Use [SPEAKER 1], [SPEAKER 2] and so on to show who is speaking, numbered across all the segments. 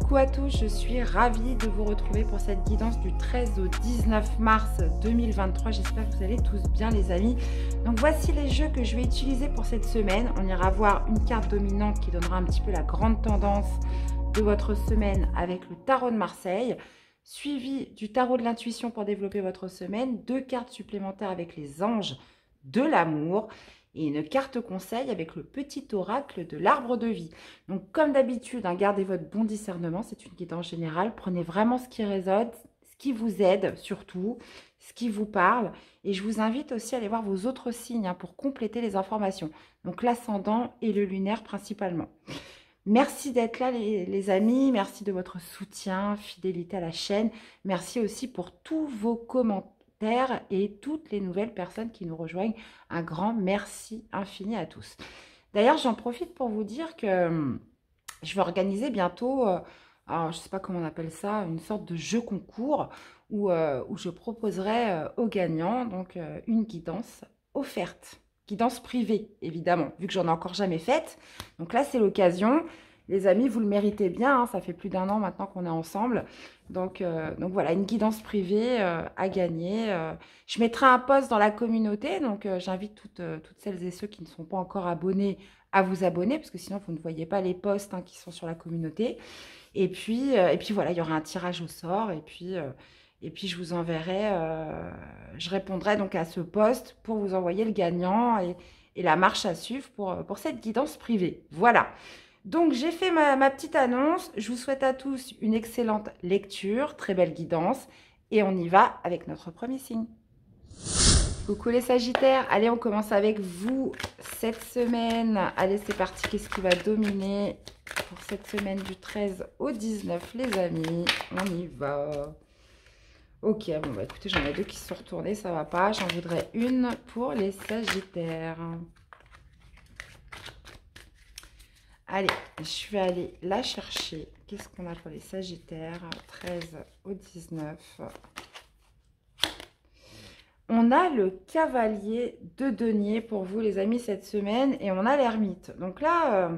[SPEAKER 1] Coucou à tous, je suis ravie de vous retrouver pour cette guidance du 13 au 19 mars 2023. J'espère que vous allez tous bien les amis. Donc voici les jeux que je vais utiliser pour cette semaine. On ira voir une carte dominante qui donnera un petit peu la grande tendance de votre semaine avec le tarot de Marseille, suivi du tarot de l'intuition pour développer votre semaine, 2 cartes supplémentaires avec les anges de l'amour et une carte conseil avec le petit oracle de l'arbre de vie. Donc comme d'habitude, gardez votre bon discernement, c'est une guidance générale, prenez vraiment ce qui résonne, ce qui vous aide surtout, ce qui vous parle, et je vous invite aussi à aller voir vos autres signes pour compléter les informations, donc l'ascendant et le lunaire principalement. Merci d'être là les amis, merci de votre soutien, fidélité à la chaîne, merci aussi pour tous vos commentaires et toutes les nouvelles personnes qui nous rejoignent. Un grand merci infini à tous. D'ailleurs, j'en profite pour vous dire que je vais organiser bientôt, alors je ne sais pas comment on appelle ça, une sorte de jeu concours où je proposerai aux gagnants donc, une guidance offerte. Guidance privée, évidemment, vu que j'en ai encore jamais faite. Donc là, c'est l'occasion. Les amis, vous le méritez bien, ça fait plus d'1 an maintenant qu'on est ensemble. Donc voilà, une guidance privée à gagner. Je mettrai un post dans la communauté, donc j'invite toutes celles et ceux qui ne sont pas encore abonnés à vous abonner, parce que sinon vous ne voyez pas les posts qui sont sur la communauté. Et puis voilà, il y aura un tirage au sort, et puis je vous enverrai, je répondrai donc à ce post pour vous envoyer le gagnant et la marche à suivre pour cette guidance privée. Voilà. Donc, j'ai fait ma petite annonce. Je vous souhaite à tous une excellente lecture, très belle guidance. Et on y va avec notre premier signe. Coucou les Sagittaires. Allez, on commence avec vous cette semaine. Allez, c'est parti. Qu'est-ce qui va dominer pour cette semaine du 13 au 19, les amis? On y va. Ok, bon, bah écoutez, j'en ai 2 qui se sont retournés. Ça va pas. J'en voudrais une pour les Sagittaires. Allez, je vais aller la chercher. Qu'est-ce qu'on a pour les Sagittaires? 13 au 19. On a le cavalier de denier pour vous, les amis, cette semaine. Et on a l'ermite. Donc là,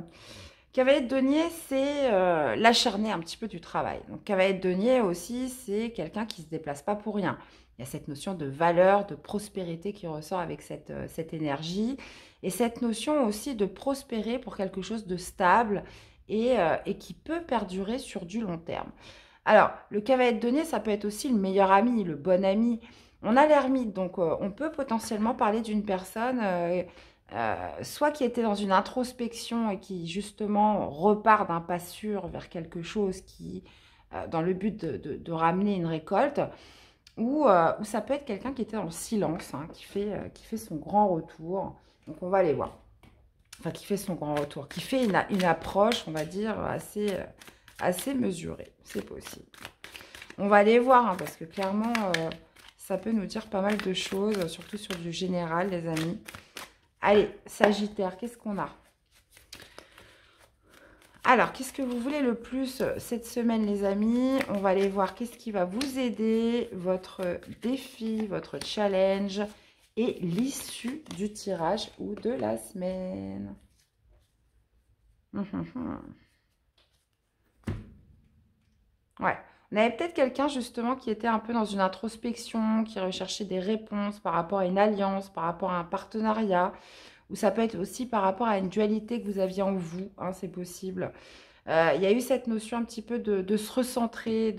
[SPEAKER 1] cavalier de denier, c'est l'acharné un petit peu du travail. Donc cavalier de denier aussi, c'est quelqu'un qui ne se déplace pas pour rien. Il y a cette notion de valeur, de prospérité qui ressort avec cette énergie. Et cette notion aussi de prospérer pour quelque chose de stable et qui peut perdurer sur du long terme. Alors, le cavalier de denier, ça peut être aussi le meilleur ami, le bon ami. On a l'ermite, donc on peut potentiellement parler d'une personne soit qui était dans une introspection et qui justement repart d'un pas sûr vers quelque chose qui, dans le but de ramener une récolte, ou ça peut être quelqu'un qui était dans le silence, qui fait son grand retour. Donc, on va aller voir. Enfin, qui fait son grand retour. Qui fait une approche, on va dire, assez mesurée. C'est possible. On va aller voir, parce que clairement, ça peut nous dire pas mal de choses, surtout sur du général, les amis. Allez, Sagittaire, qu'est-ce qu'on a? Alors, qu'est-ce que vous voulez le plus cette semaine, les amis? On va aller voir qu'est-ce qui va vous aider, votre défi, votre challenge et l'issue du tirage ou de la semaine. Ouais, on avait peut-être quelqu'un justement qui était un peu dans une introspection, qui recherchait des réponses par rapport à une alliance, par rapport à un partenariat, ou ça peut être aussi par rapport à une dualité que vous aviez en vous, c'est possible. Il y a eu cette notion un petit peu de se recentrer,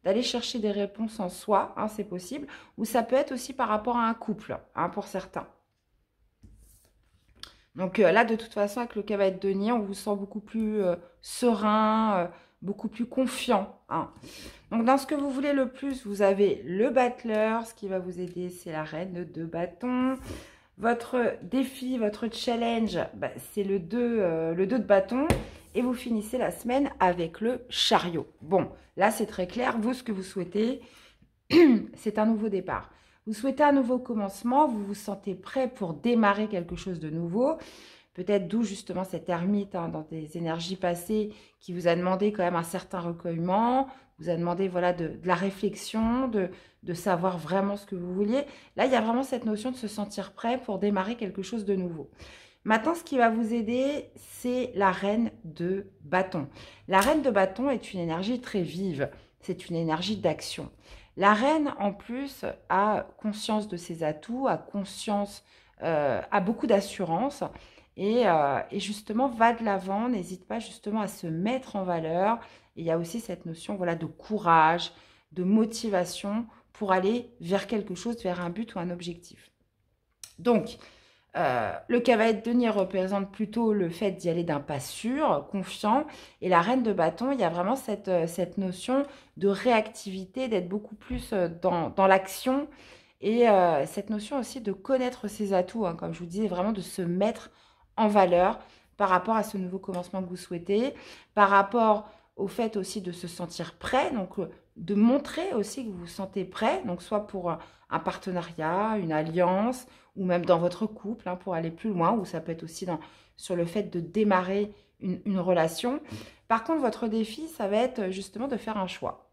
[SPEAKER 1] d'aller chercher des réponses en soi, c'est possible. Ou ça peut être aussi par rapport à un couple, pour certains. Donc là, de toute façon, avec le cavalier de denier, on vous sent beaucoup plus serein, beaucoup plus confiant. Donc dans ce que vous voulez le plus, vous avez le battleur. Ce qui va vous aider, c'est la reine de bâton. Votre défi, votre challenge, c'est le 2 de bâton. Et vous finissez la semaine avec le chariot. Bon, là, c'est très clair. Vous, ce que vous souhaitez, c'est un nouveau départ. Vous souhaitez un nouveau commencement. Vous vous sentez prêt pour démarrer quelque chose de nouveau. Peut-être d'où justement cette ermite dans des énergies passées qui vous a demandé quand même un certain recueillement. Vous a demandé voilà, de la réflexion, de savoir vraiment ce que vous vouliez. Là, il y a vraiment cette notion de se sentir prêt pour démarrer quelque chose de nouveau. Maintenant, ce qui va vous aider, c'est la reine de bâton. La reine de bâton est une énergie très vive. C'est une énergie d'action. La reine, en plus, a conscience de ses atouts, a beaucoup d'assurance et justement va de l'avant, n'hésite pas justement à se mettre en valeur. Et il y a aussi cette notion voilà, de courage, de motivation pour aller vers quelque chose, vers un but ou un objectif. Donc, le cavalier de denier représente plutôt le fait d'y aller d'un pas sûr, confiant. Et la reine de bâton, il y a vraiment cette notion de réactivité, d'être beaucoup plus dans l'action. Et cette notion aussi de connaître ses atouts, hein, comme je vous disais, vraiment de se mettre en valeur par rapport à ce nouveau commencement que vous souhaitez, par rapport au fait aussi de se sentir prêt, donc de montrer aussi que vous vous sentez prêt, donc soit pour un partenariat, une alliance, ou même dans votre couple, hein, pour aller plus loin, ou ça peut être aussi sur le fait de démarrer une relation. Par contre, votre défi, ça va être justement de faire un choix.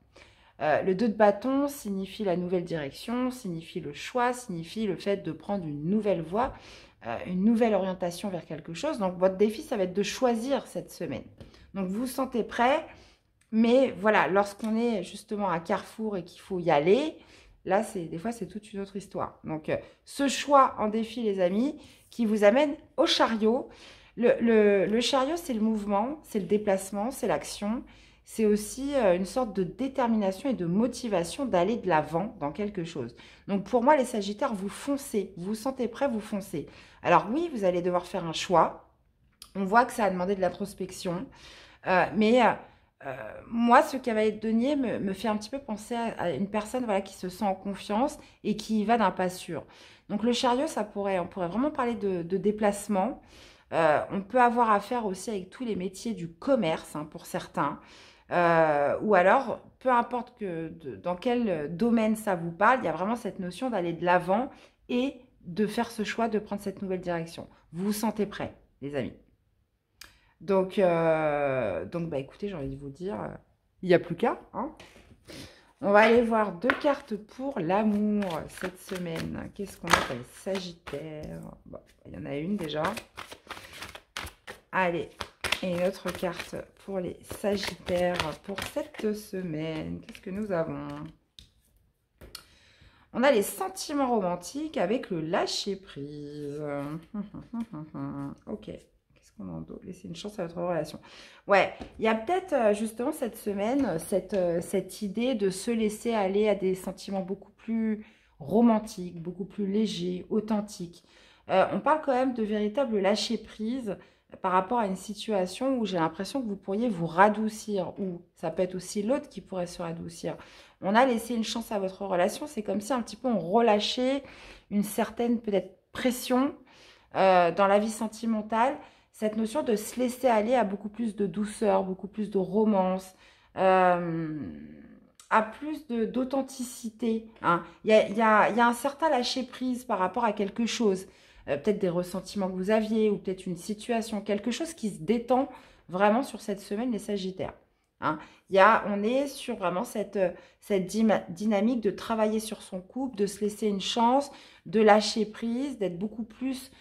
[SPEAKER 1] Le 2 de bâton signifie la nouvelle direction, signifie le choix, signifie le fait de prendre une nouvelle voie, une nouvelle orientation vers quelque chose. Donc, votre défi, ça va être de choisir cette semaine. Donc, vous vous sentez prêt, mais voilà, lorsqu'on est justement à Carrefour et qu'il faut y aller, là, des fois, c'est toute une autre histoire. Donc, ce choix en défi, les amis, qui vous amène au chariot. Le chariot, c'est le mouvement, c'est le déplacement, c'est l'action. C'est aussi une sorte de détermination et de motivation d'aller de l'avant dans quelque chose. Donc, pour moi, les Sagittaires, vous foncez. Vous vous sentez prêt, vous foncez. Alors oui, vous allez devoir faire un choix. On voit que ça a demandé de l'introspection. Mais moi, ce cavalier de denier me fait un petit peu penser à une personne voilà, qui se sent en confiance et qui y va d'un pas sûr. Donc, le chariot, on pourrait vraiment parler de déplacement. On peut avoir affaire aussi avec tous les métiers du commerce, hein, pour certains. Ou alors, peu importe dans quel domaine ça vous parle, il y a vraiment cette notion d'aller de l'avant et de faire ce choix de prendre cette nouvelle direction. Vous vous sentez prêts, les amis. Donc bah, écoutez, j'ai envie de vous dire, il n'y a plus qu'à. Hein. On va aller voir 2 cartes pour l'amour cette semaine. Qu'est-ce qu'on a pour les Sagittaires? Bon, il y en a une déjà. Allez, et une autre carte pour les Sagittaires pour cette semaine. Qu'est-ce que nous avons? On a les sentiments romantiques avec le lâcher-prise. Ok. Qu'est-ce qu'on en doit laisser une chance à votre relation? Ouais, il y a peut-être justement cette semaine cette idée de se laisser aller à des sentiments beaucoup plus romantiques, beaucoup plus légers, authentiques. On parle quand même de véritable lâcher-prise par rapport à une situation où j'ai l'impression que vous pourriez vous radoucir, ou ça peut être aussi l'autre qui pourrait se radoucir. On a laissé une chance à votre relation, c'est comme si un petit peu on relâchait une certaine peut-être pression dans la vie sentimentale, cette notion de se laisser aller à beaucoup plus de douceur, beaucoup plus de romance, à plus d'authenticité. Hein. Il y a un certain lâcher-prise par rapport à quelque chose. Peut-être des ressentiments que vous aviez ou peut-être une situation, quelque chose qui se détend vraiment sur cette semaine, les Sagittaires. Hein. On est sur vraiment cette dynamique de travailler sur son couple, de se laisser une chance, de lâcher prise, d'être beaucoup plus,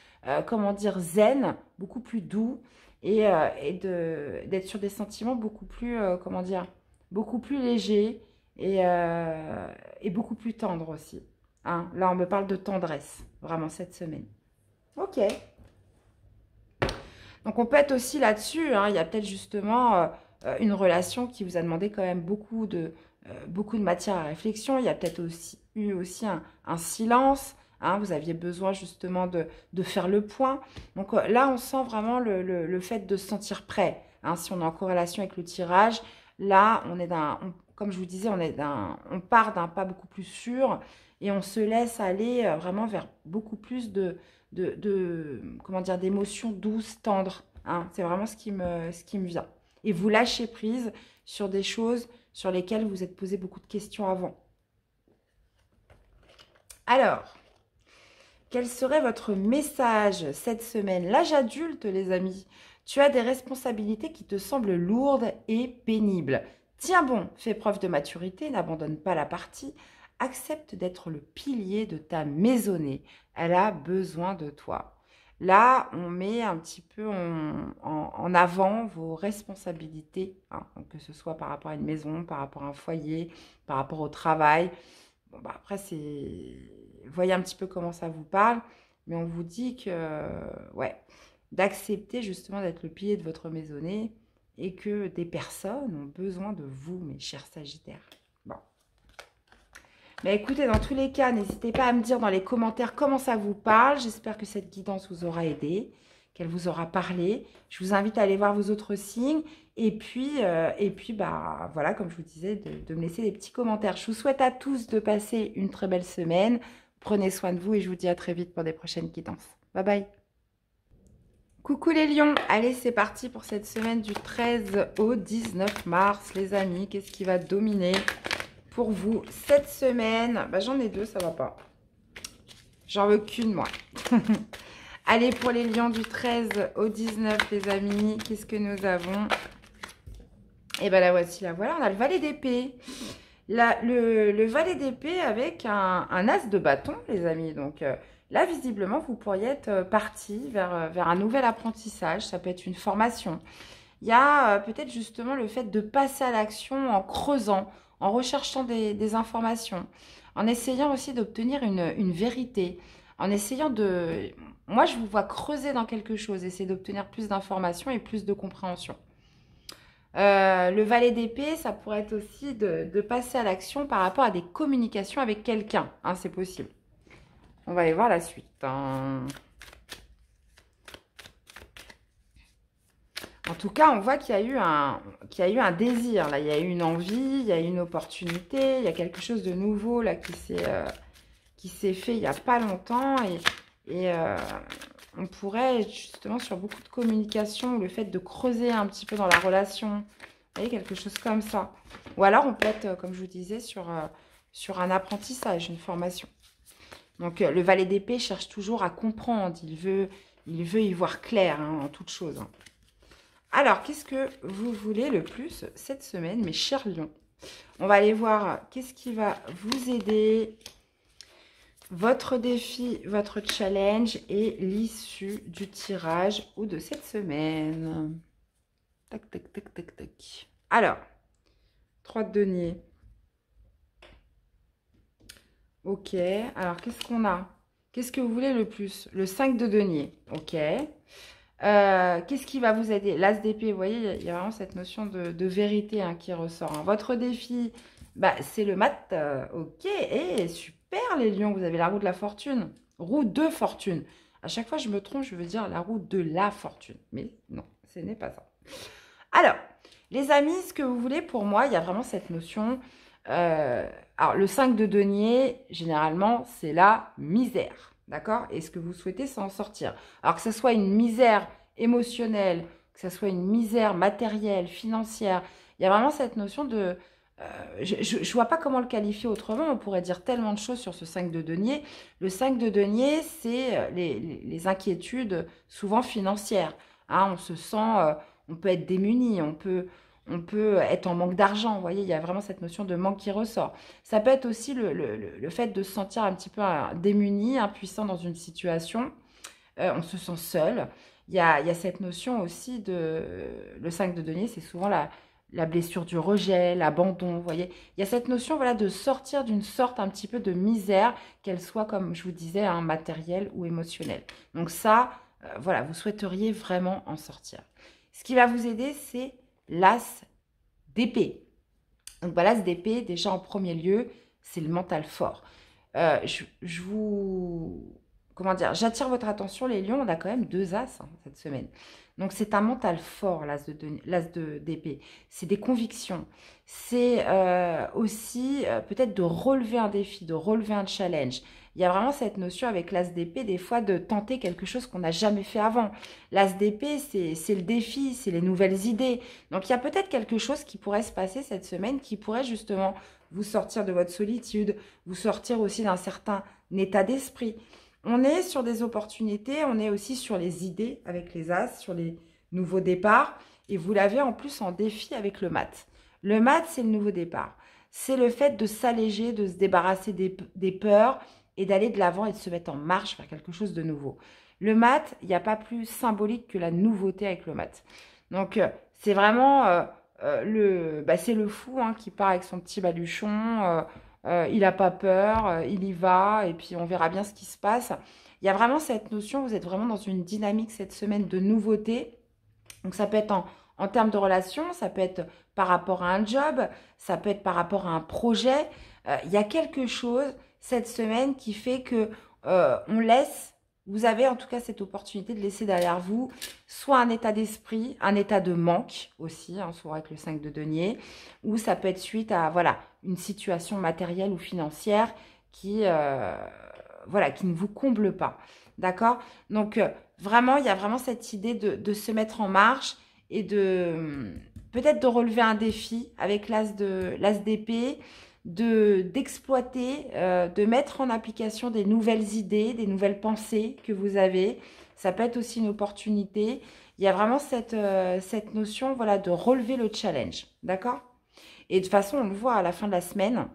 [SPEAKER 1] comment dire, zen, beaucoup plus doux et d'être sur des sentiments beaucoup plus, comment dire, beaucoup plus légers et beaucoup plus tendres aussi. Hein. Là, on me parle de tendresse, vraiment, cette semaine. Ok. Donc, on peut être aussi là-dessus. Hein. Il y a peut-être justement une relation qui vous a demandé quand même beaucoup de matière à réflexion. Il y a peut-être eu aussi un silence. Hein. Vous aviez besoin justement de faire le point. Donc, là, on sent vraiment le fait de se sentir prêt. Hein. Si on est en corrélation avec le tirage, là, comme je vous disais, on part d'un pas beaucoup plus sûr et on se laisse aller vraiment vers beaucoup plus comment dire, d'émotions douces, tendres. Hein. C'est vraiment ce qui me vient. Et vous lâchez prise sur des choses sur lesquelles vous êtes posé beaucoup de questions avant. Alors, quel serait votre message cette semaine? L'âge adulte, les amis. Tu as des responsabilités qui te semblent lourdes et pénibles. Tiens bon, fais preuve de maturité, n'abandonne pas la partie. Accepte d'être le pilier de ta maisonnée. Elle a besoin de toi. Là, on met un petit peu en avant vos responsabilités, hein, donc que ce soit par rapport à une maison, par rapport à un foyer, par rapport au travail. Bon, bah, après, voyez un petit peu comment ça vous parle, mais on vous dit que, ouais, d'accepter justement d'être le pilier de votre maisonnée et que des personnes ont besoin de vous, mes chers Sagittaires. Bon. Mais écoutez, dans tous les cas, n'hésitez pas à me dire dans les commentaires comment ça vous parle. J'espère que cette guidance vous aura aidé, qu'elle vous aura parlé. Je vous invite à aller voir vos autres signes. Et puis bah, voilà, comme je vous disais, de me laisser des petits commentaires. Je vous souhaite à tous de passer une très belle semaine. Prenez soin de vous et je vous dis à très vite pour des prochaines guidances. Bye bye. Coucou les lions, allez c'est parti pour cette semaine du 13 au 19 mars les amis. Qu'est-ce qui va dominer pour vous cette semaine? Bah, j'en ai deux, ça va pas. J'en veux qu'une moi. Allez pour les lions du 13 au 19 les amis, qu'est-ce que nous avons? Et bien la voici, la voilà, on a le valet d'épée. Le valet d'épée avec un as de bâton les amis. Donc là visiblement vous pourriez être parti vers un nouvel apprentissage, ça peut être une formation. Il y a peut-être justement le fait de passer à l'action en creusant, en recherchant des informations, en essayant aussi d'obtenir une vérité, en essayant de... Moi, je vous vois creuser dans quelque chose, essayer d'obtenir plus d'informations et plus de compréhension. Le valet d'épée, ça pourrait être aussi de passer à l'action par rapport à des communications avec quelqu'un. Hein, c'est possible. On va aller voir la suite. Hein. En tout cas, on voit qu'il y a eu un désir, là. Il y a eu une envie, il y a eu une opportunité, il y a quelque chose de nouveau là qui s'est fait il n'y a pas longtemps. Et on pourrait être justement sur beaucoup de communication, le fait de creuser un petit peu dans la relation, vous voyez, quelque chose comme ça. Ou alors on peut être, comme je vous disais, sur un apprentissage, une formation. Donc le valet d'épée cherche toujours à comprendre, il veut y voir clair hein, en toute chose. Hein. Alors, qu'est-ce que vous voulez le plus cette semaine, mes chers lions? On va aller voir qu'est-ce qui va vous aider, votre défi, votre challenge et l'issue du tirage ou de cette semaine. Tac, tac, tac, tac, tac. Alors, 3 de denier. Ok, alors qu'est-ce qu'on a? Qu'est-ce que vous voulez le plus? Le 5 de denier. Ok. Qu'est-ce qui va vous aider? L'as d'épée, vous voyez, il y a vraiment cette notion de vérité hein, qui ressort. Hein. Votre défi, bah, c'est le mat. Ok, et super les lions, vous avez la roue de la fortune. Roue de fortune. À chaque fois, je me trompe, je veux dire la roue de la fortune. Mais non, ce n'est pas ça. Alors, les amis, ce que vous voulez pour moi, il y a vraiment cette notion... alors, le 5 de denier, généralement, c'est la misère. D'accord? Et ce que vous souhaitez, c'est en sortir. Alors que ce soit une misère émotionnelle, que ce soit une misère matérielle, financière, il y a vraiment cette notion de... je ne vois pas comment le qualifier autrement. On pourrait dire tellement de choses sur ce 5 de denier. Le 5 de denier, c'est les inquiétudes souvent financières. Hein, on se sent... on peut être démuni, on peut être en manque d'argent, vous voyez, il y a vraiment cette notion de manque qui ressort. Ça peut être aussi le fait de se sentir un petit peu démuni, impuissant dans une situation. On se sent seul. Il y a cette notion aussi le 5 de denier, c'est souvent la blessure du rejet, l'abandon, vous voyez. Il y a cette notion voilà, de sortir d'une sorte un petit peu de misère, qu'elle soit, comme je vous disais, hein, matérielle ou émotionnelle. Donc ça, voilà, vous souhaiteriez vraiment en sortir. Ce qui va vous aider, c'est l'as d'épée. Donc, l'as d'épée, déjà en premier lieu, c'est le mental fort. Je vous... Comment dire? J'attire votre attention, les lions, on a quand même 2 as hein, cette semaine. Donc, c'est un mental fort, l'as d'épée. C'est des convictions. C'est aussi peut-être de relever un défi, de relever un challenge. Il y a vraiment cette notion avec l'as d'épée, des fois, de tenter quelque chose qu'on n'a jamais fait avant. L'as d'épée, c'est le défi, c'est les nouvelles idées. Donc, il y a peut-être quelque chose qui pourrait se passer cette semaine, qui pourrait justement vous sortir de votre solitude, vous sortir aussi d'un certain état d'esprit. On est sur des opportunités, on est aussi sur les idées avec les as, sur les nouveaux départs. Et vous l'avez en plus en défi avec le mat. Le mat, c'est le nouveau départ. C'est le fait de s'alléger, de se débarrasser des peurs, et d'aller de l'avant et de se mettre en marche vers quelque chose de nouveau. Le mat, il n'y a pas plus symbolique que la nouveauté avec le mat. Donc, c'est vraiment c'est le fou hein, qui part avec son petit baluchon. Il n'a pas peur, il y va et puis on verra bien ce qui se passe. Il y a vraiment cette notion, vous êtes vraiment dans une dynamique cette semaine de nouveauté. Donc, ça peut être en termes de relations, ça peut être par rapport à un job, ça peut être par rapport à un projet. Il y a quelque chose cette semaine qui fait que on laisse, vous avez en tout cas cette opportunité de laisser derrière vous soit un état d'esprit, un état de manque aussi, hein, souvent avec le 5 de denier, ou ça peut être suite à voilà, une situation matérielle ou financière qui, qui ne vous comble pas. D'accord? Donc, vraiment, il y a vraiment cette idée de se mettre en marche et peut-être de relever un défi avec l'as d'épée, d'exploiter, de mettre en application des nouvelles idées, des nouvelles pensées que vous avez. Ça peut être aussi une opportunité. Il y a vraiment cette notion voilà, de relever le challenge. D'accord? Et de toute façon, on le voit à la fin de la semaine,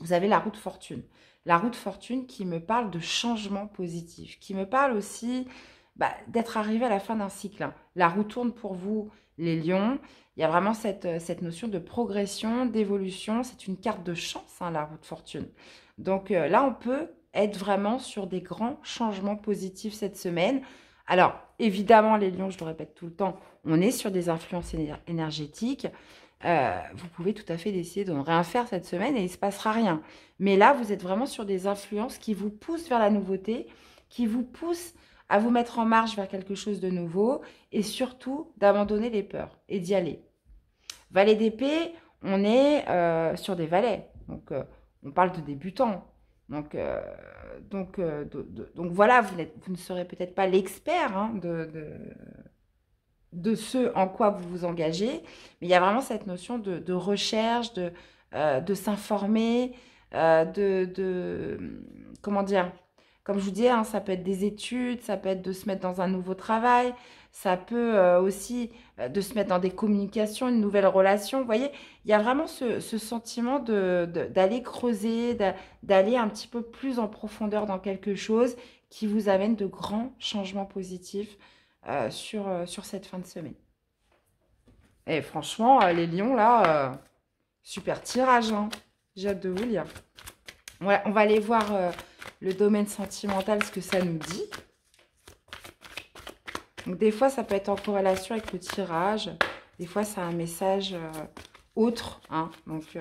[SPEAKER 1] vous avez la roue de fortune. La roue de fortune qui me parle de changement positif, qui me parle aussi d'être arrivé à la fin d'un cycle. Hein. La roue tourne pour vous, les lions. Il y a vraiment cette notion de progression, d'évolution. C'est une carte de chance, hein, la roue de fortune. Donc là, on peut être vraiment sur des grands changements positifs cette semaine. Alors, évidemment, les lions, je le répète tout le temps, on est sur des influences énergétiques. Vous pouvez tout à fait décider de ne rien faire cette semaine et il ne se passera rien. Mais là, vous êtes vraiment sur des influences qui vous poussent vers la nouveauté, qui vous poussent à vous mettre en marche vers quelque chose de nouveau et surtout d'abandonner les peurs et d'y aller. Valet d'épée, on est sur des valets. Donc, on parle de débutants. Donc voilà, vous ne serez peut-être pas l'expert hein, de ce en quoi vous vous engagez, mais il y a vraiment cette notion de recherche, de s'informer, comment dire, comme je vous disais, hein, ça peut être des études, ça peut être de se mettre dans un nouveau travail, ça peut aussi de se mettre dans des communications, une nouvelle relation. Vous voyez, il y a vraiment ce sentiment d'aller creuser, d'aller un petit peu plus en profondeur dans quelque chose qui vous amène de grands changements positifs sur cette fin de semaine. Et franchement, les lions, là, super tirage. Hein. J'ai hâte de vous lire. Voilà, on va aller voir le domaine sentimental, ce que ça nous dit. Donc, des fois, ça peut être en corrélation avec le tirage. Des fois, ça a un message autre. Hein. Donc,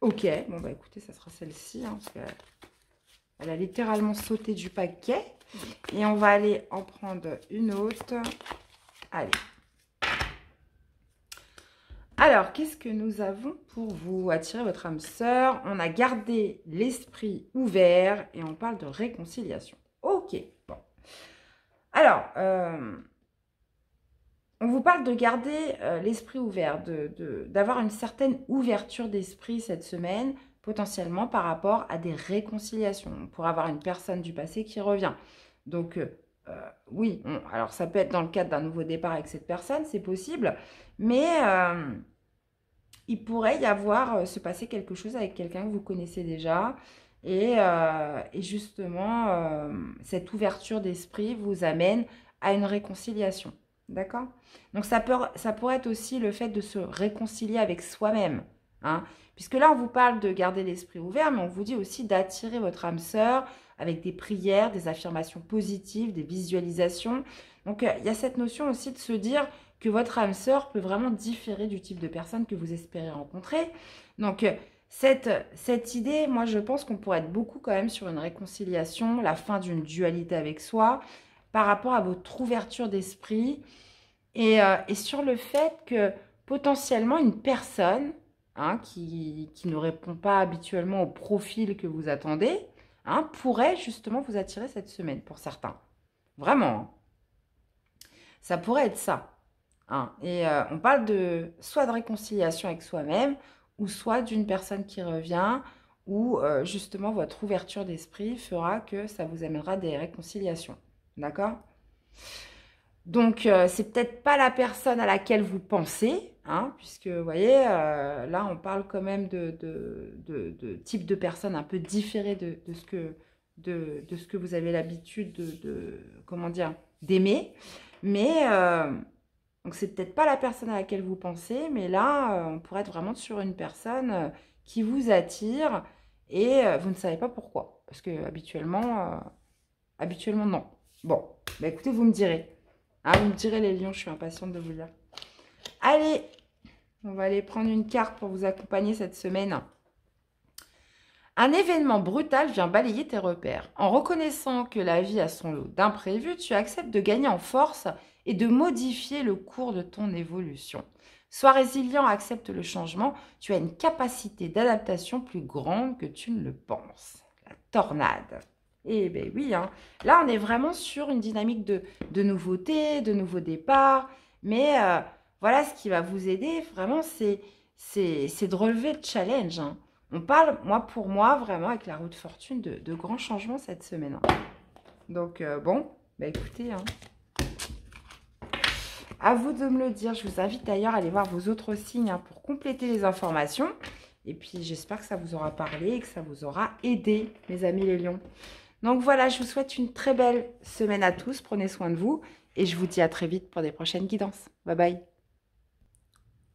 [SPEAKER 1] ok. Bon, bah écoutez, ça sera celle-ci. Hein, parce qu'elle a littéralement sauté du paquet. Et on va aller en prendre une autre. Allez. Alors, qu'est-ce que nous avons pour vous? Attirer votre âme sœur. On a gardé l'esprit ouvert et on parle de réconciliation. Ok, bon. Alors, on vous parle de garder l'esprit ouvert, d'avoir une certaine ouverture d'esprit cette semaine, potentiellement par rapport à des réconciliations. On pourrait avoir une personne du passé qui revient. Donc, oui, alors ça peut être dans le cadre d'un nouveau départ avec cette personne, c'est possible, mais il pourrait y avoir, se passer quelque chose avec quelqu'un que vous connaissez déjà, et justement, cette ouverture d'esprit vous amène à une réconciliation, d'accord? Donc, ça pourrait être aussi le fait de se réconcilier avec soi-même, hein, puisque là, on vous parle de garder l'esprit ouvert, mais on vous dit aussi d'attirer votre âme sœur, avec des prières, des affirmations positives, des visualisations. Donc, il y a cette notion aussi de se dire que votre âme sœur peut vraiment différer du type de personne que vous espérez rencontrer. Donc, cette idée, moi, je pense qu'on pourrait être beaucoup quand même sur une réconciliation, la fin d'une dualité avec soi, par rapport à votre ouverture d'esprit et sur le fait que potentiellement une personne hein, qui ne répond pas habituellement au profil que vous attendez, hein, pourrait justement vous attirer cette semaine pour certains. Vraiment. Hein. Ça pourrait être ça. Hein. Et on parle soit de réconciliation avec soi-même, ou soit d'une personne qui revient, ou justement votre ouverture d'esprit fera que ça vous amènera des réconciliations. D'accord ? Donc, c'est peut-être pas la personne à laquelle vous pensez, hein, puisque, vous voyez, là, on parle quand même de type de personne un peu différé de de ce que vous avez l'habitude comment dire, d'aimer. Mais, donc c'est peut-être pas la personne à laquelle vous pensez, mais là, on pourrait être vraiment sur une personne qui vous attire et vous ne savez pas pourquoi. Parce que habituellement non. Bon, bah écoutez, vous me direz. Hein, vous me direz les lions, je suis impatiente de vous lire. Allez, on va aller prendre une carte pour vous accompagner cette semaine. Un événement brutal vient balayer tes repères. En reconnaissant que la vie a son lot d'imprévus, tu acceptes de gagner en force et de modifier le cours de ton évolution. Sois résilient, accepte le changement. Tu as une capacité d'adaptation plus grande que tu ne le penses. La tornade. Eh bien oui, hein. Là on est vraiment sur une dynamique de nouveauté, de nouveau départ. Mais voilà, ce qui va vous aider vraiment, c'est de relever le challenge, hein. On parle, pour moi, vraiment, avec la roue de fortune, de grands changements cette semaine, hein. Donc, bon, bah écoutez, hein. À vous de me le dire. Je vous invite d'ailleurs à aller voir vos autres signes, hein, pour compléter les informations. Et puis, j'espère que ça vous aura parlé et que ça vous aura aidé, mes amis les lions. Donc voilà, je vous souhaite une très belle semaine à tous. Prenez soin de vous. Et je vous dis à très vite pour des prochaines guidances. Bye bye.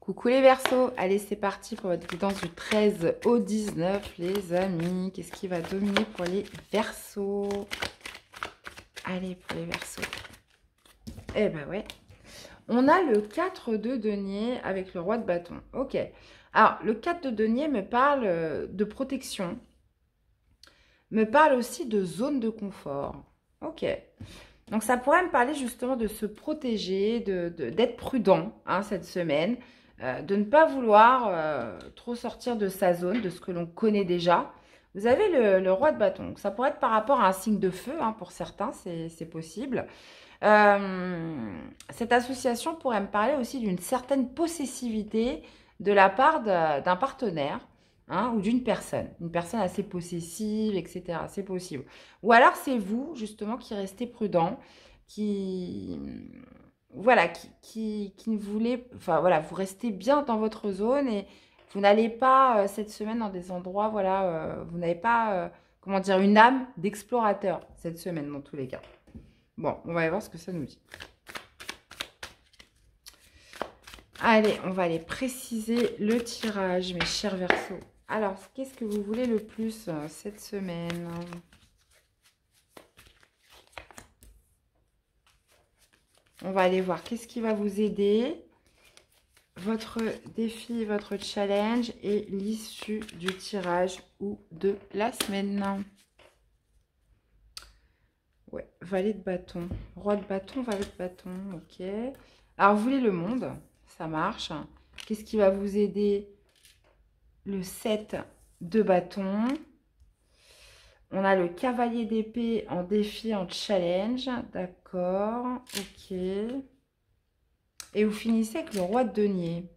[SPEAKER 1] Coucou les Verseaux, allez c'est parti pour votre guidance du 13 au 19 les amis. Qu'est-ce qui va dominer pour les Verseaux? Allez pour les Verseaux. Eh ben ouais. On a le 4 de denier avec le roi de bâton. Ok. Alors le 4 de denier me parle de protection. Me parle aussi de zone de confort. Ok. Donc ça pourrait me parler justement de se protéger, d'être prudent, hein, cette semaine. De ne pas vouloir trop sortir de sa zone, de ce que l'on connaît déjà. Vous avez le roi de bâton. Donc, ça pourrait être par rapport à un signe de feu, hein, pour certains, c'est possible. Cette association pourrait me parler aussi d'une certaine possessivité de la part d'un partenaire, hein, ou d'une personne. Une personne assez possessive, etc. C'est possible. Ou alors c'est vous, justement, qui restez prudent, qui... Voilà, qui ne voulait... Enfin, voilà, vous restez bien dans votre zone et vous n'allez pas, cette semaine, dans des endroits, voilà, vous n'avez pas, comment dire, une âme d'explorateur, cette semaine, dans tous les cas. Bon, on va aller voir ce que ça nous dit. Allez, on va aller préciser le tirage, mes chers Verseaux. Alors, qu'est-ce que vous voulez le plus cette semaine ? On va aller voir qu'est-ce qui va vous aider, votre défi, votre challenge et l'issue du tirage ou de la semaine. Ouais, valet de bâton, roi de bâton, valet de bâton, ok. Alors, vous voulez le monde, ça marche. Qu'est-ce qui va vous aider? Le 7 de bâton. On a le cavalier d'épée en défi, en challenge. D'accord, ok. Et vous finissez avec le roi de denier.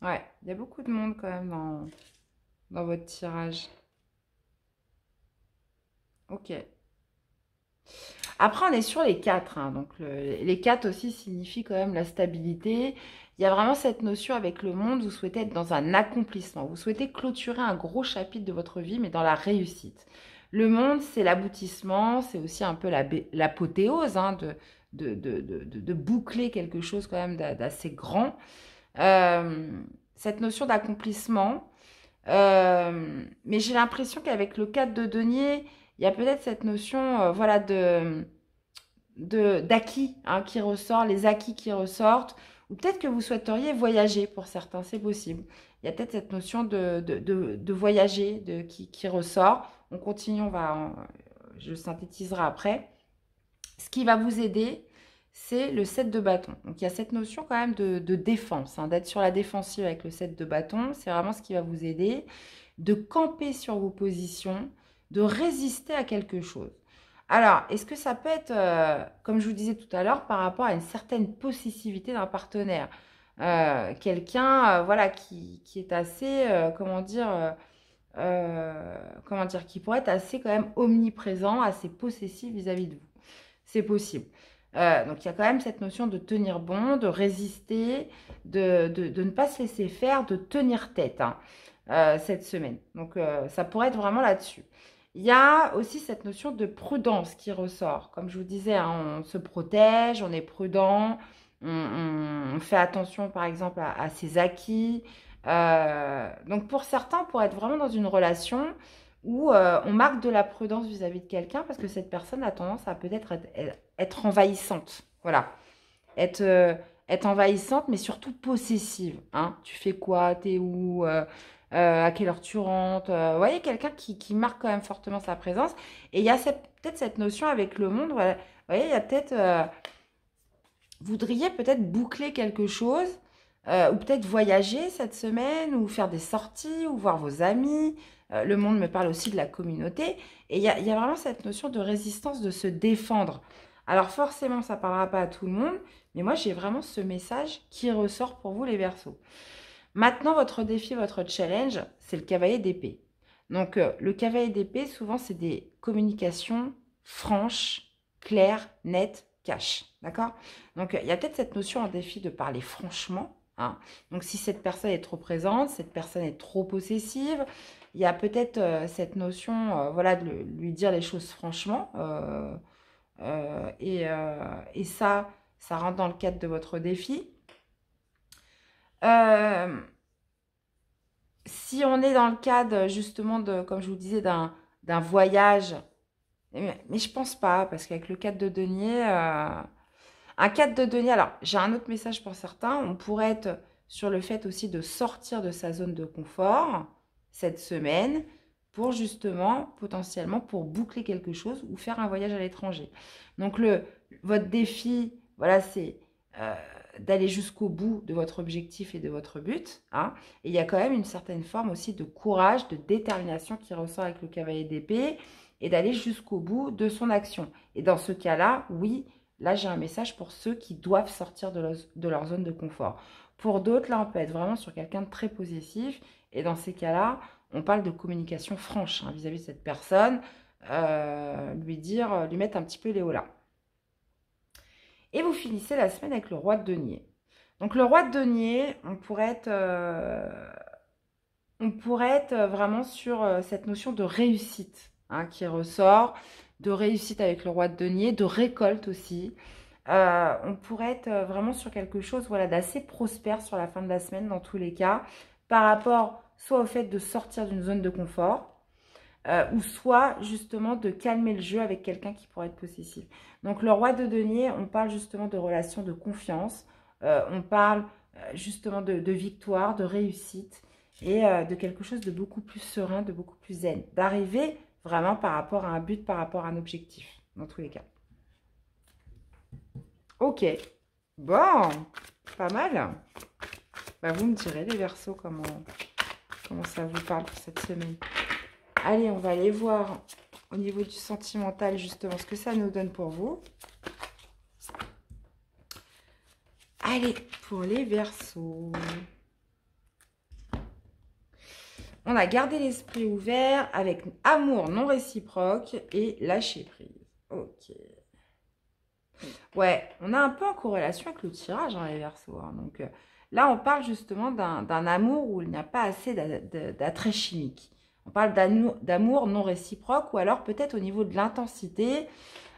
[SPEAKER 1] Ouais, il y a beaucoup de monde quand même dans votre tirage. Ok. Après, on est sur les 4. Hein, donc, les 4 aussi signifient quand même la stabilité. Il y a vraiment cette notion avec le monde. Vous souhaitez être dans un accomplissement. Vous souhaitez clôturer un gros chapitre de votre vie, mais dans la réussite. Le monde, c'est l'aboutissement. C'est aussi un peu l'apothéose, hein, de boucler quelque chose quand même d'assez grand. Cette notion d'accomplissement. Mais j'ai l'impression qu'avec le 4 de denier, il y a peut-être cette notion voilà, d'acquis, hein, qui ressort, les acquis qui ressortent. Ou peut-être que vous souhaiteriez voyager pour certains, c'est possible. Il y a peut-être cette notion de voyager qui ressort. On continue, je synthétiserai après. Ce qui va vous aider, c'est le 7 de bâton. Donc, il y a cette notion quand même de défense, hein, d'être sur la défensive avec le 7 de bâton. C'est vraiment ce qui va vous aider. De camper sur vos positions, de résister à quelque chose. Alors, est-ce que ça peut être, comme je vous disais tout à l'heure, par rapport à une certaine possessivité d'un partenaire, quelqu'un voilà, qui est assez, comment dire, qui pourrait être assez quand même omniprésent, assez possessif vis-à-vis de vous. C'est possible. Donc, il y a quand même cette notion de tenir bon, de résister, de ne pas se laisser faire, de tenir tête, hein, cette semaine. Donc, ça pourrait être vraiment là-dessus. Il y a aussi cette notion de prudence qui ressort. Comme je vous disais, hein, on se protège, on est prudent, on fait attention par exemple à ses acquis. Donc pour certains, pour être vraiment dans une relation où on marque de la prudence vis-à-vis de quelqu'un parce que cette personne a tendance à peut-être être envahissante. Voilà. Être, être envahissante, mais surtout possessive. Hein. Tu fais quoi? T'es où? À quelle heure tu rentres? Vous voyez, quelqu'un qui marque quand même fortement sa présence. Et il y a peut-être cette notion avec le monde. Voilà. Vous voyez, il y a peut-être... vous voudriez peut-être boucler quelque chose, ou peut-être voyager cette semaine, ou faire des sorties, ou voir vos amis. Le monde me parle aussi de la communauté. Et il y a vraiment cette notion de résistance, de se défendre. Alors forcément, ça ne parlera pas à tout le monde, mais moi, j'ai vraiment ce message qui ressort pour vous, les Verseaux. Maintenant, votre défi, votre challenge, c'est le cavalier d'épée. Donc, le cavalier d'épée, souvent, c'est des communications franches, claires, nettes, cash. D'accord? Donc, il y a peut-être cette notion en défi de parler franchement. Hein. Donc, si cette personne est trop présente, cette personne est trop possessive, il y a peut-être cette notion voilà, de lui dire les choses franchement. Et ça rentre dans le cadre de votre défi. Si on est dans le cadre justement de, comme je vous disais, d'un voyage, mais je pense pas, parce qu'avec le 4 de denier, un 4 de denier, alors j'ai un autre message pour certains, on pourrait être sur le fait aussi de sortir de sa zone de confort cette semaine pour justement, potentiellement, pour boucler quelque chose ou faire un voyage à l'étranger. Donc votre défi, voilà, c'est d'aller jusqu'au bout de votre objectif et de votre but. Hein. Et il y a quand même une certaine forme aussi de courage, de détermination qui ressort avec le cavalier d'épée et d'aller jusqu'au bout de son action. Et dans ce cas-là, oui, là j'ai un message pour ceux qui doivent sortir de leur zone de confort. Pour d'autres, là on peut être vraiment sur quelqu'un de très possessif et dans ces cas-là, on parle de communication franche hein, vis-à-vis de cette personne, lui mettre un petit peu les hauts là. Et vous finissez la semaine avec le roi de denier. Donc le roi de denier, on pourrait être vraiment sur cette notion de réussite hein, qui ressort, de réussite avec le roi de denier, de récolte aussi. On pourrait être vraiment sur quelque chose voilà, d'assez prospère sur la fin de la semaine dans tous les cas, par rapport soit au fait de sortir d'une zone de confort, ou soit justement de calmer le jeu avec quelqu'un qui pourrait être possessif. Donc le roi de denier, on parle justement de relations de confiance, on parle justement de victoire, de réussite et de quelque chose de beaucoup plus serein, de beaucoup plus zen, d'arriver vraiment par rapport à un but, par rapport à un objectif, dans tous les cas. Ok, bon, pas mal. Bah, vous me direz les Verseaux comment ça vous parle pour cette semaine. Allez, on va aller voir au niveau du sentimental, justement, ce que ça nous donne pour vous. Allez, pour les Verseaux. On a gardé l'esprit ouvert avec amour non réciproque et lâcher prise. Ok. Ouais, on a un peu en corrélation avec le tirage, hein, les Verseaux. Hein. Donc là, on parle justement d'un amour où il n'y a pas assez d'attrait chimique. On parle d'amour non réciproque ou alors peut-être au niveau de l'intensité.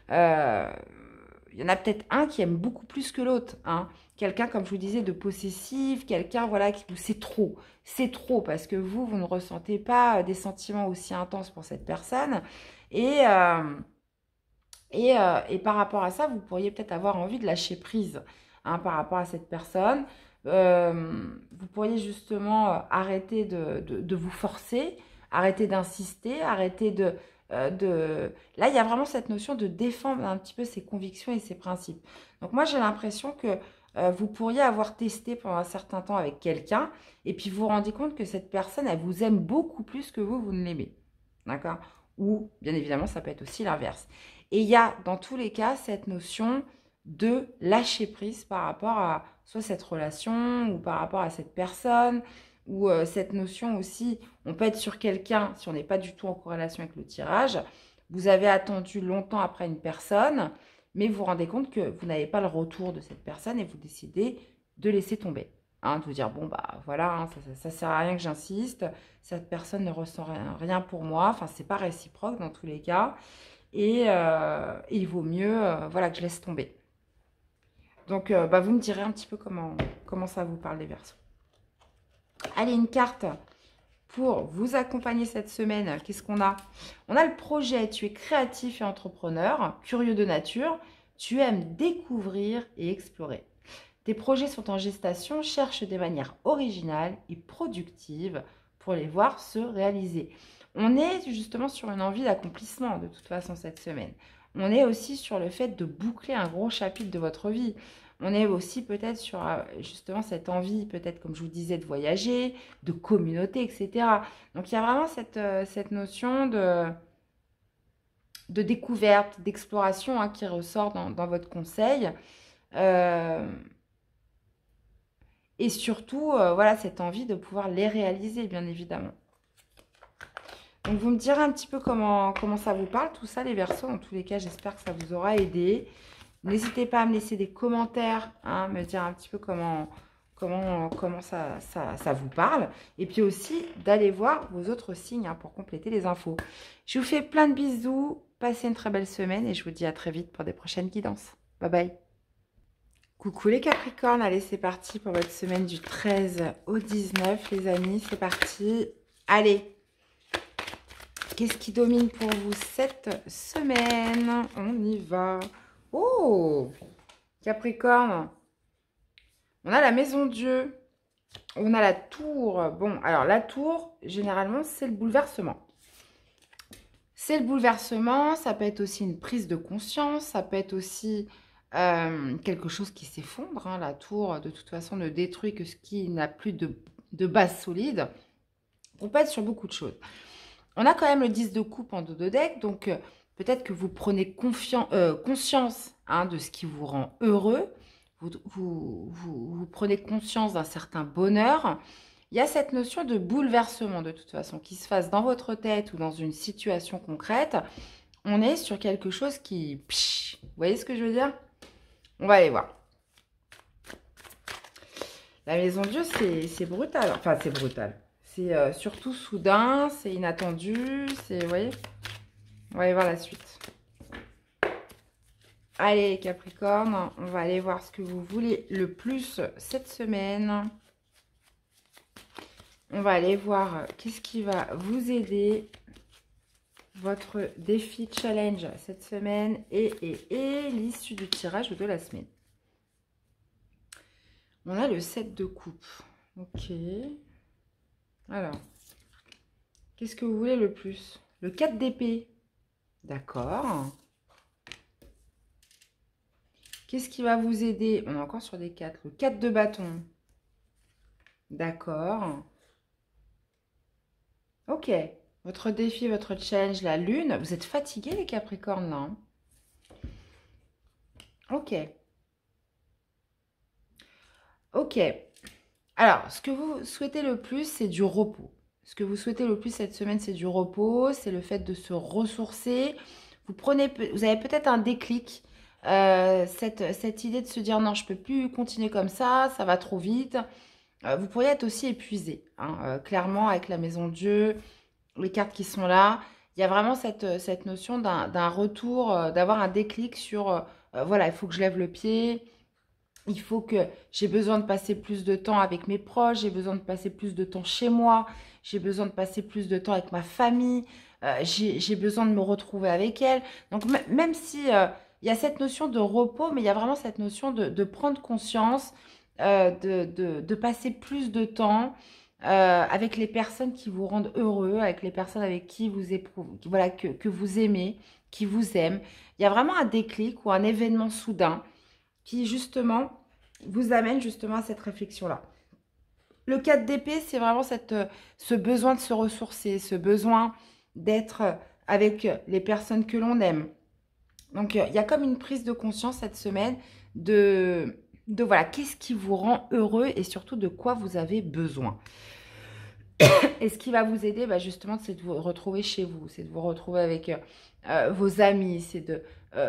[SPEAKER 1] Il y en a peut-être un qui aime beaucoup plus que l'autre. Hein. Quelqu'un, comme je vous disais, de possessif. Quelqu'un, voilà, c'est trop. C'est trop parce que vous ne ressentez pas des sentiments aussi intenses pour cette personne. Et par rapport à ça, vous pourriez peut-être avoir envie de lâcher prise hein, par rapport à cette personne. Vous pourriez justement arrêter de vous forcer, arrêter d'insister, arrêter de... Là, il y a vraiment cette notion de défendre un petit peu ses convictions et ses principes. Donc moi, j'ai l'impression que vous pourriez avoir testé pendant un certain temps avec quelqu'un et puis vous vous rendez compte que cette personne, elle vous aime beaucoup plus que vous ne l'aimez. D'accord? Ou, bien évidemment, ça peut être aussi l'inverse. Et il y a, dans tous les cas, cette notion de lâcher prise par rapport à soit cette relation ou par rapport à cette personne ou cette notion aussi, on peut être sur quelqu'un, si on n'est pas du tout en corrélation avec le tirage, vous avez attendu longtemps après une personne, mais vous vous rendez compte que vous n'avez pas le retour de cette personne et vous décidez de laisser tomber. hein, de vous dire, bon, bah voilà, hein, ça sert à rien que j'insiste, cette personne ne ressent rien pour moi, enfin, c'est pas réciproque dans tous les cas, et il vaut mieux, voilà, que je laisse tomber. Donc, bah, vous me direz un petit peu comment ça vous parle, les Verseaux. Allez, une carte pour vous accompagner cette semaine. Qu'est-ce qu'on a? On a le projet. Tu es créatif et entrepreneur, curieux de nature. Tu aimes découvrir et explorer. Tes projets sont en gestation. Cherche des manières originales et productives pour les voir se réaliser. On est justement sur une envie d'accomplissement de toute façon cette semaine. On est aussi sur le fait de boucler un gros chapitre de votre vie. On est aussi peut-être sur justement cette envie, peut-être comme je vous disais, de voyager, de communauté, etc. Donc il y a vraiment cette notion de découverte, d'exploration hein, qui ressort dans votre conseil. Et surtout, voilà, cette envie de pouvoir les réaliser, bien évidemment. Donc vous me direz un petit peu comment ça vous parle, tout ça, les Verseaux. Dans tous les cas, j'espère que ça vous aura aidé. N'hésitez pas à me laisser des commentaires, hein, me dire un petit peu comment ça vous parle. Et puis aussi, d'aller voir vos autres signes hein, pour compléter les infos. Je vous fais plein de bisous. Passez une très belle semaine et je vous dis à très vite pour des prochaines guidances. Bye bye. Coucou les Capricornes. Allez, c'est parti pour votre semaine du 13 au 19, les amis. C'est parti. Allez. Qu'est-ce qui domine pour vous cette semaine? On y va. Oh, Capricorne. On a la maison Dieu. On a la tour. Bon, alors la tour, généralement, c'est le bouleversement. C'est le bouleversement. Ça peut être aussi une prise de conscience. Ça peut être aussi quelque chose qui s'effondre. Hein. La tour, de toute façon, ne détruit que ce qui n'a plus de base solide. On peut être sur beaucoup de choses. On a quand même le 10 de coupe en dos de deck, donc peut-être que vous prenez conscience hein, de ce qui vous rend heureux, vous prenez conscience d'un certain bonheur. Il y a cette notion de bouleversement de toute façon, qui se fasse dans votre tête ou dans une situation concrète. On est sur quelque chose qui... Vous voyez ce que je veux dire? On va aller voir. La maison Dieu, c'est brutal. Enfin, c'est brutal. C'est surtout soudain, c'est inattendu, c'est... Vous voyez? On va aller voir la suite. Allez, Capricorne, on va aller voir ce que vous voulez le plus cette semaine. On va aller voir qu'est-ce qui va vous aider. Votre défi challenge cette semaine et l'issue du tirage de la semaine. On a le 7 de coupe. Ok. Alors, qu'est-ce que vous voulez le plus? Le 4 d'épée. D'accord. Qu'est-ce qui va vous aider? On est encore sur des 4. Le 4 de bâton. D'accord. Ok. Votre défi, votre challenge, la lune. Vous êtes fatigués, les Capricornes, là. Hein? Ok. Ok. Alors, ce que vous souhaitez le plus, c'est du repos. Ce que vous souhaitez le plus cette semaine, c'est du repos. C'est le fait de se ressourcer. Vous avez peut-être un déclic. Cette idée de se dire, non, je ne peux plus continuer comme ça va trop vite. Vous pourriez être aussi épuisé. Hein, clairement, avec la maison Dieu, les cartes qui sont là. Il y a vraiment cette notion d'un retour, d'avoir un déclic sur, voilà, il faut que je lève le pied. Il faut que j'ai besoin de passer plus de temps avec mes proches, j'ai besoin de passer plus de temps chez moi, j'ai besoin de passer plus de temps avec ma famille, j'ai besoin de me retrouver avec elle. Donc même si il y a cette notion de repos, mais il y a vraiment cette notion de prendre conscience, de passer plus de temps avec les personnes qui vous rendent heureux, avec les personnes avec qui vous éprouvez, voilà, que vous aimez, qui vous aiment. Il y a vraiment un déclic ou un événement soudain qui justement vous amène justement à cette réflexion-là. Le 4 d'épée, c'est vraiment ce besoin de se ressourcer, ce besoin d'être avec les personnes que l'on aime. Donc, il y a comme une prise de conscience cette semaine de voilà, qu'est-ce qui vous rend heureux et surtout de quoi vous avez besoin. Et ce qui va vous aider, bah justement, c'est de vous retrouver chez vous, c'est de vous retrouver avec vos amis, c'est de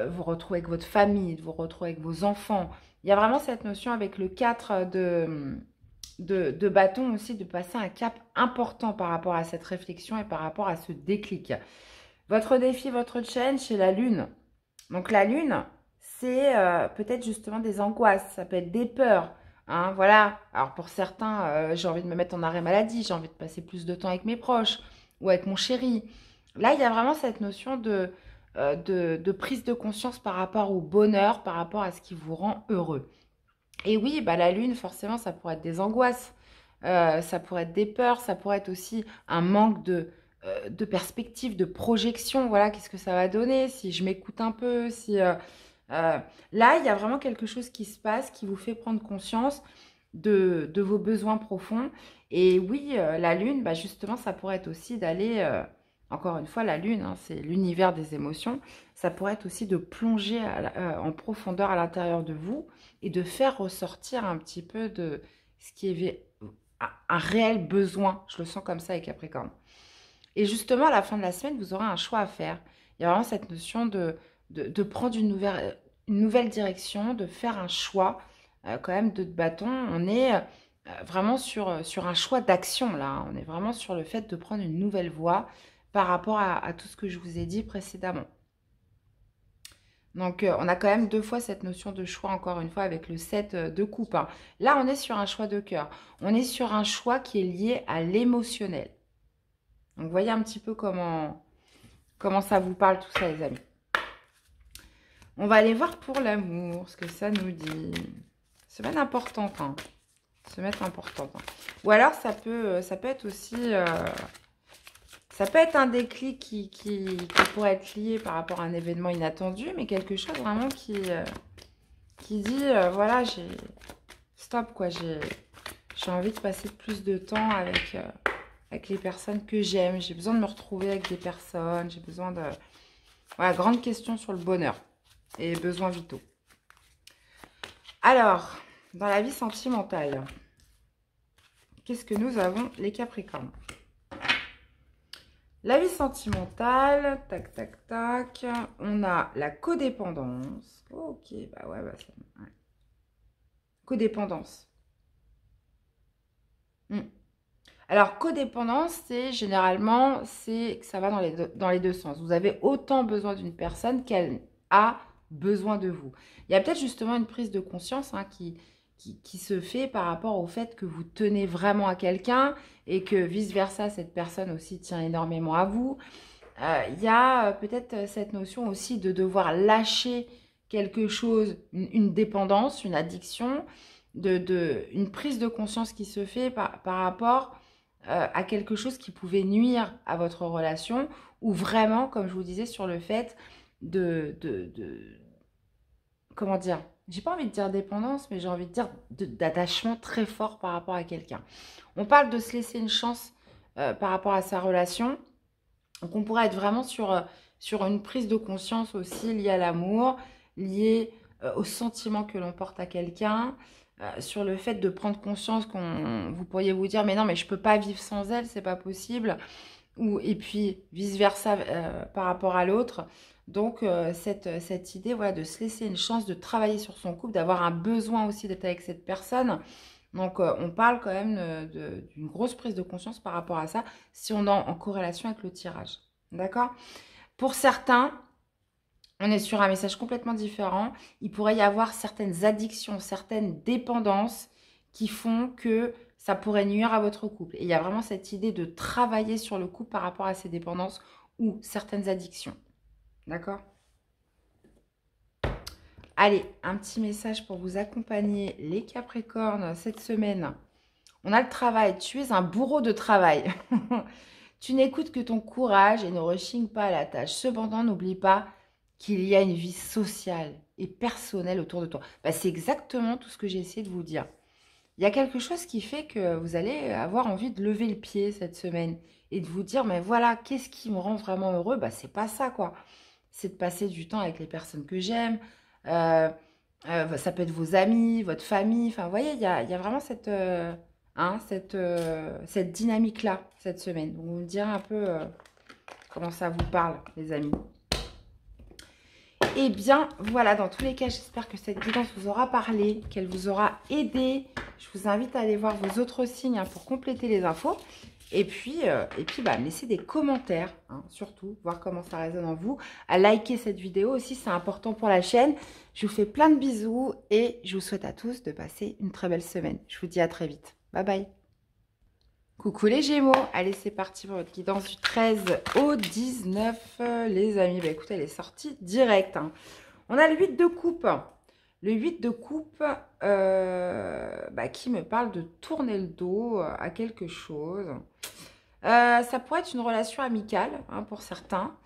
[SPEAKER 1] vous retrouver avec votre famille, de vous retrouver avec vos enfants. Il y a vraiment cette notion avec le 4 de bâton aussi, de passer un cap important par rapport à cette réflexion et par rapport à ce déclic. Votre défi, votre challenge, c'est la lune. Donc la lune, c'est peut-être justement des angoisses, ça peut être des peurs. Hein, voilà. Alors pour certains, j'ai envie de me mettre en arrêt maladie, j'ai envie de passer plus de temps avec mes proches ou avec mon chéri. Là, il y a vraiment cette notion de prise de conscience par rapport au bonheur, par rapport à ce qui vous rend heureux. Et oui, bah, la lune, forcément, ça pourrait être des angoisses, ça pourrait être des peurs, ça pourrait être aussi un manque de perspective, de projection. Voilà, qu'est-ce que ça va donner si je m'écoute un peu, si... là, il y a vraiment quelque chose qui se passe qui vous fait prendre conscience de vos besoins profonds. Et oui, la lune, bah, justement, ça pourrait être aussi d'aller... encore une fois, la lune, hein, c'est l'univers des émotions. Ça pourrait être aussi de plonger en profondeur à l'intérieur de vous et de faire ressortir un petit peu de ce qui est un réel besoin. Je le sens comme ça avec Capricorne. Et justement, à la fin de la semaine, vous aurez un choix à faire. Il y a vraiment cette notion de prendre une nouvelle direction, de faire un choix quand même de bâton. On est vraiment sur un choix d'action là. Hein. On est vraiment sur le fait de prendre une nouvelle voie par rapport à tout ce que je vous ai dit précédemment. Donc, on a quand même 2 fois cette notion de choix, encore une fois, avec le 7 de coupe. Hein. Là, on est sur un choix de cœur. On est sur un choix qui est lié à l'émotionnel. Donc, voyez un petit peu comment ça vous parle tout ça, les amis. On va aller voir pour l'amour, ce que ça nous dit. Semaine importante, hein. Semaine importante. Hein. Ou alors, ça peut être aussi... ça peut être un déclic qui pourrait être lié par rapport à un événement inattendu, mais quelque chose vraiment qui dit, voilà, stop, quoi, j'ai envie de passer plus de temps avec les personnes que j'aime. J'ai besoin de me retrouver avec des personnes. J'ai besoin de... Voilà, grande question sur le bonheur et besoins vitaux. Alors, dans la vie sentimentale, qu'est-ce que nous avons, les Capricornes? La vie sentimentale, tac, tac, tac. On a la codépendance. Ok, bah ouais, bah c'est... Ouais. Codépendance. Alors, codépendance, c'est généralement, c'est que ça va dans les deux sens. Vous avez autant besoin d'une personne qu'elle a besoin de vous. Il y a peut-être justement une prise de conscience hein, qui se fait par rapport au fait que vous tenez vraiment à quelqu'un et que vice-versa, cette personne aussi tient énormément à vous. Il y a peut-être cette notion aussi de devoir lâcher quelque chose, une dépendance, une addiction, une prise de conscience qui se fait par rapport à quelque chose qui pouvait nuire à votre relation ou vraiment, comme je vous disais, sur le fait comment dire, j'ai pas envie de dire dépendance, mais j'ai envie de dire d'attachement très fort par rapport à quelqu'un. On parle de se laisser une chance par rapport à sa relation. Donc, on pourrait être vraiment sur une prise de conscience aussi liée à l'amour, liée au sentiment que l'on porte à quelqu'un, sur le fait de prendre conscience vous pourriez vous dire, mais non, mais je peux pas vivre sans elle, c'est pas possible. Et puis, vice-versa par rapport à l'autre. Donc, cette idée voilà, de se laisser une chance de travailler sur son couple, d'avoir un besoin aussi d'être avec cette personne. Donc, on parle quand même d'une grosse prise de conscience par rapport à ça, si on est en corrélation avec le tirage. D'accord? Pour certains, on est sur un message complètement différent. Il pourrait y avoir certaines addictions, certaines dépendances qui font que ça pourrait nuire à votre couple. Et il y a vraiment cette idée de travailler sur le couple par rapport à ces dépendances ou certaines addictions. D'accord? Allez, un petit message pour vous accompagner, les Capricornes, cette semaine. On a le travail. Tu es un bourreau de travail. Tu n'écoutes que ton courage et ne rechignes pas à la tâche. Cependant, n'oublie pas qu'il y a une vie sociale et personnelle autour de toi. Bah, c'est exactement tout ce que j'ai essayé de vous dire. Il y a quelque chose qui fait que vous allez avoir envie de lever le pied cette semaine et de vous dire, mais voilà, qu'est-ce qui me rend vraiment heureux? Bah, c'est pas ça, quoi. C'est de passer du temps avec les personnes que j'aime. Ça peut être vos amis, votre famille. Enfin, vous voyez, il y a vraiment cette dynamique-là cette semaine. Donc, vous me direz un peu comment ça vous parle, les amis. Eh bien, voilà, dans tous les cas, j'espère que cette guidance vous aura parlé, qu'elle vous aura aidé Je vous invite à aller voir vos autres signes hein, pour compléter les infos. Et puis bah, laissez des commentaires, hein, surtout, voir comment ça résonne en vous. À liker cette vidéo aussi, c'est important pour la chaîne. Je vous fais plein de bisous et je vous souhaite à tous de passer une très belle semaine. Je vous dis à très vite. Bye bye. Coucou les Gémeaux. Allez, c'est parti pour votre guidance du 13 au 19, les amis. Bah, écoutez, elle est sortie direct. Hein. On a le 8 de coupe. Le 8 de coupe bah, qui me parle de tourner le dos à quelque chose. Ça pourrait être une relation amicale hein, pour certains.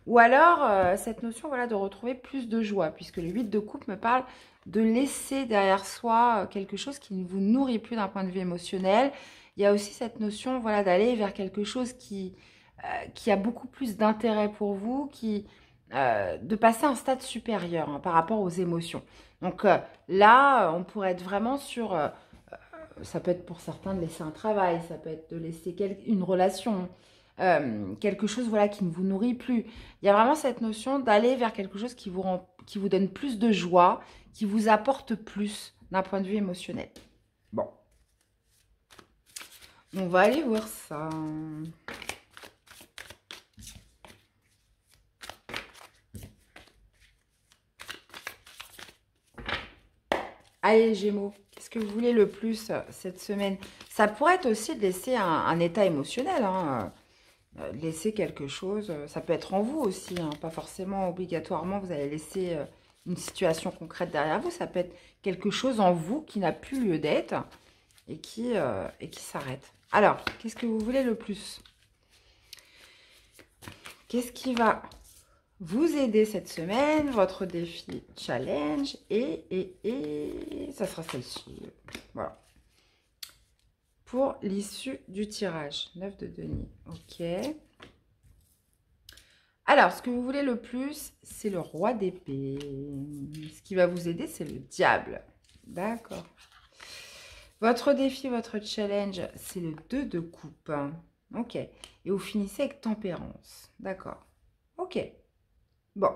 [SPEAKER 1] Ou alors cette notion voilà, de retrouver plus de joie. Puisque le 8 de coupe me parle de laisser derrière soi quelque chose qui ne vous nourrit plus d'un point de vue émotionnel. Il y a aussi cette notion voilà, d'aller vers quelque chose qui a beaucoup plus d'intérêt pour vous, de passer à un stade supérieur hein, par rapport aux émotions. Donc là, on pourrait être vraiment sur... ça peut être pour certains de laisser un travail, ça peut être de laisser une relation, quelque chose voilà, qui ne vous nourrit plus. Il y a vraiment cette notion d'aller vers quelque chose qui vous donne plus de joie, qui vous apporte plus d'un point de vue émotionnel. Bon. On va aller voir ça. Allez les Gémeaux, qu'est-ce que vous voulez le plus cette semaine? Ça pourrait être aussi de laisser un état émotionnel, hein, de laisser quelque chose. Ça peut être en vous aussi, hein, pas forcément obligatoirement vous allez laisser une situation concrète derrière vous. Ça peut être quelque chose en vous qui n'a plus lieu d'être et qui s'arrête. Alors, qu'est-ce que vous voulez le plus? Qu'est-ce qui va vous aider cette semaine, votre défi challenge et ça sera celle-ci. Voilà. Pour l'issue du tirage. 9 de denier. Ok. Alors, ce que vous voulez le plus, c'est le roi d'épée. Ce qui va vous aider, c'est le diable. D'accord. Votre défi, votre challenge, c'est le 2 de coupe. Ok. Et vous finissez avec tempérance. D'accord. Ok. Bon.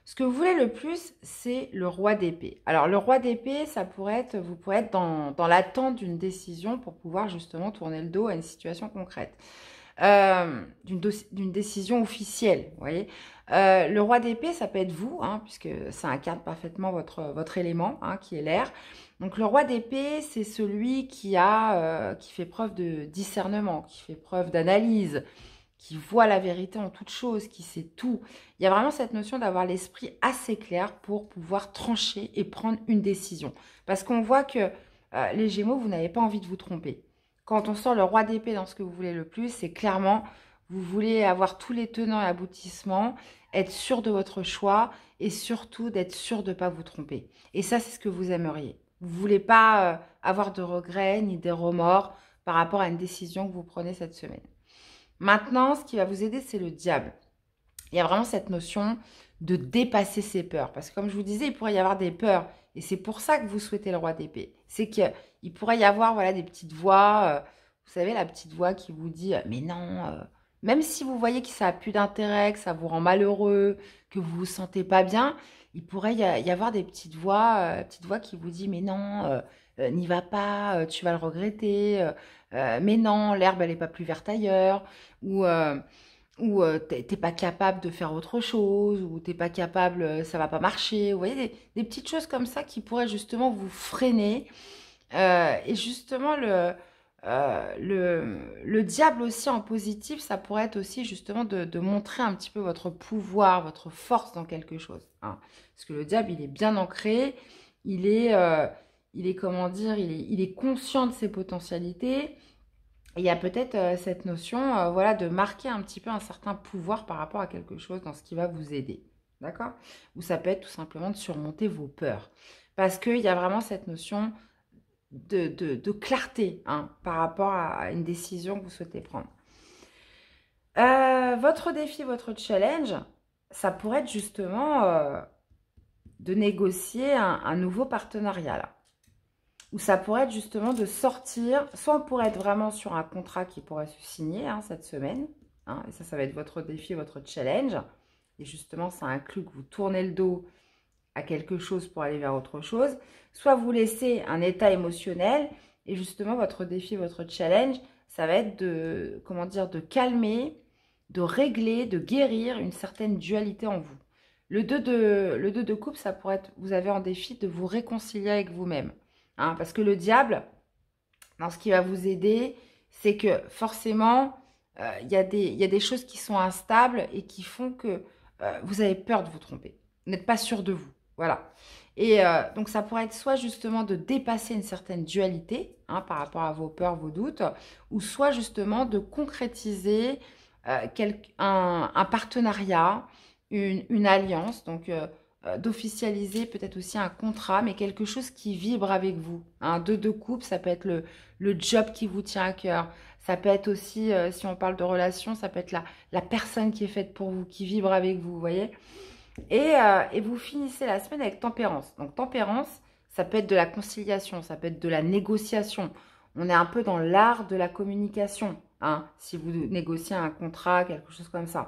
[SPEAKER 1] Ce que vous voulez le plus, c'est le roi d'épée. Alors, le roi d'épée, ça pourrait être, vous pourrez être dans l'attente d'une décision pour pouvoir justement tourner le dos à une situation concrète. D'une décision officielle, vous voyez. Le roi d'épée, ça peut être vous, hein, puisque ça incarne parfaitement votre élément, hein, qui est l'air. Donc, le roi d'épée, c'est celui qui fait preuve de discernement, qui fait preuve d'analyse, qui voit la vérité en toute chose, qui sait tout. Il y a vraiment cette notion d'avoir l'esprit assez clair pour pouvoir trancher et prendre une décision. Parce qu'on voit que les Gémeaux, vous n'avez pas envie de vous tromper. Quand on sort le roi d'épée dans ce que vous voulez le plus, c'est clairement, vous voulez avoir tous les tenants et aboutissements, être sûr de votre choix et surtout d'être sûr de ne pas vous tromper. Et ça, c'est ce que vous aimeriez. Vous ne voulez pas avoir de regrets ni des remords par rapport à une décision que vous prenez cette semaine. Maintenant, ce qui va vous aider, c'est le diable. Il y a vraiment cette notion de dépasser ses peurs. Parce que comme je vous disais, il pourrait y avoir des peurs. Et c'est pour ça que vous souhaitez le roi d'épée. C'est qu'il pourrait y avoir voilà, des petites voix. Vous savez, la petite voix qui vous dit « Mais non même si vous voyez que ça n'a plus d'intérêt, que ça vous rend malheureux, que vous ne vous sentez pas bien, il pourrait y avoir des petites voix qui vous disent « Mais non, n'y va pas, tu vas le regretter. Mais non, l'herbe, elle n'est pas plus verte ailleurs. » Ou t'es pas capable de faire autre chose, ou t'es pas capable, ça va pas marcher. Vous voyez, des petites choses comme ça qui pourraient justement vous freiner. Et justement, le diable aussi en positif, ça pourrait être aussi justement de montrer un petit peu votre pouvoir, votre force dans quelque chose. Hein. Parce que le diable, il est bien ancré, il est comment dire, il est conscient de ses potentialités. Et il y a peut-être cette notion voilà, de marquer un petit peu un certain pouvoir par rapport à quelque chose dans ce qui va vous aider. D'accord? Ou ça peut être tout simplement de surmonter vos peurs. Parce qu'il y a vraiment cette notion de clarté hein, par rapport à une décision que vous souhaitez prendre. Votre défi, votre challenge, ça pourrait être justement de négocier un nouveau partenariat là. Ou ça pourrait être justement de sortir, soit on pourrait être vraiment sur un contrat qui pourrait se signer hein, cette semaine, hein, et ça va être votre défi, votre challenge, et justement ça inclut que vous tournez le dos à quelque chose pour aller vers autre chose, soit vous laissez un état émotionnel et justement votre défi, votre challenge, ça va être de, comment dire, de calmer, de régler, de guérir une certaine dualité en vous. Le 2 de coupe, ça pourrait être, vous avez en défi de vous réconcilier avec vous-même. Hein, parce que le diable, dans ce qui va vous aider, c'est que forcément, il y a des choses qui sont instables et qui font que vous avez peur de vous tromper. Vous n'êtes pas sûr de vous. Voilà. Et donc, ça pourrait être soit justement de dépasser une certaine dualité hein, par rapport à vos peurs, vos doutes, ou soit justement de concrétiser un partenariat, une alliance, donc d'officialiser peut-être aussi un contrat, mais quelque chose qui vibre avec vous. Un 2 de coupe, ça peut être le job qui vous tient à cœur. Ça peut être aussi, si on parle de relation, ça peut être la personne qui est faite pour vous, qui vibre avec vous, vous voyez. Et vous finissez la semaine avec tempérance. Donc tempérance, ça peut être de la conciliation, ça peut être de la négociation. On est un peu dans l'art de la communication, hein, si vous négociez un contrat, quelque chose comme ça.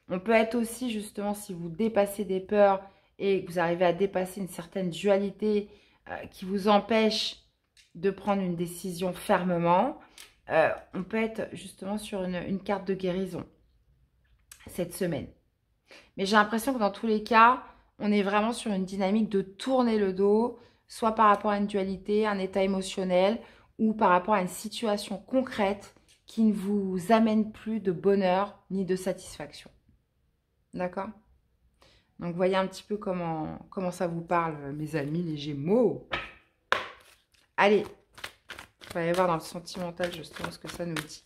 [SPEAKER 1] On peut être aussi justement si vous dépassez des peurs et que vous arrivez à dépasser une certaine dualité qui vous empêche de prendre une décision fermement. On peut être justement sur une carte de guérison cette semaine. Mais j'ai l'impression que dans tous les cas, on est vraiment sur une dynamique de tourner le dos, soit par rapport à une dualité, un état émotionnel, ou par rapport à une situation concrète qui ne vous amène plus de bonheur ni de satisfaction. D'accord? Donc, voyez un petit peu comment ça vous parle, mes amis, les Gémeaux. Allez, on va aller voir dans le sentimental justement ce que ça nous dit.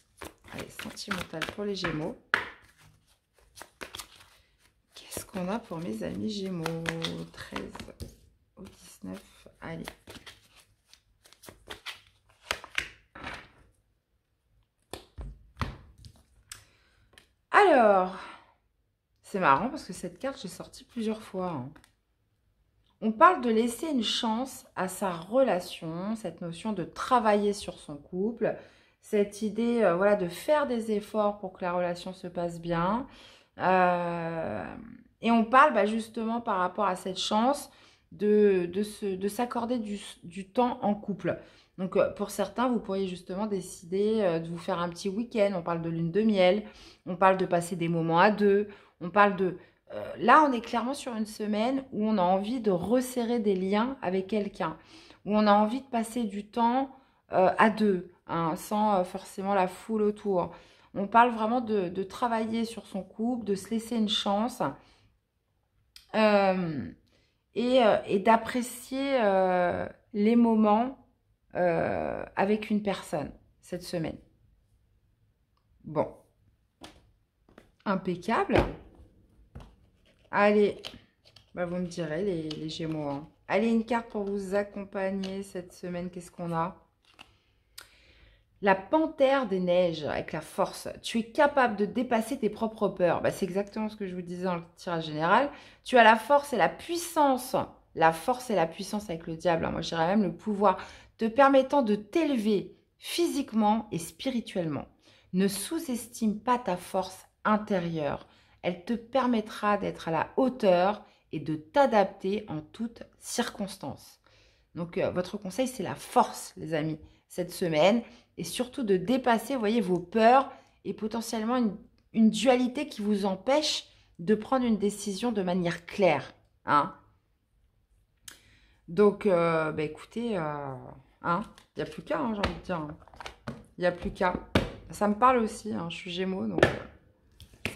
[SPEAKER 1] Allez, sentimental pour les Gémeaux. Qu'est-ce qu'on a pour mes amis Gémeaux? 13 au 19. Allez. Alors, c'est marrant parce que cette carte, j'ai sorti plusieurs fois. Hein. On parle de laisser une chance à sa relation, cette notion de travailler sur son couple, cette idée voilà, de faire des efforts pour que la relation se passe bien. Et on parle justement par rapport à cette chance de s'accorder du temps en couple. Donc pour certains, vous pourriez justement décider de vous faire un petit week-end. On parle de lune de miel, on parle de passer des moments à deux, on parle de... là, on est clairement sur une semaine où on a envie de resserrer des liens avec quelqu'un, où on a envie de passer du temps à deux, hein, sans forcément la foule autour. On parle vraiment de travailler sur son couple, de se laisser une chance et d'apprécier les moments avec une personne cette semaine. Bon, impeccable. Allez, vous me direz les Gémeaux. Hein. Allez, une carte pour vous accompagner cette semaine. Qu'est-ce qu'on a? La panthère des neiges avec la force. Tu es capable de dépasser tes propres peurs. C'est exactement ce que je vous disais dans le tirage général. Tu as la force et la puissance. La force et la puissance avec le diable. Hein. Moi, je dirais même le pouvoir te permettant de t'élever physiquement et spirituellement. Ne sous-estime pas ta force intérieure. Elle te permettra d'être à la hauteur et de t'adapter en toutes circonstances. Donc, votre conseil, c'est la force, les amis, cette semaine. Et surtout de dépasser, vous voyez, vos peurs et potentiellement une dualité qui vous empêche de prendre une décision de manière claire. Hein. Donc, écoutez, il n'y a plus qu'à, hein, j'ai envie de dire. Hein. Il n'y a plus qu'à. Ça me parle aussi, hein, je suis Gémeaux, donc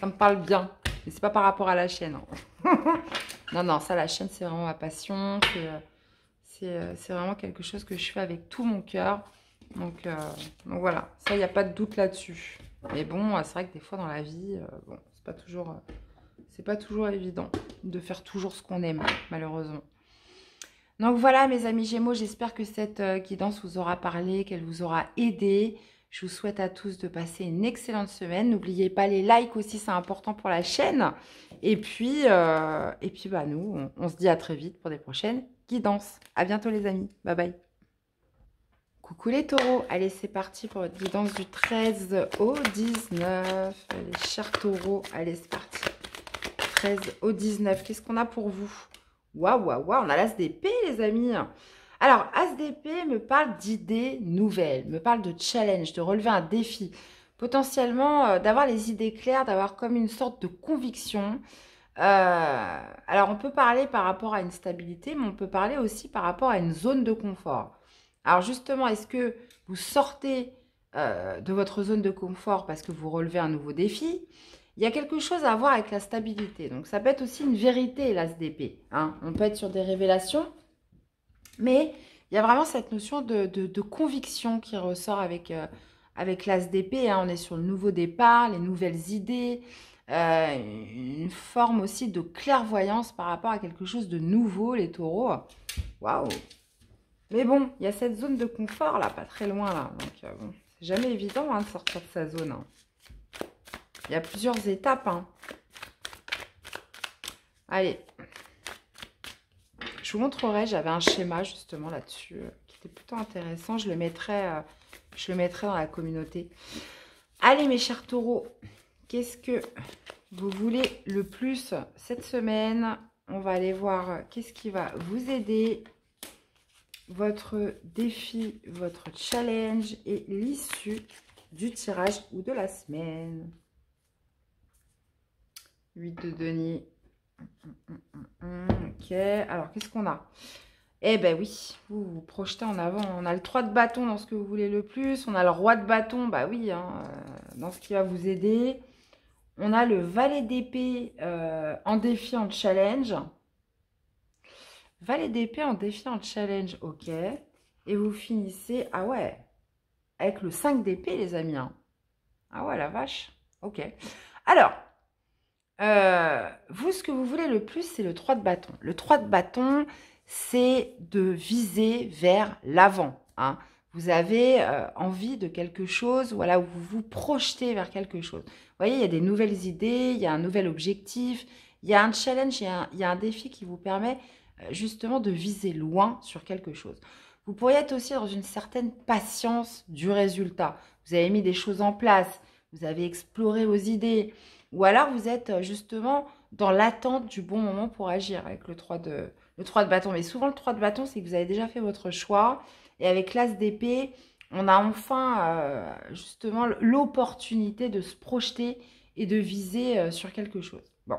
[SPEAKER 1] ça me parle bien. Mais c'est pas par rapport à la chaîne. Hein. Non, ça, la chaîne, c'est vraiment ma passion. C'est vraiment quelque chose que je fais avec tout mon cœur. Donc voilà, ça, il n'y a pas de doute là-dessus. Mais bon, c'est vrai que des fois dans la vie, c'est pas toujours évident de faire toujours ce qu'on aime, malheureusement. Donc voilà, mes amis Gémeaux, j'espère que cette guidance vous aura parlé, qu'elle vous aura aidé. Je vous souhaite à tous de passer une excellente semaine. N'oubliez pas les likes aussi, c'est important pour la chaîne. Et puis nous, on se dit à très vite pour des prochaines guidances. À bientôt les amis. Bye bye. Coucou les taureaux. Allez, c'est parti pour votre guidance du 13 au 19. Les chers taureaux, allez, c'est parti. 13 au 19. Qu'est-ce qu'on a pour vous Waouh, waouh, waouh, on a l'as d'épée, les amis. Alors, as d'épée me parle d'idées nouvelles, me parle de challenge, de relever un défi. Potentiellement, d'avoir les idées claires, d'avoir comme une sorte de conviction. Alors, on peut parler par rapport à une stabilité, mais on peut parler aussi par rapport à une zone de confort. Alors, justement, est-ce que vous sortez de votre zone de confort parce que vous relevez un nouveau défi? Il y a quelque chose à voir avec la stabilité. Donc, ça peut être aussi une vérité, l'as d'épée, hein. On peut être sur des révélations, mais il y a vraiment cette notion de conviction qui ressort avec l'as d'épée, hein. On est sur le nouveau départ, les nouvelles idées, une forme aussi de clairvoyance par rapport à quelque chose de nouveau, les taureaux. Waouh! Mais bon, il y a cette zone de confort là, pas très loin là. Donc, bon, c'est jamais évident hein, de sortir de sa zone, hein. Il y a plusieurs étapes, hein. Allez. Je vous montrerai, j'avais un schéma justement là-dessus qui était plutôt intéressant. Je le mettrai dans la communauté. Allez mes chers taureaux, qu'est-ce que vous voulez le plus cette semaine? On va aller voir qu'est-ce qui va vous aider, votre défi, votre challenge et l'issue du tirage ou de la semaine. 8 de denier. Ok, alors qu'est-ce qu'on a? Eh ben oui, vous vous projetez en avant. On a le 3 de bâton dans ce que vous voulez le plus. On a le roi de bâton, bah oui, hein, dans ce qui va vous aider. On a le valet d'épée en défi, en challenge. Valet d'épée en défi, en challenge, ok. Et vous finissez, ah ouais, avec le 5 d'épée, les amis, hein. Ah ouais, la vache, ok. Alors, vous, ce que vous voulez le plus, c'est le 3 de bâton. Le 3 de bâton, c'est de viser vers l'avant, hein. Vous avez envie de quelque chose, voilà, où vous vous projetez vers quelque chose. Vous voyez, il y a des nouvelles idées, il y a un nouvel objectif, il y a un challenge, il y a un défi qui vous permet justement de viser loin sur quelque chose. Vous pourriez être aussi dans une certaine patience du résultat. Vous avez mis des choses en place, vous avez exploré vos idées, ou alors vous êtes justement dans l'attente du bon moment pour agir avec le 3 de bâton. Mais souvent, le 3 de bâton, c'est que vous avez déjà fait votre choix. Et avec l'as d'épée, on a enfin justement l'opportunité de se projeter et de viser sur quelque chose. Bon.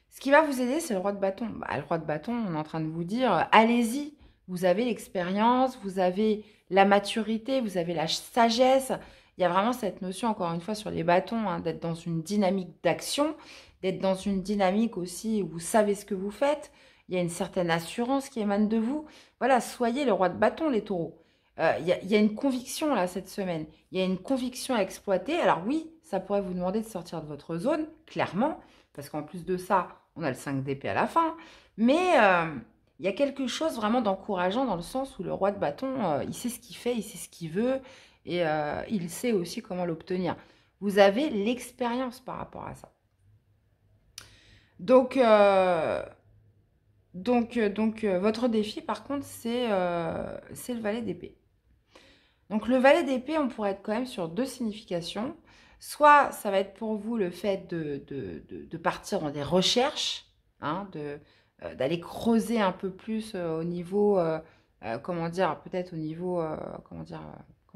[SPEAKER 1] Ce qui va vous aider, c'est le roi de bâton. Bah, le roi de bâton, on est en train de vous dire, allez-y. Vous avez l'expérience, vous avez la maturité, vous avez la sagesse. Il y a vraiment cette notion, encore une fois, sur les bâtons, hein, d'être dans une dynamique d'action, d'être dans une dynamique aussi où vous savez ce que vous faites. Il y a une certaine assurance qui émane de vous. Voilà, soyez le roi de bâton, les taureaux. Il y a une conviction, là, cette semaine. Il y a une conviction à exploiter. Alors oui, ça pourrait vous demander de sortir de votre zone, clairement, parce qu'en plus de ça, on a le 5 d'épée à la fin. Mais il y a quelque chose vraiment d'encourageant dans le sens où le roi de bâton, il sait ce qu'il fait, il sait ce qu'il veut. Et il sait aussi comment l'obtenir. Vous avez l'expérience par rapport à ça. Donc votre défi, par contre, c'est le valet d'épée. Donc, le valet d'épée, on pourrait être quand même sur deux significations. Soit, ça va être pour vous le fait de partir dans des recherches, hein, d'aller creuser un peu plus au niveau, comment dire, peut-être au niveau, comment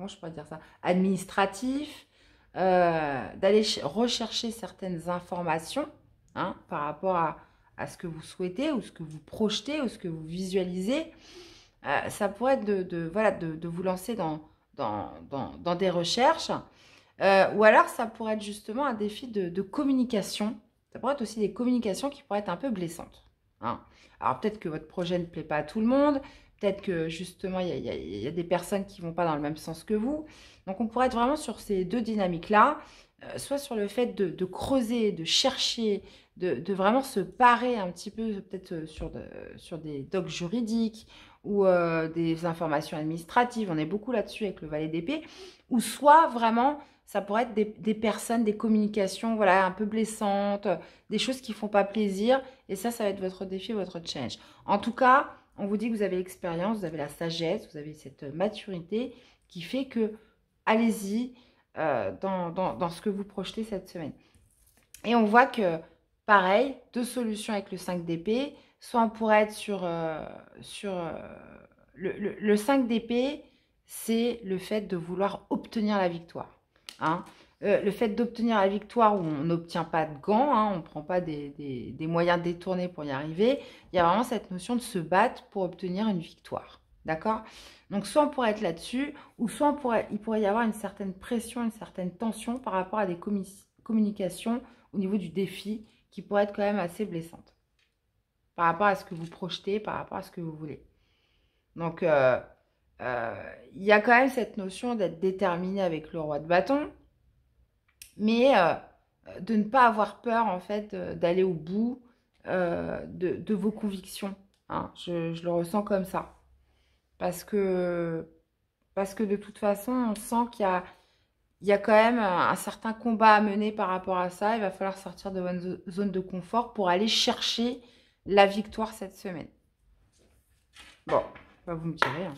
[SPEAKER 1] je pourrais dire ça, administratif, d'aller rechercher certaines informations, hein, par rapport à ce que vous souhaitez ou ce que vous projetez ou ce que vous visualisez. Ça pourrait être voilà, de vous lancer dans des recherches. Ou alors, ça pourrait être justement un défi de communication. Ça pourrait être aussi des communications qui pourraient être un peu blessantes, hein. Alors, peut-être que votre projet ne plaît pas à tout le monde. Peut-être que, justement, il y a des personnes qui ne vont pas dans le même sens que vous. Donc, on pourrait être vraiment sur ces deux dynamiques-là. Soit sur le fait de creuser, de chercher, de vraiment se parer un petit peu, peut-être sur des docs juridiques ou des informations administratives. On est beaucoup là-dessus avec le valet d'épée. Ou soit vraiment, ça pourrait être des personnes, des communications, voilà, un peu blessantes, des choses qui ne font pas plaisir. Et ça va être votre défi, votre challenge. En tout cas, on vous dit que vous avez l'expérience, vous avez la sagesse, vous avez cette maturité qui fait que, allez-y dans ce que vous projetez cette semaine. Et on voit que pareil, deux solutions avec le 5 d'épée. Soit on pourrait être le 5 d'épée, c'est le fait de vouloir obtenir la victoire. Hein. Le fait d'obtenir la victoire où on n'obtient pas de gants, hein, on ne prend pas des moyens détournés pour y arriver. Il y a vraiment cette notion de se battre pour obtenir une victoire. D'accord? Donc, soit on pourrait être là-dessus, ou soit il pourrait y avoir une certaine pression, une certaine tension par rapport à des communications au niveau du défi qui pourrait être quand même assez blessante. Par rapport à ce que vous projetez, par rapport à ce que vous voulez. Donc, il y a quand même cette notion d'être déterminé avec le roi de bâton, mais de ne pas avoir peur, en fait, d'aller au bout de vos convictions. Hein. Je le ressens comme ça. Parce que de toute façon, on sent qu'il y a quand même un certain combat à mener par rapport à ça. Il va falloir sortir de votre zone de confort pour aller chercher la victoire cette semaine. Bon, bah vous me direz. Hein.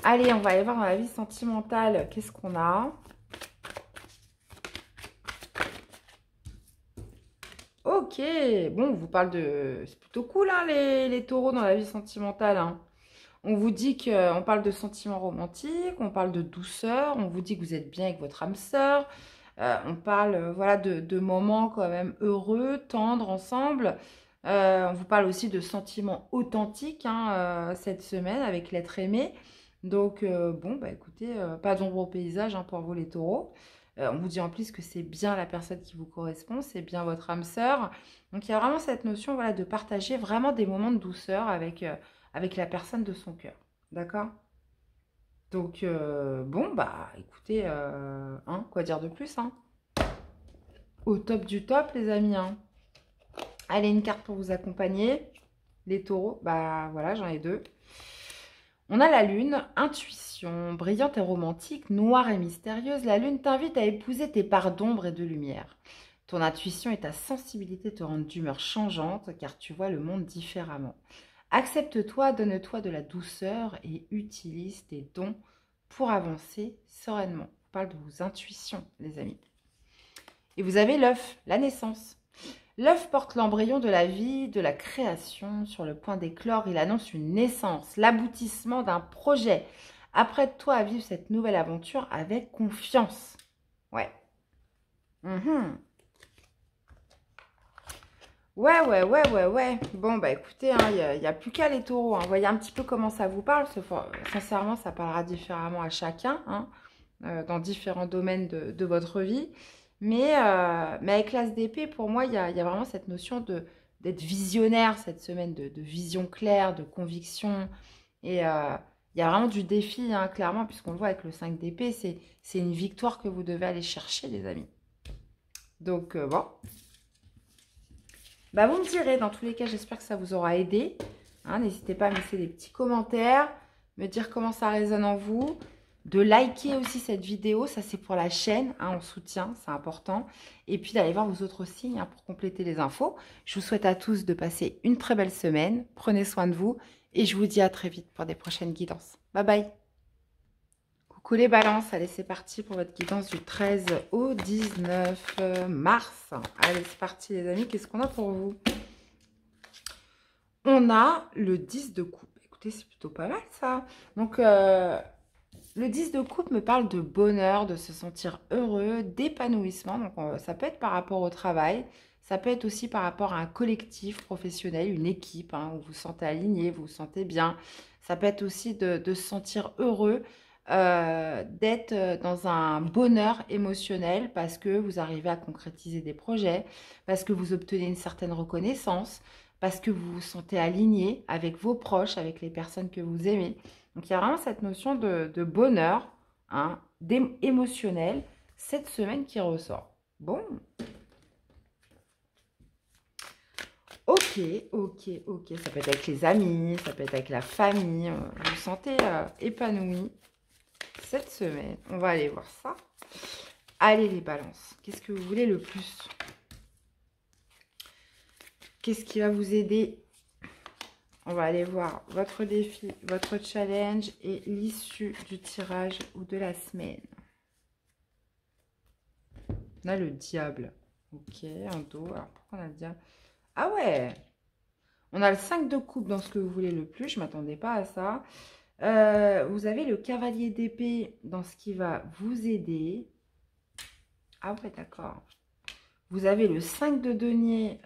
[SPEAKER 1] Allez, on va aller voir dans la vie sentimentale. Qu'est-ce qu'on a? Ok, bon, on vous parle de... C'est plutôt cool, hein, les taureaux dans la vie sentimentale. Hein. On vous dit qu'on parle de sentiments romantiques, on parle de douceur, on vous dit que vous êtes bien avec votre âme sœur. On parle voilà, de moments quand même heureux, tendres ensemble. On vous parle aussi de sentiments authentiques hein, cette semaine avec l'être aimé. Donc, bon, bah écoutez, pas d'ombre au paysage hein, pour vous les taureaux. On vous dit en plus que c'est bien la personne qui vous correspond, c'est bien votre âme sœur. Donc, il y a vraiment cette notion voilà, de partager vraiment des moments de douceur avec la personne de son cœur. D'accord? Donc, bon, bah, écoutez, hein, quoi dire de plus hein? Au top du top, les amis. Hein. Allez, une carte pour vous accompagner. Les taureaux, bah, voilà, j'en ai deux. On a la lune, intuition, brillante et romantique, noire et mystérieuse. La lune t'invite à épouser tes parts d'ombre et de lumière. Ton intuition et ta sensibilité te rendent d'humeur changeante car tu vois le monde différemment. Accepte-toi, donne-toi de la douceur et utilise tes dons pour avancer sereinement. On parle de vos intuitions, les amis. Et vous avez l'œuf, la naissance. L'œuf porte l'embryon de la vie, de la création. Sur le point d'éclore, il annonce une naissance, l'aboutissement d'un projet. Apprête-toi à vivre cette nouvelle aventure avec confiance. Ouais. Ouais. Bon, bah écoutez, il n'y a plus qu'à les taureaux. Hein. Voyez un petit peu comment ça vous parle. Sincèrement, ça parlera différemment à chacun, hein, dans différents domaines de votre vie. Mais avec l'as d'épée, pour moi, il y a vraiment cette notion d'être visionnaire cette semaine, de vision claire, de conviction. Et il y a vraiment du défi, hein, clairement, puisqu'on le voit avec le 5 d'épée, c'est une victoire que vous devez aller chercher, les amis. Donc, bon. Bah, vous me direz, dans tous les cas, j'espère que ça vous aura aidé. Hein, n'hésitez pas à me laisser des petits commentaires, me dire comment ça résonne en vous. De liker aussi cette vidéo, ça c'est pour la chaîne, hein, on soutient, c'est important. Et puis d'aller voir vos autres signes hein, pour compléter les infos. Je vous souhaite à tous de passer une très belle semaine. Prenez soin de vous et je vous dis à très vite pour des prochaines guidances. Bye bye. Coucou les balances, allez c'est parti pour votre guidance du 13 au 19 mars. Allez c'est parti les amis, qu'est-ce qu'on a pour vous? On a le 10 de coupe. Écoutez, c'est plutôt pas mal ça. Donc... le 10 de coupe me parle de bonheur, de se sentir heureux, d'épanouissement. Donc, ça peut être par rapport au travail. Ça peut être aussi par rapport à un collectif professionnel, une équipe, hein, où vous vous sentez aligné, vous vous sentez bien. Ça peut être aussi de se sentir heureux, d'être dans un bonheur émotionnel parce que vous arrivez à concrétiser des projets, parce que vous obtenez une certaine reconnaissance, parce que vous vous sentez aligné avec vos proches, avec les personnes que vous aimez. Donc, il y a vraiment cette notion de bonheur, hein, émotionnel, cette semaine qui ressort. Bon. Ok. Ça peut être avec les amis, ça peut être avec la famille. Vous vous sentez épanoui cette semaine. On va aller voir ça. Allez, les balances. Qu'est-ce que vous voulez le plus? Qu'est-ce qui va vous aider On va aller voir votre défi, votre challenge et l'issue du tirage ou de la semaine. On a le diable. Ok, un dos. Alors, pourquoi on a le diable? Ah ouais! On a le 5 de coupe dans ce que vous voulez le plus. Je ne m'attendais pas à ça. Vous avez le cavalier d'épée dans ce qui va vous aider. Ah ouais, d'accord. Vous avez le 5 de denier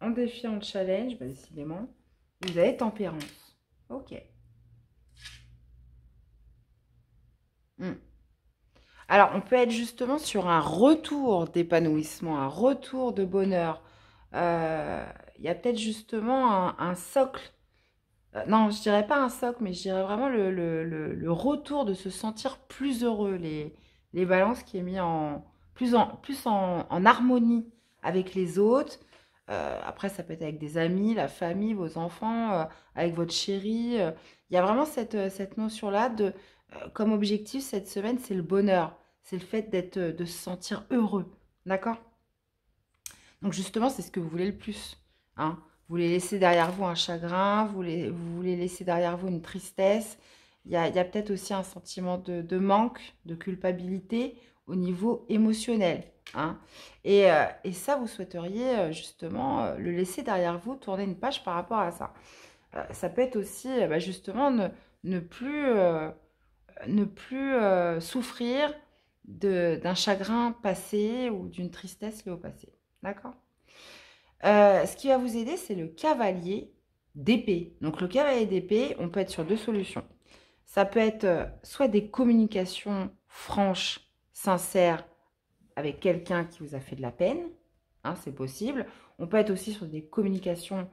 [SPEAKER 1] en défi, en challenge, bah, décidément. Vous avez tempérance. Ok. Alors, on peut être justement sur un retour d'épanouissement, un retour de bonheur. Il y a peut-être justement un socle. Non, je dirais pas un socle, mais je dirais vraiment le retour de se sentir plus heureux. Les balances qui est mis en harmonie avec les autres. Après, ça peut être avec des amis, la famille, vos enfants, avec votre chéri. Il y a vraiment cette notion-là de, comme objectif cette semaine, c'est le bonheur. C'est le fait de se sentir heureux. D'accord? Donc justement, c'est ce que vous voulez le plus. Hein. Vous voulez laisser derrière vous un chagrin, vous voulez laisser derrière vous une tristesse. Il y a peut-être aussi un sentiment de manque, de culpabilité au niveau émotionnel. Hein. Et ça, vous souhaiteriez justement le laisser derrière vous, tourner une page par rapport à ça. Ça peut être aussi bah, justement ne plus, souffrir d'un chagrin passé ou d'une tristesse liée au passé. D'accord? Ce qui va vous aider, c'est le cavalier d'épée. Donc, le cavalier d'épée, on peut être sur deux solutions. Ça peut être soit des communications franches, sincères, avec quelqu'un qui vous a fait de la peine. Hein, c'est possible. On peut être aussi sur des communications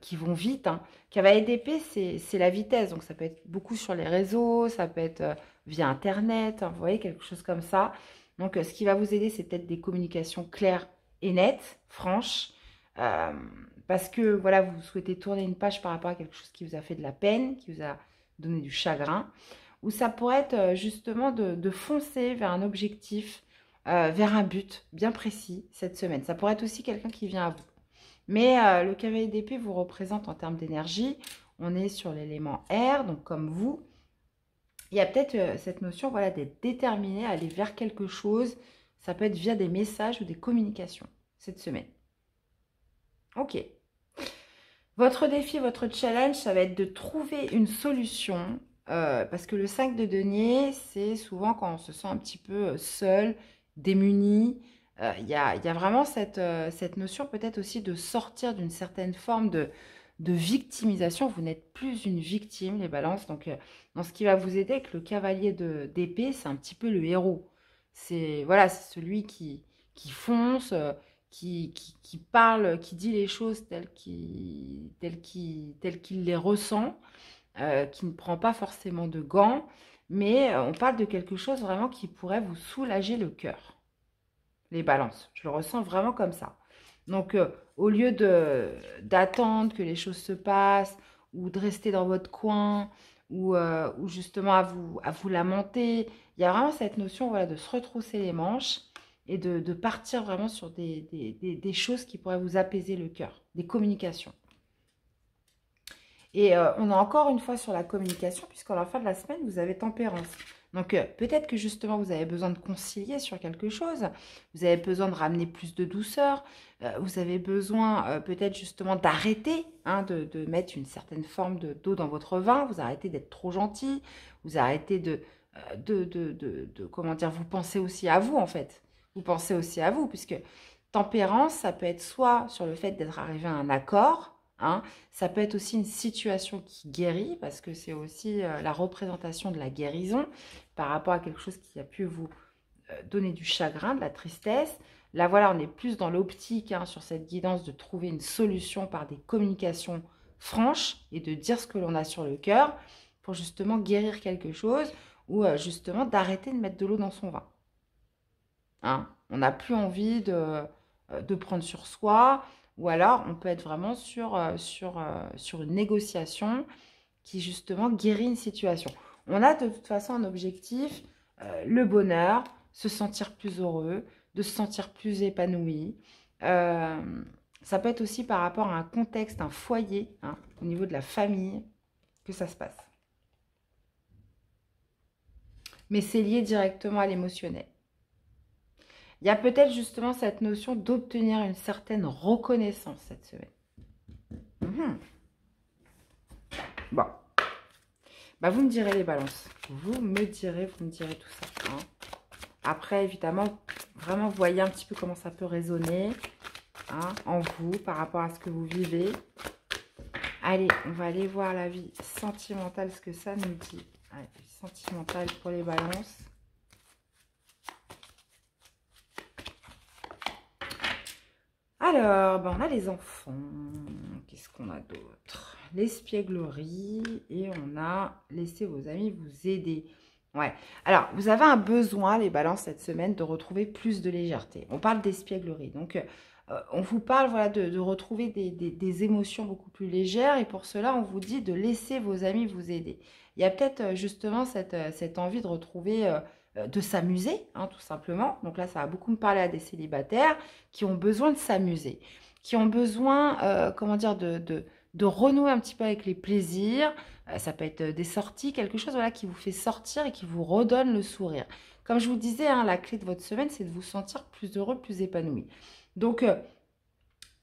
[SPEAKER 1] qui vont vite. Hein. Cavalier d'épée, c'est la vitesse. Donc, ça peut être beaucoup sur les réseaux, ça peut être via Internet, hein, vous voyez, quelque chose comme ça. Donc, ce qui va vous aider, c'est peut-être des communications claires et nettes, franches. Parce que, voilà, vous souhaitez tourner une page par rapport à quelque chose qui vous a fait de la peine, qui vous a donné du chagrin. Ou ça pourrait être justement de foncer vers un objectif, vers un but bien précis cette semaine. Ça pourrait être aussi quelqu'un qui vient à vous. Mais le cavalier d'épée vous représente en termes d'énergie. On est sur l'élément air, donc comme vous. Il y a peut-être cette notion voilà, d'être déterminé à aller vers quelque chose. Ça peut être via des messages ou des communications cette semaine. Ok. Votre défi, votre challenge, ça va être de trouver une solution. Parce que le 5 de denier, c'est souvent quand on se sent un petit peu seul, démuni. Il y a vraiment cette notion peut-être aussi de sortir d'une certaine forme de victimisation. Vous n'êtes plus une victime, les balances. Donc, dans ce qui va vous aider avec le cavalier d'épée, c'est un petit peu le héros. C'est voilà, c'est celui qui fonce, qui parle, qui dit les choses telles qu'il les ressent, qui ne prend pas forcément de gants, mais on parle de quelque chose vraiment qui pourrait vous soulager le cœur. Les balances, je le ressens vraiment comme ça. Donc, au lieu d'attendre que les choses se passent, ou de rester dans votre coin, ou justement à vous lamenter, il y a vraiment cette notion voilà, de se retrousser les manches et de partir vraiment sur des choses qui pourraient vous apaiser le cœur, des communications. Et on est encore une fois sur la communication, puisqu'à la fin de la semaine, vous avez tempérance. Donc, peut-être que justement, vous avez besoin de concilier sur quelque chose. Vous avez besoin de ramener plus de douceur. Vous avez besoin peut-être justement d'arrêter hein, de mettre une certaine forme d'eau dans votre vin. Vous arrêtez d'être trop gentil. Vous arrêtez comment dire, vous pensez aussi à vous en fait. Vous pensez aussi à vous, puisque tempérance, ça peut être soit sur le fait d'être arrivé à un accord. Hein. Ça peut être aussi une situation qui guérit, parce que c'est aussi la représentation de la guérison par rapport à quelque chose qui a pu vous donner du chagrin, de la tristesse. Là, voilà, on est plus dans l'optique hein, sur cette guidance de trouver une solution par des communications franches et de dire ce que l'on a sur le cœur pour justement guérir quelque chose ou justement d'arrêter de mettre de l'eau dans son vin. Hein. On n'a plus envie de prendre sur soi. Ou alors, on peut être vraiment sur une négociation qui, justement, guérit une situation. On a de toute façon un objectif, le bonheur, se sentir plus heureux, de se sentir plus épanoui. Ça peut être aussi par rapport à un contexte, un foyer, hein, au niveau de la famille, que ça se passe. Mais c'est lié directement à l'émotionnel. Il y a peut-être justement cette notion d'obtenir une certaine reconnaissance cette semaine. Bon. Bah, vous me direz les balances. Vous me direz tout ça. Hein. Après, évidemment, vraiment, voyez un petit peu comment ça peut résonner hein, en vous par rapport à ce que vous vivez. Allez, on va aller voir la vie sentimentale, ce que ça nous dit. Allez, sentimentale pour les balances. Alors, ben on a les enfants. Qu'est-ce qu'on a d'autre? L'espièglerie. Et on a laissé vos amis vous aider. Ouais. Alors, vous avez un besoin, les balances, cette semaine, de retrouver plus de légèreté. On parle d'espièglerie. Donc, on vous parle voilà, de retrouver des émotions beaucoup plus légères. Et pour cela, on vous dit de laisser vos amis vous aider. Il y a peut-être justement cette envie de retrouver... de s'amuser, hein, tout simplement. Donc là, ça va beaucoup me parler à des célibataires qui ont besoin de s'amuser, qui ont besoin, comment dire, de renouer un petit peu avec les plaisirs. Ça peut être des sorties, quelque chose voilà, qui vous fait sortir et qui vous redonne le sourire. Comme je vous disais, hein, la clé de votre semaine, c'est de vous sentir plus heureux, plus épanoui. Donc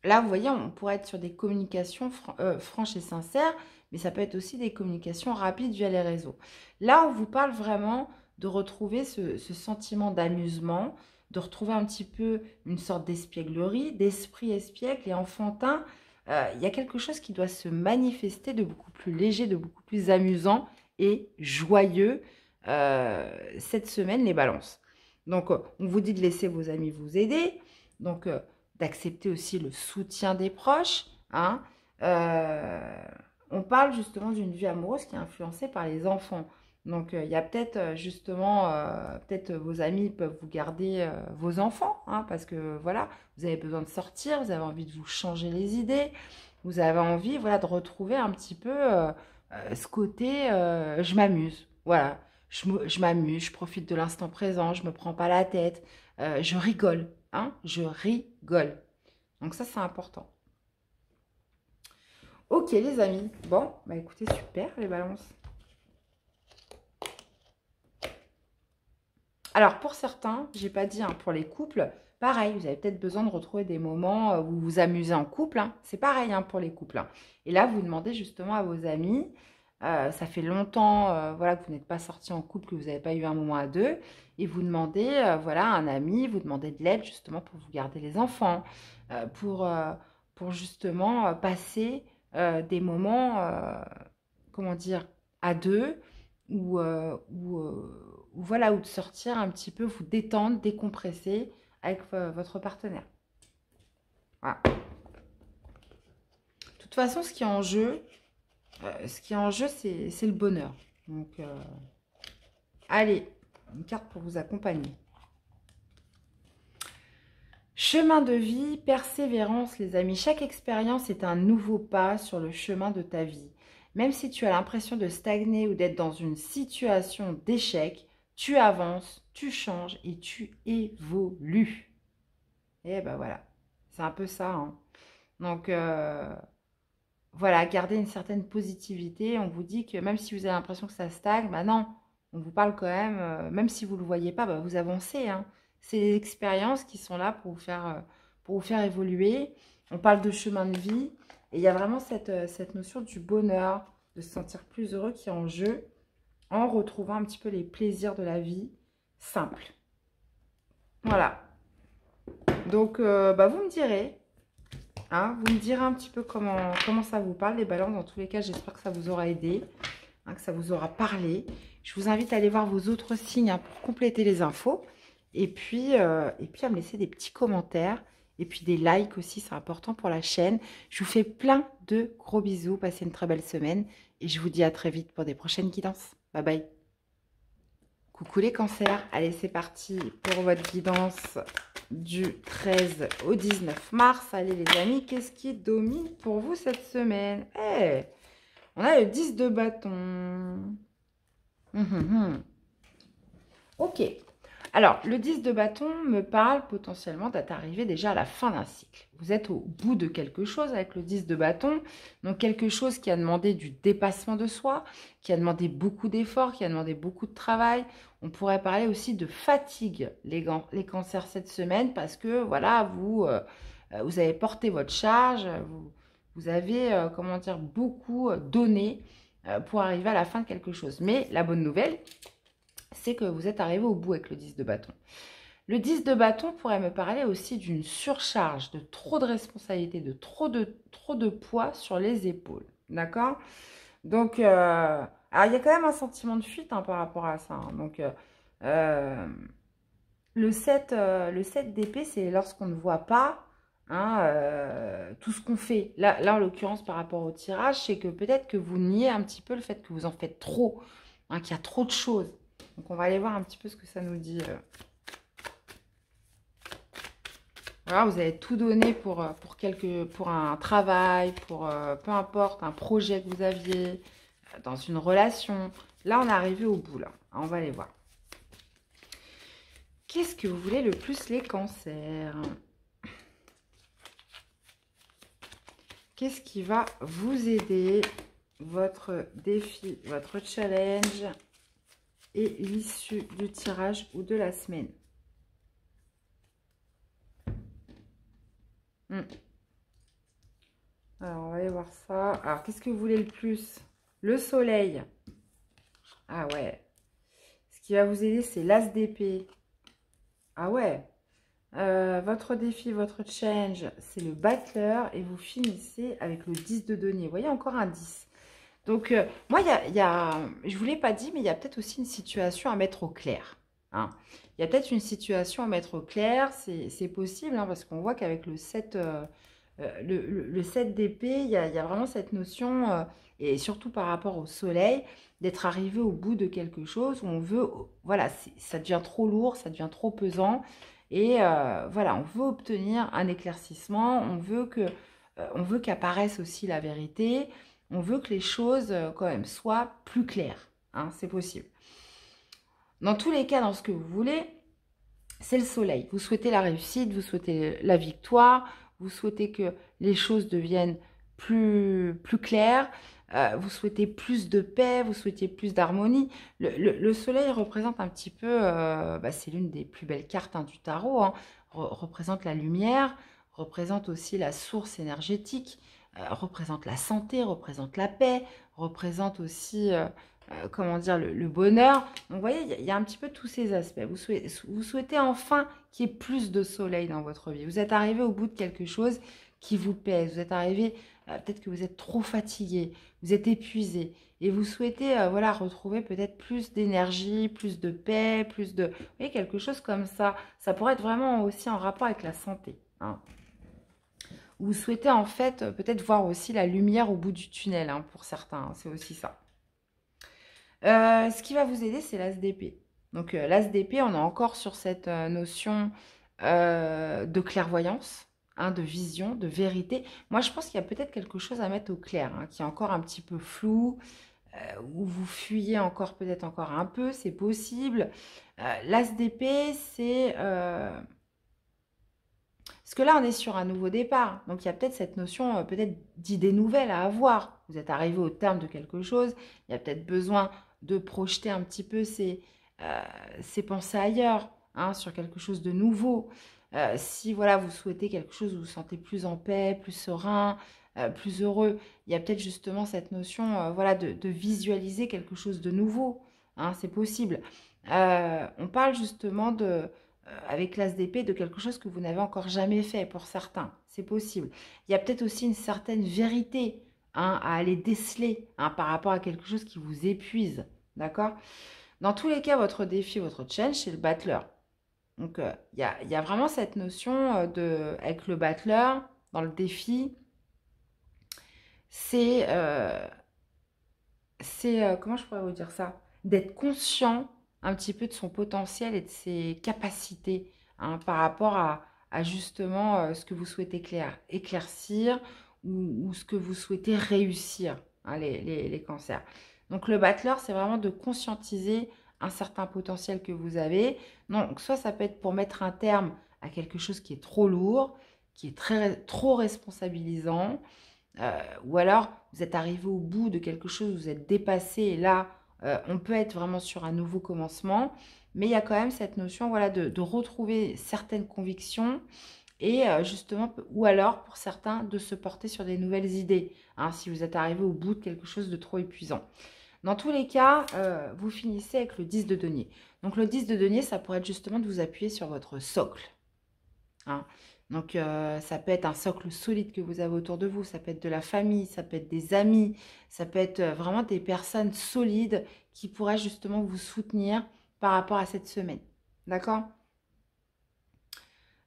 [SPEAKER 1] là, vous voyez, on pourrait être sur des communications franches et sincères, mais ça peut être aussi des communications rapides via les réseaux. Là, on vous parle vraiment de retrouver ce sentiment d'amusement, de retrouver un petit peu une sorte d'espièglerie, d'esprit espiègle et enfantin. Il y a quelque chose qui doit se manifester de beaucoup plus léger, de beaucoup plus amusant et joyeux cette semaine, les balances. Donc, on vous dit de laisser vos amis vous aider, donc d'accepter aussi le soutien des proches. Hein. On parle justement d'une vie amoureuse qui est influencée par les enfants. Donc, il y a peut-être justement, peut-être vos amis peuvent vous garder vos enfants, hein, parce que voilà, vous avez besoin de sortir, vous avez envie de vous changer les idées, vous avez envie voilà, de retrouver un petit peu ce côté je m'amuse. Voilà, je m'amuse, je profite de l'instant présent, je ne me prends pas la tête, je rigole, hein, je rigole. Donc ça, c'est important. Ok les amis, bon, bah écoutez, super les balances. Alors, pour certains, j'ai pas dit, hein, pour les couples, pareil, vous avez peut-être besoin de retrouver des moments où vous vous amusez en couple. Hein. C'est pareil hein, pour les couples. Hein. Et là, vous demandez justement à vos amis, ça fait longtemps voilà, que vous n'êtes pas sortis en couple, que vous n'avez pas eu un moment à deux, et vous demandez voilà, à un ami, vous demandez de l'aide justement pour vous garder les enfants, pour justement passer des moments, comment dire, à deux, ou voilà, ou de sortir un petit peu, vous détendre, décompresser avec votre partenaire. Voilà. De toute façon, ce qui est en jeu, c'est le bonheur. Donc, allez, une carte pour vous accompagner. Chemin de vie, persévérance, les amis. Chaque expérience est un nouveau pas sur le chemin de ta vie. Même si tu as l'impression de stagner ou d'être dans une situation d'échec, tu avances, tu changes et tu évolues. Et ben voilà, c'est un peu ça. Hein. Donc, voilà, gardez une certaine positivité. On vous dit que même si vous avez l'impression que ça stagne, bah non, on vous parle quand même si vous ne le voyez pas, bah vous avancez. Hein. C'est des expériences qui sont là pour vous faire évoluer. On parle de chemin de vie. Et il y a vraiment cette notion du bonheur, de se sentir plus heureux qui est en jeu, en retrouvant un petit peu les plaisirs de la vie simple. Voilà. Donc, bah, vous me direz. Hein, vous me direz un petit peu comment ça vous parle, les balances. Dans tous les cas, j'espère que ça vous aura aidé, hein, que ça vous aura parlé. Je vous invite à aller voir vos autres signes hein, pour compléter les infos. Et puis à me laisser des petits commentaires. Et puis des likes aussi, c'est important pour la chaîne. Je vous fais plein de gros bisous. Passez une très belle semaine. Et je vous dis à très vite pour des prochaines guidances. Bye bye. Coucou les cancers. Allez, c'est parti pour votre guidance du 13 au 19 mars. Allez les amis, qu'est-ce qui domine pour vous cette semaine? Hey, on a le 10 de bâton. Ok. Alors, le 10 de bâton me parle potentiellement d'être arrivé déjà à la fin d'un cycle. Vous êtes au bout de quelque chose avec le 10 de bâton. Donc, quelque chose qui a demandé du dépassement de soi, qui a demandé beaucoup d'efforts, qui a demandé beaucoup de travail. On pourrait parler aussi de fatigue, les cancers, cette semaine, parce que, voilà, vous avez porté votre charge, vous avez, comment dire, beaucoup donné pour arriver à la fin de quelque chose. Mais la bonne nouvelle, c'est que vous êtes arrivé au bout avec le 10 de bâton. Le 10 de bâton pourrait me parler aussi d'une surcharge, de trop de responsabilités, de trop de poids sur les épaules. D'accord? Donc, alors il y a quand même un sentiment de fuite par rapport à ça. Hein. Donc, le 7 d'épée, c'est lorsqu'on ne voit pas tout ce qu'on fait. Là, en l'occurrence, par rapport au tirage, c'est que peut-être que vous niez un petit peu le fait que vous en faites trop, qu'il y a trop de choses. Donc, on va aller voir un petit peu ce que ça nous dit. Voilà, vous avez tout donné pour un travail, pour peu importe, un projet que vous aviez, dans une relation. Là, on est arrivé au bout, là. On va aller voir. Qu'est-ce que vous voulez le plus, les cancers? Qu'est-ce qui va vous aider, votre défi, votre challenge et l'issue du tirage ou de la semaine? Alors, on va aller voir ça. Alors, qu'est-ce que vous voulez le plus? Le soleil. Ah ouais. Ce qui va vous aider, c'est l'as d'épée. Ah ouais. Votre défi, votre challenge, c'est le battleur. Et vous finissez avec le 10 de denier. Vous voyez, encore un 10. Donc, moi, je ne vous l'ai pas dit, mais il y a peut-être aussi une situation à mettre au clair. Hein. Il y a peut-être une situation à mettre au clair. C'est possible, hein, parce qu'on voit qu'avec le 7... le 7 d'épée, il y a vraiment cette notion, et surtout par rapport au soleil, d'être arrivé au bout de quelque chose où on veut, voilà, ça devient trop lourd, ça devient trop pesant, et voilà, on veut obtenir un éclaircissement, on veut qu'apparaisse aussi la vérité, on veut que les choses quand même soient plus claires, hein, c'est possible. Dans tous les cas, dans ce que vous voulez, c'est le soleil. Vous souhaitez la réussite, vous souhaitez la victoire, vous souhaitez que les choses deviennent plus claires, vous souhaitez plus de paix, vous souhaitez plus d'harmonie. Le soleil représente un petit peu, c'est l'une des plus belles cartes du tarot, hein, représente la lumière, représente aussi la source énergétique, représente la santé, représente la paix, représente aussi... comment dire, le bonheur. Donc, vous voyez, il y a un petit peu tous ces aspects. Vous souhaitez enfin qu'il y ait plus de soleil dans votre vie. Vous êtes arrivé au bout de quelque chose qui vous pèse. Vous êtes arrivé, peut-être que vous êtes trop fatigué, vous êtes épuisé. Et vous souhaitez, voilà, retrouver peut-être plus d'énergie, plus de paix, plus de... Vous voyez, quelque chose comme ça. Ça pourrait être vraiment aussi en rapport avec la santé. Hein. Vous souhaitez, en fait, peut-être voir aussi la lumière au bout du tunnel, hein, pour certains. Hein, c'est aussi ça. Ce qui va vous aider, c'est l'as d'épée. Donc, l'as d'épée, on est encore sur cette notion de clairvoyance, hein, de vision, de vérité. Moi, je pense qu'il y a peut-être quelque chose à mettre au clair, hein, qui est encore un petit peu flou, où vous fuyez encore peut-être encore un peu, c'est possible. L'as d'épée, c'est... Parce que là, on est sur un nouveau départ. Donc, il y a peut-être cette notion peut-être d'idées nouvelles à avoir. Vous êtes arrivé au terme de quelque chose. Il y a peut-être besoin de projeter un petit peu ses pensées ailleurs, hein, sur quelque chose de nouveau. Si voilà, vous souhaitez quelque chose où vous vous sentez plus en paix, plus serein, plus heureux, il y a peut-être justement cette notion voilà, de visualiser quelque chose de nouveau. Hein, c'est possible. On parle justement avec l'as d'épée, de quelque chose que vous n'avez encore jamais fait pour certains. C'est possible. Il y a peut-être aussi une certaine vérité, hein, à aller déceler, hein, par rapport à quelque chose qui vous épuise. D'accord? Dans tous les cas, votre défi, votre challenge, c'est le battleur. Donc, il y a vraiment cette notion avec le battleur, dans le défi, c'est, comment je pourrais vous dire ça? D'être conscient un petit peu de son potentiel et de ses capacités, hein, par rapport à justement ce que vous souhaitez éclaircir ou ce que vous souhaitez réussir, hein, les cancers. Donc le battleur, c'est vraiment de conscientiser un certain potentiel que vous avez. Donc, soit ça peut être pour mettre un terme à quelque chose qui est trop lourd, qui est trop responsabilisant, ou alors vous êtes arrivé au bout de quelque chose, vous êtes dépassé, et là, on peut être vraiment sur un nouveau commencement, mais il y a quand même cette notion, voilà, de retrouver certaines convictions, et justement, ou alors pour certains, de se porter sur des nouvelles idées, hein, si vous êtes arrivé au bout de quelque chose de trop épuisant. Dans tous les cas, vous finissez avec le 10 de denier. Donc le 10 de denier, ça pourrait être justement de vous appuyer sur votre socle, hein. Donc, ça peut être un socle solide que vous avez autour de vous, ça peut être de la famille, ça peut être des amis, ça peut être vraiment des personnes solides qui pourraient justement vous soutenir par rapport à cette semaine. D'accord?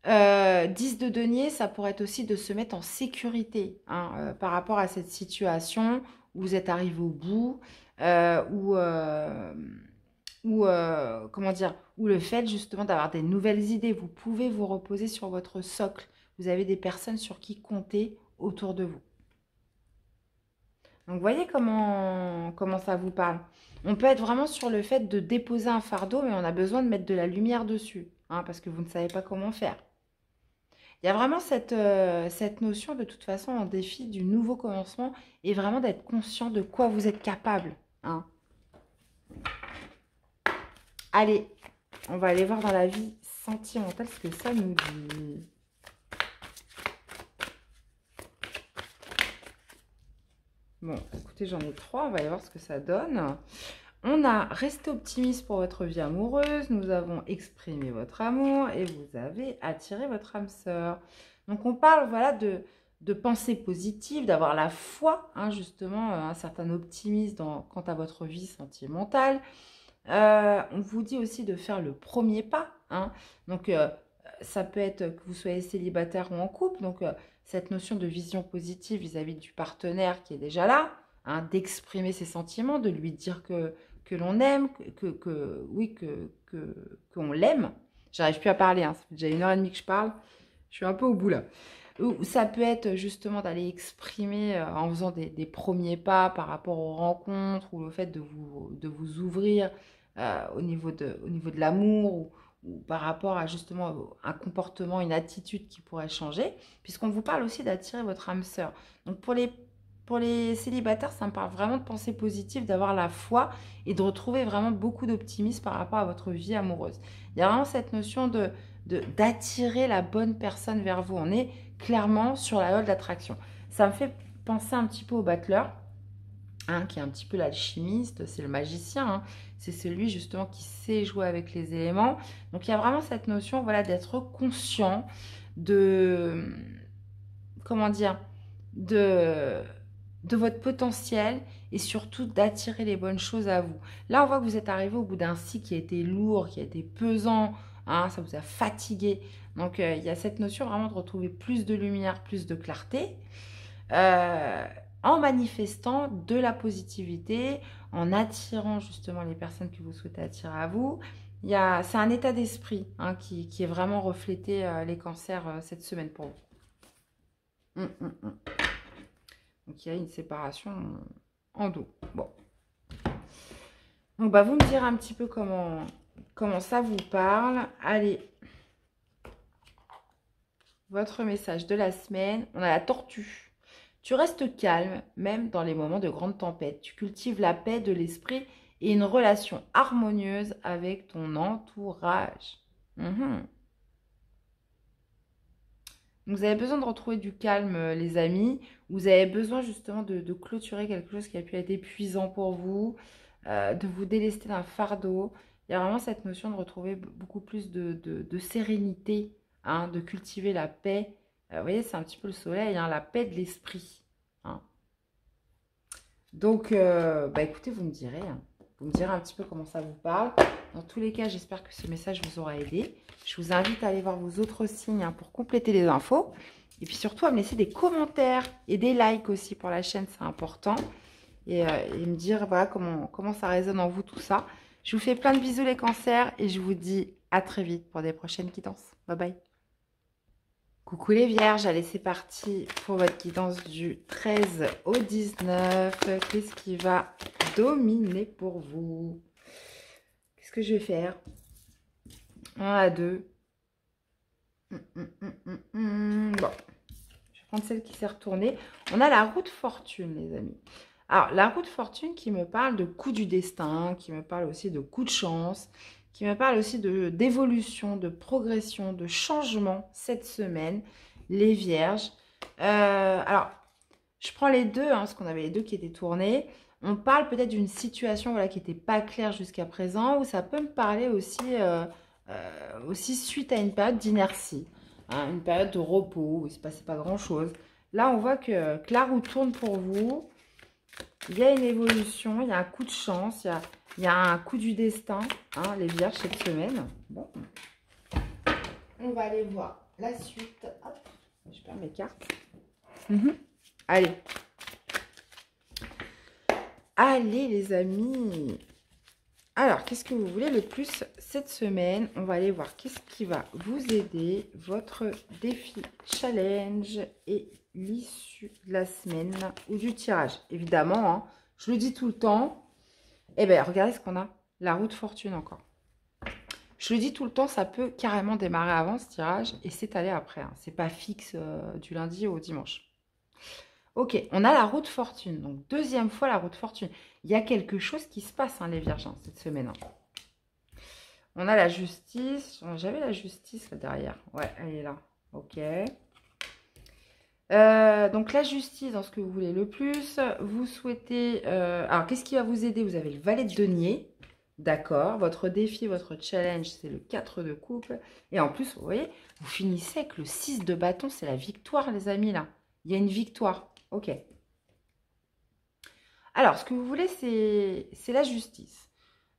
[SPEAKER 1] 10 de denier, ça pourrait être aussi de se mettre en sécurité, hein, par rapport à cette situation où vous êtes arrivé au bout, comment dire, ou le fait justement d'avoir des nouvelles idées. Vous pouvez vous reposer sur votre socle. Vous avez des personnes sur qui compter autour de vous. Donc, voyez comment ça vous parle. On peut être vraiment sur le fait de déposer un fardeau, mais on a besoin de mettre de la lumière dessus, hein, parce que vous ne savez pas comment faire. Il y a vraiment cette notion, de toute façon, en défi du nouveau commencement, et vraiment d'être conscient de quoi vous êtes capable, hein. Allez, on va aller voir dans la vie sentimentale ce que ça nous dit. Bon, écoutez, j'en ai 3. On va aller voir ce que ça donne. On a resté optimiste pour votre vie amoureuse. Nous avons exprimé votre amour et vous avez attiré votre âme sœur. Donc, on parle, voilà, de pensée positive, d'avoir la foi, hein, justement, un certain optimisme quant à votre vie sentimentale. On vous dit aussi de faire le premier pas, hein. Donc, ça peut être que vous soyez célibataire ou en couple. Donc, cette notion de vision positive vis-à-vis du partenaire qui est déjà là, hein, d'exprimer ses sentiments, de lui dire que l'on aime, qu'on l'aime. J'arrive plus à parler, hein, ça fait déjà 1h30 que je parle. Je suis un peu au bout là. Ou ça peut être justement d'aller exprimer en faisant des premiers pas par rapport aux rencontres, ou le fait de vous ouvrir au niveau de l'amour, ou par rapport à justement un comportement, une attitude qui pourrait changer, puisqu'on vous parle aussi d'attirer votre âme sœur. Donc pour les célibataires, ça me parle vraiment de pensée positive, d'avoir la foi et de retrouver vraiment beaucoup d'optimisme par rapport à votre vie amoureuse. Il y a vraiment cette notion d'attirer la bonne personne vers vous. On est clairement sur la loi de l'attraction. Ça me fait penser un petit peu au battleur, hein, qui est un petit peu l'alchimiste, c'est le magicien, hein. C'est celui justement qui sait jouer avec les éléments. Donc il y a vraiment cette notion, voilà, d'être conscient de, comment dire, de votre potentiel, et surtout d'attirer les bonnes choses à vous. Là, on voit que vous êtes arrivé au bout d'un cycle qui a été lourd, qui a été pesant, hein, ça vous a fatigué. Donc il y a cette notion vraiment de retrouver plus de lumière, plus de clarté. En manifestant de la positivité, en attirant justement les personnes que vous souhaitez attirer à vous. C'est un état d'esprit, hein, qui est vraiment reflété, les cancers, cette semaine pour vous. Donc il y a une séparation en dos. Bon. Donc vous me direz un petit peu comment ça vous parle. Allez. Votre message de la semaine. On a la tortue. Tu restes calme, même dans les moments de grande tempête. Tu cultives la paix de l'esprit et une relation harmonieuse avec ton entourage. Vous avez besoin de retrouver du calme, les amis. Vous avez besoin justement de clôturer quelque chose qui a pu être épuisant pour vous, de vous délester d'un fardeau. Il y a vraiment cette notion de retrouver beaucoup plus de sérénité, hein, de cultiver la paix. Vous voyez, c'est un petit peu le soleil, hein, la paix de l'esprit, hein. Donc, écoutez, vous me direz, hein. Vous me direz un petit peu comment ça vous parle. Dans tous les cas, j'espère que ce message vous aura aidé. Je vous invite à aller voir vos autres signes, hein, pour compléter les infos. Et puis surtout, à me laisser des commentaires et des likes aussi pour la chaîne, c'est important. Et me dire, voilà, comment ça résonne en vous tout ça. Je vous fais plein de bisous les cancers et je vous dis à très vite pour des prochaines guidances. Bye bye. Coucou les vierges, allez c'est parti pour votre guidance du 13 au 19. Qu'est-ce qui va dominer pour vous? Qu'est-ce que je vais faire? On en a deux. Bon, je vais prendre celle qui s'est retournée. On a la roue de fortune, les amis. Alors, la roue de fortune qui me parle de coup du destin, qui me parle aussi de coup de chance, qui me parle aussi d'évolution, de progression, de changement cette semaine, les vierges. Alors, je prends les deux, hein, parce qu'on avait les deux qui étaient tournés. On parle peut-être d'une situation voilà, qui n'était pas claire jusqu'à présent, ou ça peut me parler aussi suite à une période d'inertie, hein, une période de repos, où il ne se passait pas grand-chose. Là, on voit que la roue tourne pour vous. Il y a une évolution, il y a un coup de chance, il y a un coup du destin, hein, les vierges cette semaine. Bon. On va aller voir la suite. Hop, je perds mes cartes. Allez. Allez les amis. Alors, qu'est-ce que vous voulez le plus cette semaine? On va aller voir qu'est-ce qui va vous aider, votre défi, challenge et l'issue de la semaine ou du tirage. Évidemment, hein, je le dis tout le temps. Eh bien, regardez ce qu'on a. La roue de fortune encore. Je le dis tout le temps, ça peut carrément démarrer avant ce tirage et s'étaler après. Hein. C'est pas fixe du lundi au dimanche. Ok, on a la roue de fortune. Donc, deuxième fois la roue de fortune. Il y a quelque chose qui se passe, hein, les vierges, hein, cette semaine. Hein. On a la justice. J'avais la justice là derrière. Ouais, elle est là. Ok. Donc, la justice, dans ce que vous voulez le plus. Vous souhaitez... alors, qu'est-ce qui va vous aider? Vous avez le valet de denier. D'accord. Votre défi, votre challenge, c'est le 4 de coupe. Et en plus, vous voyez, vous finissez avec le 6 de bâton. C'est la victoire, les amis, là. Il y a une victoire. Ok. Alors, ce que vous voulez, c'est la justice.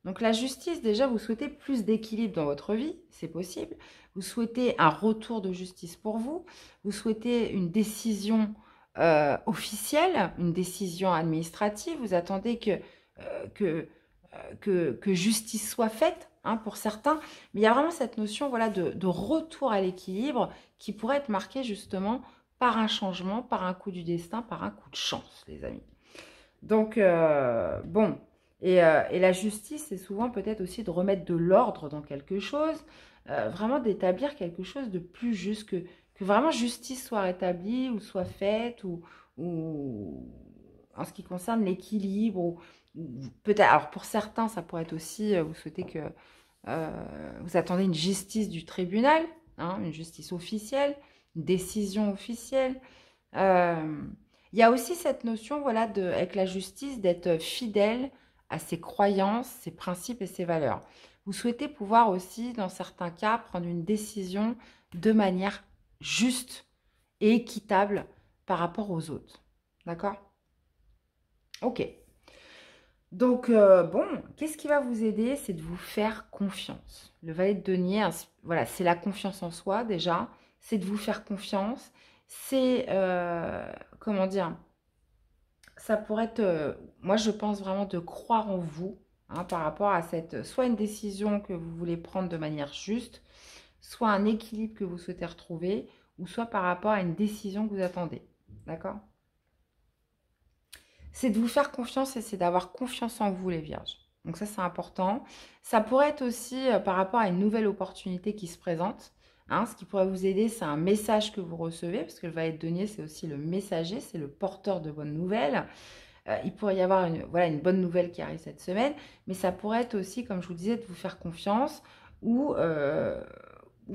[SPEAKER 1] Donc, la justice, déjà, vous souhaitez plus d'équilibre dans votre vie. C'est possible. Vous souhaitez un retour de justice pour vous. Vous souhaitez une décision officielle, une décision administrative. Vous attendez que justice soit faite, hein, pour certains. Mais il y a vraiment cette notion voilà, de retour à l'équilibre qui pourrait être marquée justement par un changement, par un coup du destin, par un coup de chance, les amis. Donc, bon, et la justice, c'est souvent peut-être aussi de remettre de l'ordre dans quelque chose, vraiment d'établir quelque chose de plus juste, que vraiment justice soit rétablie ou soit faite, ou en ce qui concerne l'équilibre, ou peut-être, alors pour certains, ça pourrait être aussi, vous souhaitez que, vous attendez une justice du tribunal, hein, une justice officielle, décision officielle. Il y a aussi cette notion, voilà, avec la justice, d'être fidèle à ses croyances, ses principes et ses valeurs. Vous souhaitez pouvoir aussi, dans certains cas, prendre une décision de manière juste et équitable par rapport aux autres. D'accord? Ok. Donc, bon, qu'est-ce qui va vous aider? C'est de vous faire confiance. Le valet de denier, voilà, c'est la confiance en soi déjà. C'est de vous faire confiance. C'est, comment dire, ça pourrait être, moi je pense vraiment de croire en vous, hein, par rapport à soit une décision que vous voulez prendre de manière juste, soit un équilibre que vous souhaitez retrouver, ou soit par rapport à une décision que vous attendez. D'accord? C'est de vous faire confiance et c'est d'avoir confiance en vous, les vierges. Donc ça, c'est important. Ça pourrait être aussi par rapport à une nouvelle opportunité qui se présente. Hein, ce qui pourrait vous aider, c'est un message que vous recevez, parce que le valet de denier, c'est aussi le messager, c'est le porteur de bonnes nouvelles. Il pourrait y avoir une bonne nouvelle qui arrive cette semaine, mais ça pourrait être aussi, comme je vous disais, de vous faire confiance ou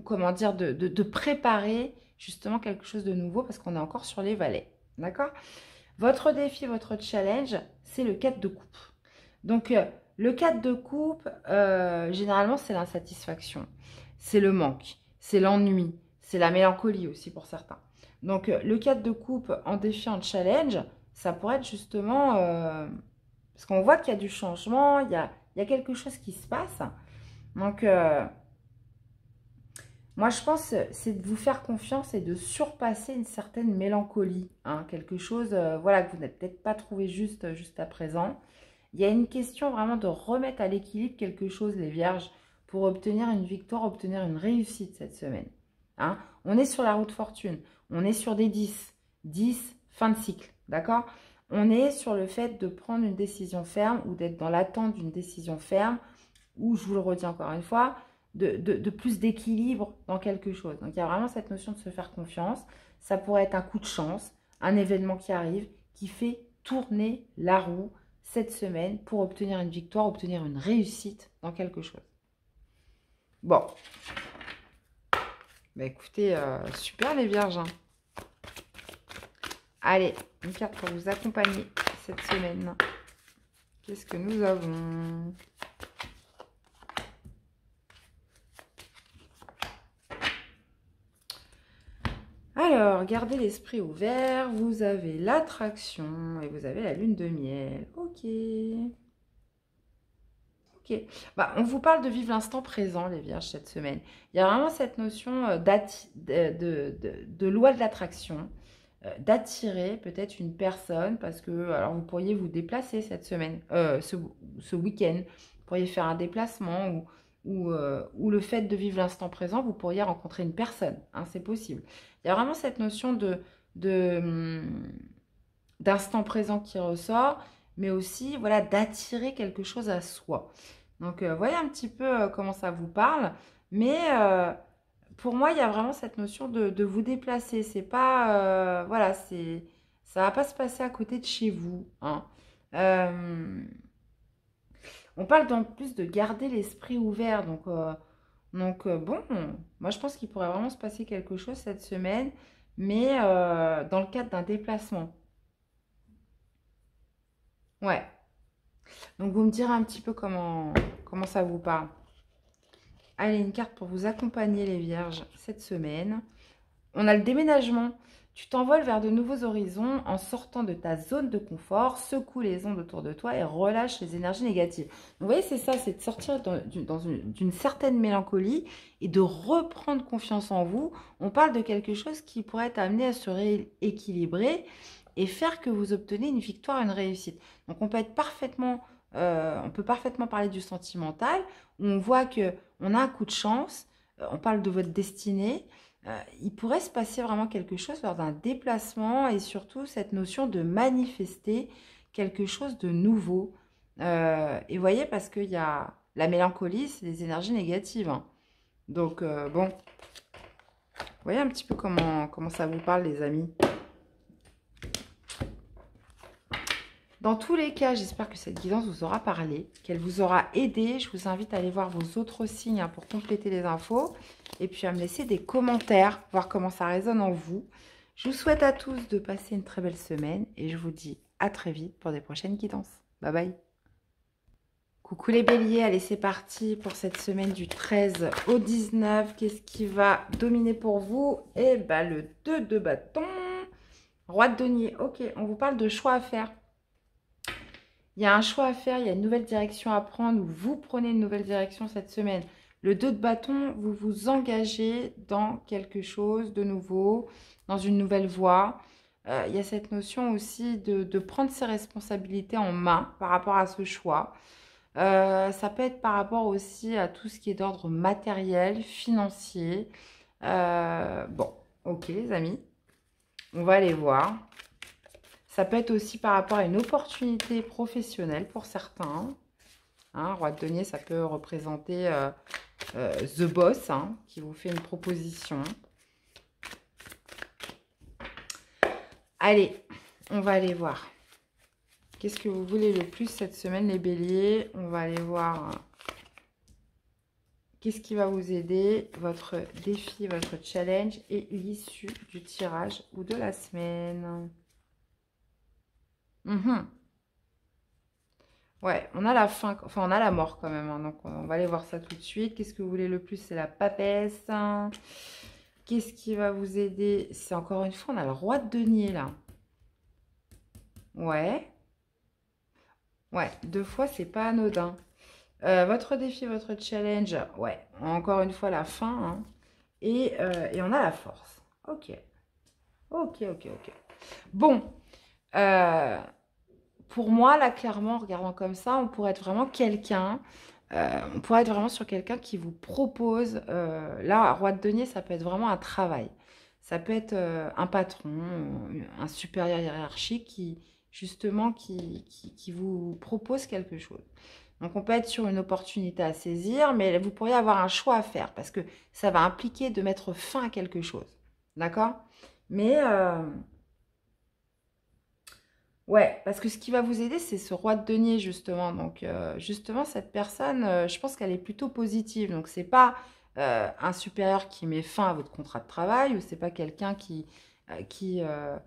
[SPEAKER 1] comment dire, de préparer justement quelque chose de nouveau, parce qu'on est encore sur les valets. D'accord? Votre défi, votre challenge, c'est le 4 de coupe. Donc, le 4 de coupe, généralement, c'est l'insatisfaction, c'est le manque, c'est l'ennui, c'est la mélancolie aussi pour certains. Donc, le 4 de coupe en défi, en challenge, ça pourrait être justement, parce qu'on voit qu'il y a du changement, il y a quelque chose qui se passe. Donc, moi, je pense c'est de vous faire confiance et de surpasser une certaine mélancolie. Hein, quelque chose voilà, que vous n'avez peut-être pas trouvé juste à présent. Il y a une question vraiment de remettre à l'équilibre quelque chose, les vierges, pour obtenir une victoire, obtenir une réussite cette semaine. Hein, on est sur la roue de fortune. On est sur des 10. 10, fin de cycle. D'accord? On est sur le fait de prendre une décision ferme ou d'être dans l'attente d'une décision ferme. Ou, je vous le redis encore une fois, de plus d'équilibre dans quelque chose. Donc, il y a vraiment cette notion de se faire confiance. Ça pourrait être un coup de chance, un événement qui arrive, qui fait tourner la roue cette semaine pour obtenir une victoire, obtenir une réussite dans quelque chose. Bon. Bah écoutez, super les vierges. Hein. Allez, une carte pour vous accompagner cette semaine. Qu'est-ce que nous avons? Alors, gardez l'esprit ouvert. Vous avez l'attraction et vous avez la lune de miel. Ok. Ok. Bah, on vous parle de vivre l'instant présent, les vierges, cette semaine. Il y a vraiment cette notion de loi de l'attraction, d'attirer peut-être une personne parce que, alors, vous pourriez vous déplacer cette semaine, ce week-end. Vous pourriez faire un déplacement ou le fait de vivre l'instant présent, vous pourriez rencontrer une personne. Hein, c'est possible. Il y a vraiment cette notion d'instant présent qui ressort, mais aussi voilà, d'attirer quelque chose à soi. Donc, voyez un petit peu comment ça vous parle. Mais pour moi, il y a vraiment cette notion de vous déplacer. C'est pas, voilà, ça va pas se passer à côté de chez vous. Hein. On parle en plus de garder l'esprit ouvert. Donc bon, moi je pense qu'il pourrait vraiment se passer quelque chose cette semaine, mais dans le cadre d'un déplacement. Ouais. Donc vous me direz un petit peu comment ça vous parle. Allez, une carte pour vous accompagner les vierges cette semaine. On a le déménagement. Tu t'envoles vers de nouveaux horizons en sortant de ta zone de confort, secoue les ondes autour de toi et relâche les énergies négatives. Donc, vous voyez, c'est ça, c'est de sortir d'une certaine mélancolie et de reprendre confiance en vous. On parle de quelque chose qui pourrait être amené à se rééquilibrer et faire que vous obtenez une victoire, une réussite. Donc, on peut parfaitement parler du sentimental, où on voit qu'on a un coup de chance, on parle de votre destinée. Il pourrait se passer vraiment quelque chose lors d'un déplacement et surtout cette notion de manifester quelque chose de nouveau. Et vous voyez, parce qu'il y a la mélancolie, c'est des énergies négatives. Hein. Donc, bon, vous voyez un petit peu comment ça vous parle, les amis. Dans tous les cas, j'espère que cette guidance vous aura parlé, qu'elle vous aura aidé. Je vous invite à aller voir vos autres signes hein, pour compléter les infos. Et puis à me laisser des commentaires, voir comment ça résonne en vous. Je vous souhaite à tous de passer une très belle semaine. Et je vous dis à très vite pour des prochaines guidances. Bye bye. Coucou les béliers, allez c'est parti pour cette semaine du 13 au 19. Qu'est-ce qui va dominer pour vous? Eh bien le 2 de bâton. Roi de denier. Ok, on vous parle de choix à faire. Il y a un choix à faire, il y a une nouvelle direction à prendre ou vous prenez une nouvelle direction cette semaine. Le 2 de bâton, vous vous engagez dans quelque chose de nouveau, dans une nouvelle voie. Il y a cette notion aussi de prendre ses responsabilités en main par rapport à ce choix. Ça peut être par rapport aussi à tout ce qui est d'ordre matériel, financier. Bon, ok les amis, on va aller voir. Ça peut être aussi par rapport à une opportunité professionnelle pour certains. Hein, roi de denier, ça peut représenter the boss hein, qui vous fait une proposition. Allez, on va aller voir. Qu'est-ce que vous voulez le plus cette semaine, les béliers? On va aller voir qu'est-ce qui va vous aider, votre défi, votre challenge et l'issue du tirage ou de la semaine. Ouais, on a la fin, enfin on a la mort quand même, hein, donc on va aller voir ça tout de suite. Qu'est-ce que vous voulez le plus? C'est la papesse. Hein. Qu'est-ce qui va vous aider? C'est encore une fois, on a le roi de denier là. Ouais. Ouais, 2 fois, c'est pas anodin. Votre défi, votre challenge, ouais, encore une fois la fin. Hein. Et on a la force. Ok. Ok. Bon. Pour moi, là, clairement, en regardant comme ça, on pourrait être vraiment quelqu'un, on pourrait être vraiment sur quelqu'un qui vous propose, là, roi de denier, ça peut être vraiment un travail. Ça peut être un patron, un supérieur hiérarchique qui, justement, qui vous propose quelque chose. Donc, on peut être sur une opportunité à saisir, mais vous pourriez avoir un choix à faire parce que ça va impliquer de mettre fin à quelque chose. D'accord? Mais, ouais, parce que ce qui va vous aider, c'est ce roi de denier, justement. Donc, justement, cette personne, je pense qu'elle est plutôt positive. Donc, c'est pas un supérieur qui met fin à votre contrat de travail ou c'est pas quelqu'un euh, qui, euh,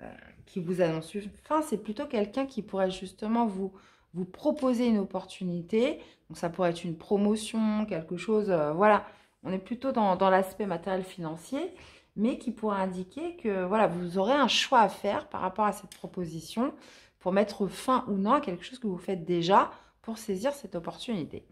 [SPEAKER 1] euh, qui vous annonce une fin. C'est plutôt quelqu'un qui pourrait justement vous proposer une opportunité. Donc, ça pourrait être une promotion, quelque chose. Voilà, on est plutôt dans l'aspect matériel financier mais qui pourrait indiquer que voilà, vous aurez un choix à faire par rapport à cette proposition pour mettre fin ou non à quelque chose que vous faites déjà pour saisir cette opportunité.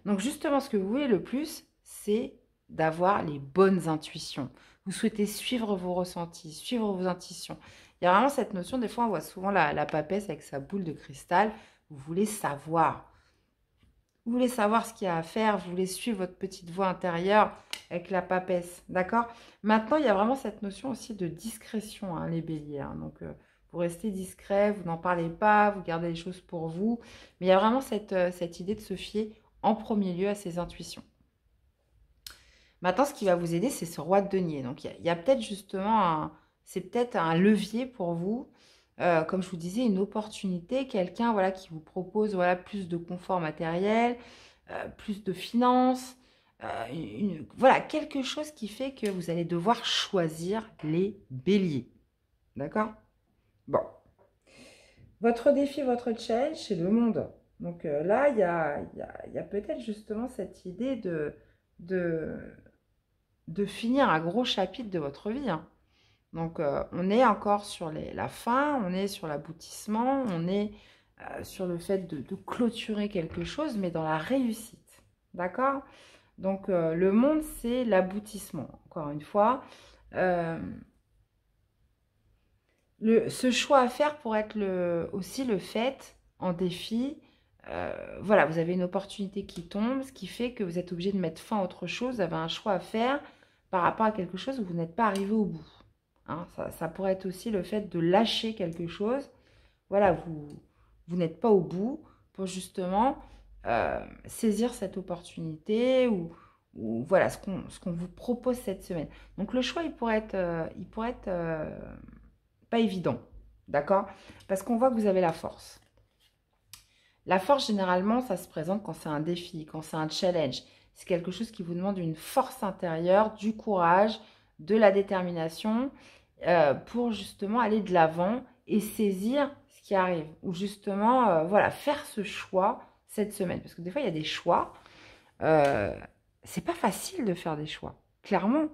[SPEAKER 1] Donc justement, ce que vous voulez le plus, c'est d'avoir les bonnes intuitions. Vous souhaitez suivre vos ressentis, suivre vos intuitions. Il y a vraiment cette notion, des fois on voit souvent la papesse avec sa boule de cristal, vous voulez savoir. Vous voulez savoir ce qu'il y a à faire, vous voulez suivre votre petite voix intérieure avec la papesse, d'accord? Maintenant, il y a vraiment cette notion aussi de discrétion, hein, les béliers. Hein. Donc, vous restez discret, vous n'en parlez pas, vous gardez les choses pour vous. Mais il y a vraiment cette idée de se fier en premier lieu à ses intuitions. Maintenant, ce qui va vous aider, c'est ce roi de denier. Donc, il y a peut-être justement, c'est peut-être un levier pour vous. Comme je vous disais, une opportunité, quelqu'un voilà, qui vous propose voilà, plus de confort matériel, plus de finances, voilà, quelque chose qui fait que vous allez devoir choisir les béliers. D'accord? Bon. Votre défi, votre challenge, c'est le monde. Donc là, il y a peut-être justement cette idée de, de finir un gros chapitre de votre vie. Hein. Donc, on est encore sur la fin, on est sur l'aboutissement, on est sur le fait de clôturer quelque chose, mais dans la réussite. D'accord? Donc, le monde, c'est l'aboutissement. Encore une fois, ce choix à faire pourrait être aussi le fait en défi. Voilà, vous avez une opportunité qui tombe, ce qui fait que vous êtes obligé de mettre fin à autre chose. Vous avez un choix à faire par rapport à quelque chose où vous n'êtes pas arrivé au bout. Hein, ça pourrait être aussi le fait de lâcher quelque chose. Voilà, vous n'êtes pas au bout pour justement saisir cette opportunité ou voilà ce qu'on vous propose cette semaine. Donc le choix, il pourrait être pas évident, d'accord? Parce qu'on voit que vous avez la force. La force, généralement, ça se présente quand c'est un défi, quand c'est un challenge. C'est quelque chose qui vous demande une force intérieure, du courage, de la détermination pour justement aller de l'avant et saisir ce qui arrive. Ou justement, voilà, faire ce choix cette semaine. Parce que des fois, il y a des choix. C'est pas facile de faire des choix. Clairement.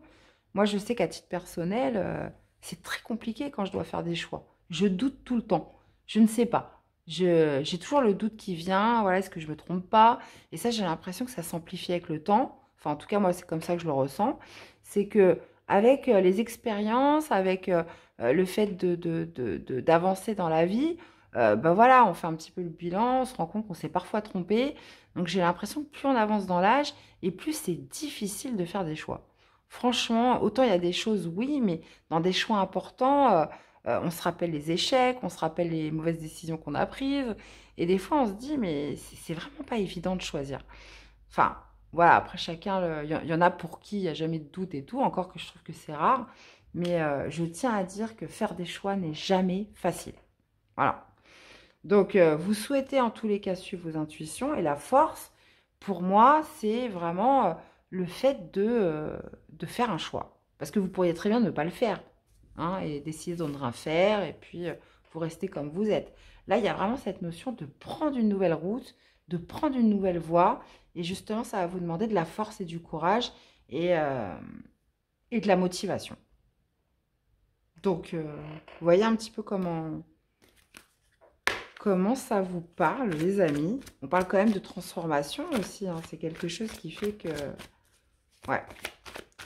[SPEAKER 1] Moi, je sais qu'à titre personnel, c'est très compliqué quand je dois faire des choix. Je doute tout le temps. Je ne sais pas. J'ai toujours le doute qui vient. Voilà, est-ce que je me trompe pas? Et ça, j'ai l'impression que ça s'amplifie avec le temps. Enfin, en tout cas, moi, c'est comme ça que je le ressens. C'est que avec les expériences, avec le fait d'avancer dans la vie, ben voilà, on fait un petit peu le bilan, on se rend compte qu'on s'est parfois trompé. Donc, j'ai l'impression que plus on avance dans l'âge, et plus c'est difficile de faire des choix. Franchement, autant il y a des choses, oui, mais dans des choix importants, on se rappelle les échecs, on se rappelle les mauvaises décisions qu'on a prises. Et des fois, on se dit, mais c'est vraiment pas évident de choisir. Enfin, voilà, après chacun, il y en a pour qui il n'y a jamais de doute et tout, encore que je trouve que c'est rare. Mais je tiens à dire que faire des choix n'est jamais facile. Voilà. Donc, vous souhaitez en tous les cas suivre vos intuitions. Et la force, pour moi, c'est vraiment le fait de faire un choix. Parce que vous pourriez très bien ne pas le faire. Hein, et décider de ne rien faire. Et puis, vous restez comme vous êtes. Là, il y a vraiment cette notion de prendre une nouvelle route, de prendre une nouvelle voie. Et justement, ça va vous demander de la force et du courage et de la motivation. Donc, vous voyez un petit peu comment ça vous parle, les amis. On parle quand même de transformation aussi. Hein. C'est quelque chose qui fait que... Ouais.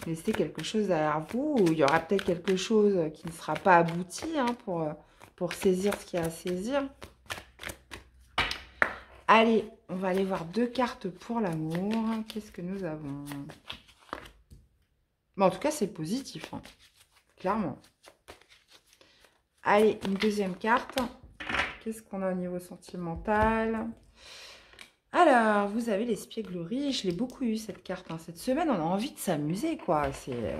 [SPEAKER 1] Laissez quelque chose derrière vous. Ou il y aura peut-être quelque chose qui ne sera pas abouti hein, pour saisir ce qu'il y a à saisir. Allez, on va aller voir 2 cartes pour l'amour. Qu'est-ce que nous avons? Bon, en tout cas, c'est positif. Hein. Clairement. Allez, une deuxième carte. Qu'est-ce qu'on a au niveau sentimental? Alors, vous avez l'espièglerie. Je l'ai beaucoup eu, cette carte, hein. Cette semaine, on a envie de s'amuser, quoi. C'est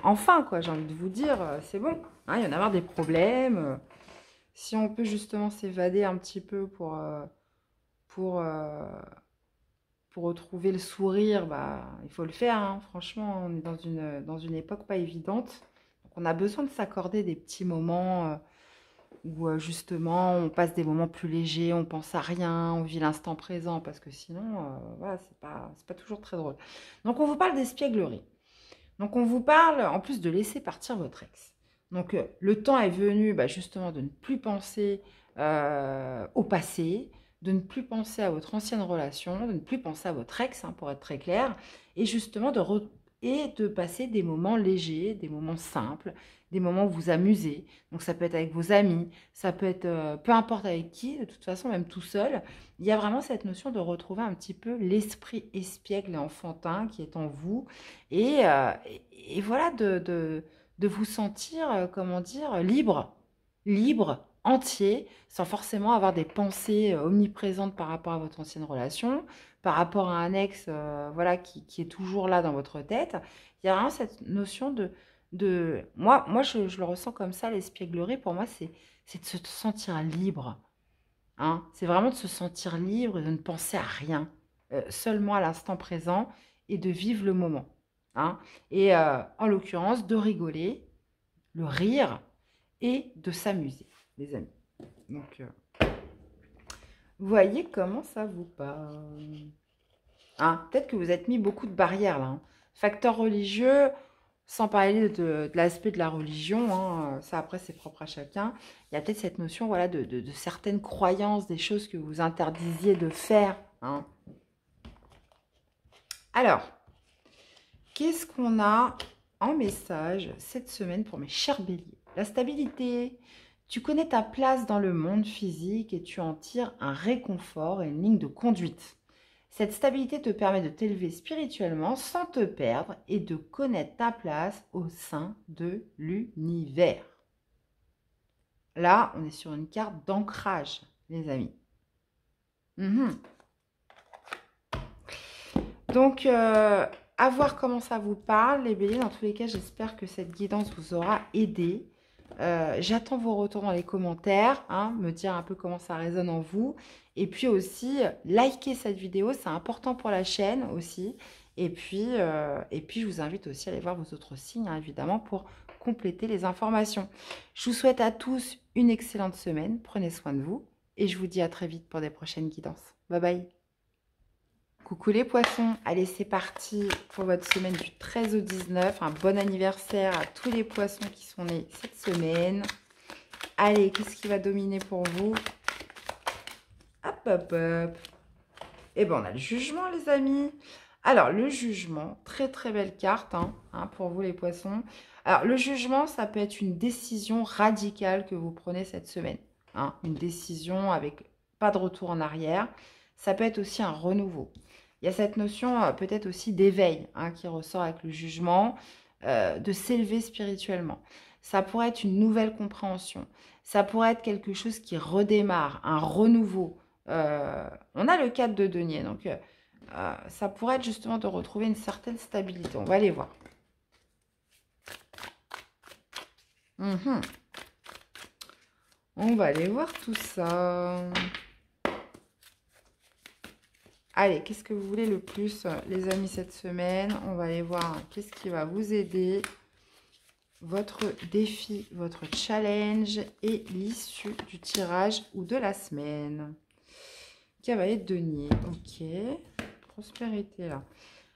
[SPEAKER 1] enfin, quoi, j'ai envie de vous dire, c'est bon. Hein, il y en a marre des problèmes. Si on peut justement s'évader un petit peu pour, euh, pour retrouver le sourire, bah, il faut le faire, hein. Franchement, on est dans une époque pas évidente. Donc, on a besoin de s'accorder des petits moments où justement on passe des moments plus légers, on pense à rien, on vit l'instant présent, parce que sinon, voilà, c'est pas toujours très drôle. Donc, on vous parle d'espièglerie. Donc, on vous parle en plus de laisser partir votre ex. Donc, le temps est venu bah, justement de ne plus penser au passé, de ne plus penser à votre ancienne relation, de ne plus penser à votre ex, hein, pour être très clair, et justement et de passer des moments légers, des moments simples, des moments où vous amusez. Donc, ça peut être avec vos amis, ça peut être peu importe avec qui, de toute façon, même tout seul. Il y a vraiment cette notion de retrouver un petit peu l'esprit espiègle et enfantin qui est en vous et voilà, de vous sentir, comment dire, libre, entier, sans forcément avoir des pensées omniprésentes par rapport à votre ancienne relation, par rapport à un ex voilà, qui est toujours là dans votre tête. Il y a vraiment cette notion moi je le ressens comme ça, l'espièglerie, pour moi, c'est de se sentir libre. Hein. C'est vraiment de se sentir libre et de ne penser à rien, seulement à l'instant présent et de vivre le moment. Hein. Et en l'occurrence, de rigoler, le rire et de s'amuser, les amis. Donc, voyez comment ça vous parle. Hein, peut-être que vous êtes mis beaucoup de barrières là. Hein. Facteur religieux, sans parler de l'aspect de la religion, hein, ça après c'est propre à chacun. Il y a peut-être cette notion voilà, de certaines croyances, des choses que vous interdisiez de faire. Hein. Alors, qu'est-ce qu'on a en message cette semaine pour mes chers béliers? La stabilité. Tu connais ta place dans le monde physique et tu en tires un réconfort et une ligne de conduite. Cette stabilité te permet de t'élever spirituellement sans te perdre et de connaître ta place au sein de l'univers. Là, on est sur une carte d'ancrage, les amis. Donc, à voir comment ça vous parle, les béliers. Dans tous les cas, j'espère que cette guidance vous aura aidé. J'attends vos retours dans les commentaires, hein, me dire un peu comment ça résonne en vous. Et puis aussi, likez cette vidéo, c'est important pour la chaîne aussi. Et puis, je vous invite aussi à aller voir vos autres signes, hein, évidemment, pour compléter les informations. Je vous souhaite à tous une excellente semaine. Prenez soin de vous. Et je vous dis à très vite pour des prochaines guidances. Bye bye. Coucou les poissons, allez c'est parti pour votre semaine du 13 au 19, un bon anniversaire à tous les poissons qui sont nés cette semaine. Allez, qu'est-ce qui va dominer pour vous? Hop, hop, hop. Et bien on a le jugement les amis. Alors le jugement, très très belle carte hein, pour vous les poissons. Alors le jugement, ça peut être une décision radicale que vous prenez cette semaine. Hein, une décision avec pas de retour en arrière. Ça peut être aussi un renouveau. Il y a cette notion peut-être aussi d'éveil hein, qui ressort avec le jugement, de s'élever spirituellement. Ça pourrait être une nouvelle compréhension. Ça pourrait être quelque chose qui redémarre, un renouveau. On a le 4 de denier, donc ça pourrait être justement de retrouver une certaine stabilité. On va aller voir. On va aller voir tout ça. Allez, qu'est-ce que vous voulez le plus, les amis, cette semaine? On va aller voir qu'est-ce qui va vous aider. Votre défi, votre challenge et l'issue du tirage ou de la semaine. Cavalier de denier. Ok. Prospérité, là.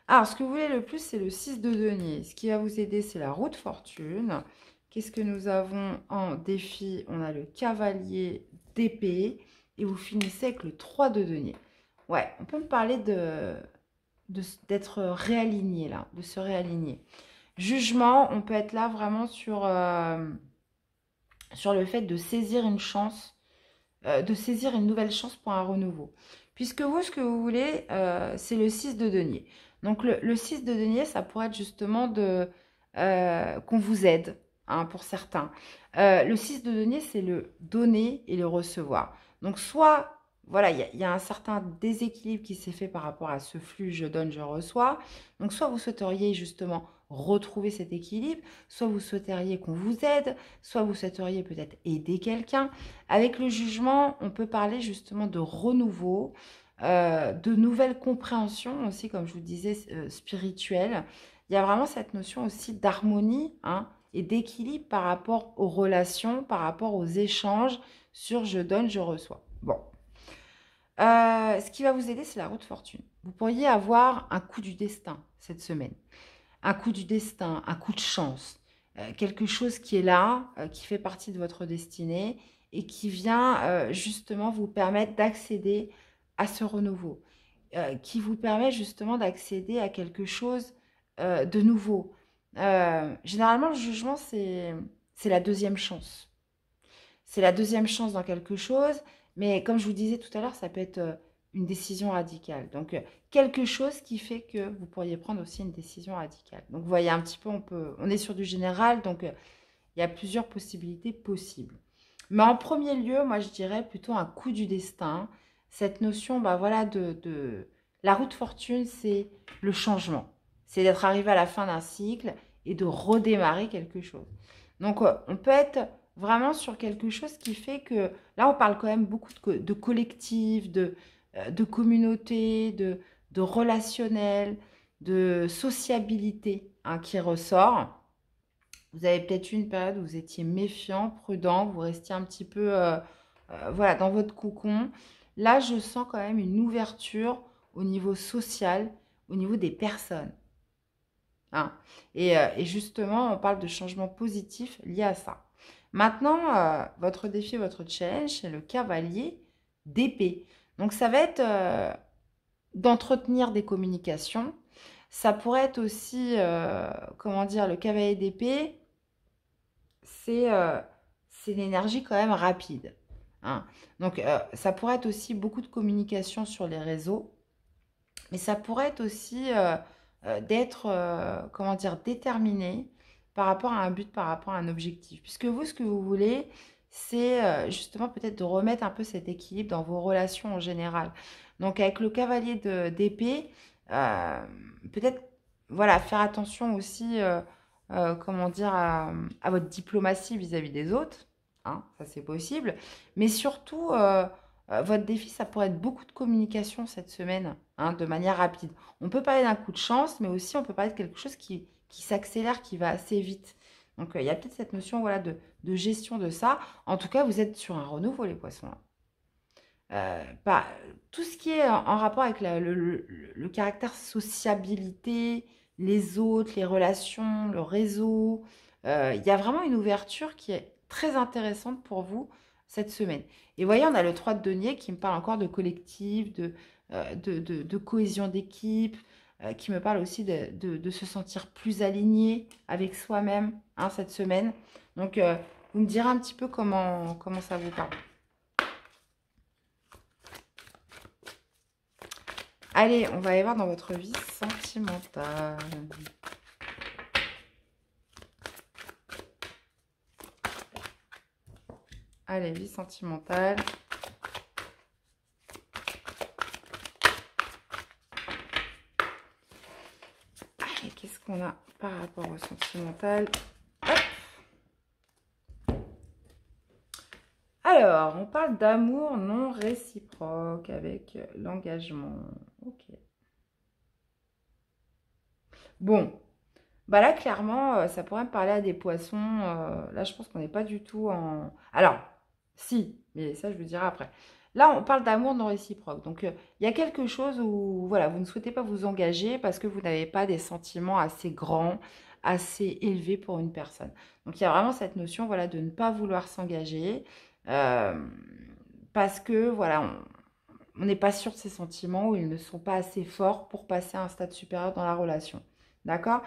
[SPEAKER 1] Alors, ce que vous voulez le plus, c'est le 6 de denier. Ce qui va vous aider, c'est la roue de fortune. Qu'est-ce que nous avons en défi? On a le cavalier d'épée. Et vous finissez avec le 3 de denier. Ouais, on peut me parler d'être réaligné, là, de se réaligner. Jugement, on peut être là vraiment sur le fait de saisir une chance, de saisir une nouvelle chance pour un renouveau. Puisque vous, ce que vous voulez, c'est le 6 de denier. Donc, le 6 de denier, ça pourrait être justement qu'on vous aide, hein, pour certains. Le 6 de denier, c'est le donner et le recevoir. Donc, soit voilà, il y a un certain déséquilibre qui s'est fait par rapport à ce flux je donne, je reçois. Donc, soit vous souhaiteriez justement retrouver cet équilibre, soit vous souhaiteriez qu'on vous aide, soit vous souhaiteriez peut-être aider quelqu'un. Avec le jugement, on peut parler justement de renouveau, de nouvelles compréhensions aussi, comme je vous disais, spirituelles. Il y a vraiment cette notion aussi d'harmonie, hein, et d'équilibre par rapport aux relations, par rapport aux échanges sur je donne, je reçois. Bon. Ce qui va vous aider, c'est la roue de fortune. Vous pourriez avoir un coup du destin cette semaine. Un coup du destin, un coup de chance. Quelque chose qui est là, qui fait partie de votre destinée et qui vient justement vous permettre d'accéder à ce renouveau. Qui vous permet justement d'accéder à quelque chose de nouveau. Généralement, le jugement, c'est la deuxième chance. C'est la deuxième chance dans quelque chose, mais comme je vous disais tout à l'heure, ça peut être une décision radicale. Donc, quelque chose qui fait que vous pourriez prendre aussi une décision radicale. Donc, vous voyez un petit peu, on est sur du général, donc il y a plusieurs possibilités possibles. Mais en premier lieu, moi, je dirais plutôt un coup du destin. Cette notion, bah voilà, la roue de fortune, c'est le changement. C'est d'être arrivé à la fin d'un cycle et de redémarrer quelque chose. Donc, on peut être vraiment sur quelque chose qui fait que, là, on parle quand même beaucoup de collectif, de communauté, de relationnel, de sociabilité, hein, qui ressort. Vous avez peut-être eu une période où vous étiez méfiant, prudent, vous restiez un petit peu voilà, dans votre cocon. Là, je sens quand même une ouverture au niveau social, au niveau des personnes, hein. Et justement, on parle de changements positifs liés à ça. Maintenant, votre défi, votre challenge, c'est le cavalier d'épée. Donc, ça va être d'entretenir des communications. Ça pourrait être aussi, comment dire, le cavalier d'épée, c'est l'énergie quand même rapide, hein. Donc, ça pourrait être aussi beaucoup de communication sur les réseaux, mais ça pourrait être aussi d'être, comment dire, déterminé par rapport à un but, par rapport à un objectif. Puisque vous, ce que vous voulez, c'est justement peut-être de remettre un peu cet équilibre dans vos relations en général. Donc, avec le cavalier d'épée, euh, peut-être, voilà, faire attention aussi, comment dire, à votre diplomatie vis-à-vis des autres, hein, ça c'est possible. Mais surtout, votre défi, ça pourrait être beaucoup de communication cette semaine, hein, de manière rapide. On peut parler d'un coup de chance, mais aussi on peut parler de quelque chose qui s'accélère, qui va assez vite. Donc, il y a peut-être cette notion, voilà, de gestion de ça. En tout cas, vous êtes sur un renouveau, les poissons, là. Tout ce qui est en rapport avec le caractère sociabilité, les autres, les relations, le réseau, il y a vraiment une ouverture qui est très intéressante pour vous cette semaine. Et vous voyez, on a le 3 de denier qui me parle encore de collectif, de cohésion d'équipe, qui me parle aussi de se sentir plus aligné avec soi-même, hein, cette semaine. Donc, vous me direz un petit peu comment ça vous parle. Allez, on va aller voir dans votre vie sentimentale. Allez, vie sentimentale. Allez, qu'est-ce qu'on a par rapport au sentimental? Hop. Alors, on parle d'amour non réciproque avec l'engagement. Ok. Bon, bah là, clairement, ça pourrait me parler à des poissons. Là, je pense qu'on n'est pas du tout en... Alors, si, mais ça, je vous dirai après. Là, on parle d'amour non réciproque. Donc, il y a quelque chose où, voilà, vous ne souhaitez pas vous engager parce que vous n'avez pas des sentiments assez grands, assez élevés pour une personne. Donc, il y a vraiment cette notion, voilà, de ne pas vouloir s'engager euh, parce que, voilà, on n'est pas sûr de ces sentiments ou ils ne sont pas assez forts pour passer à un stade supérieur dans la relation. D'accord?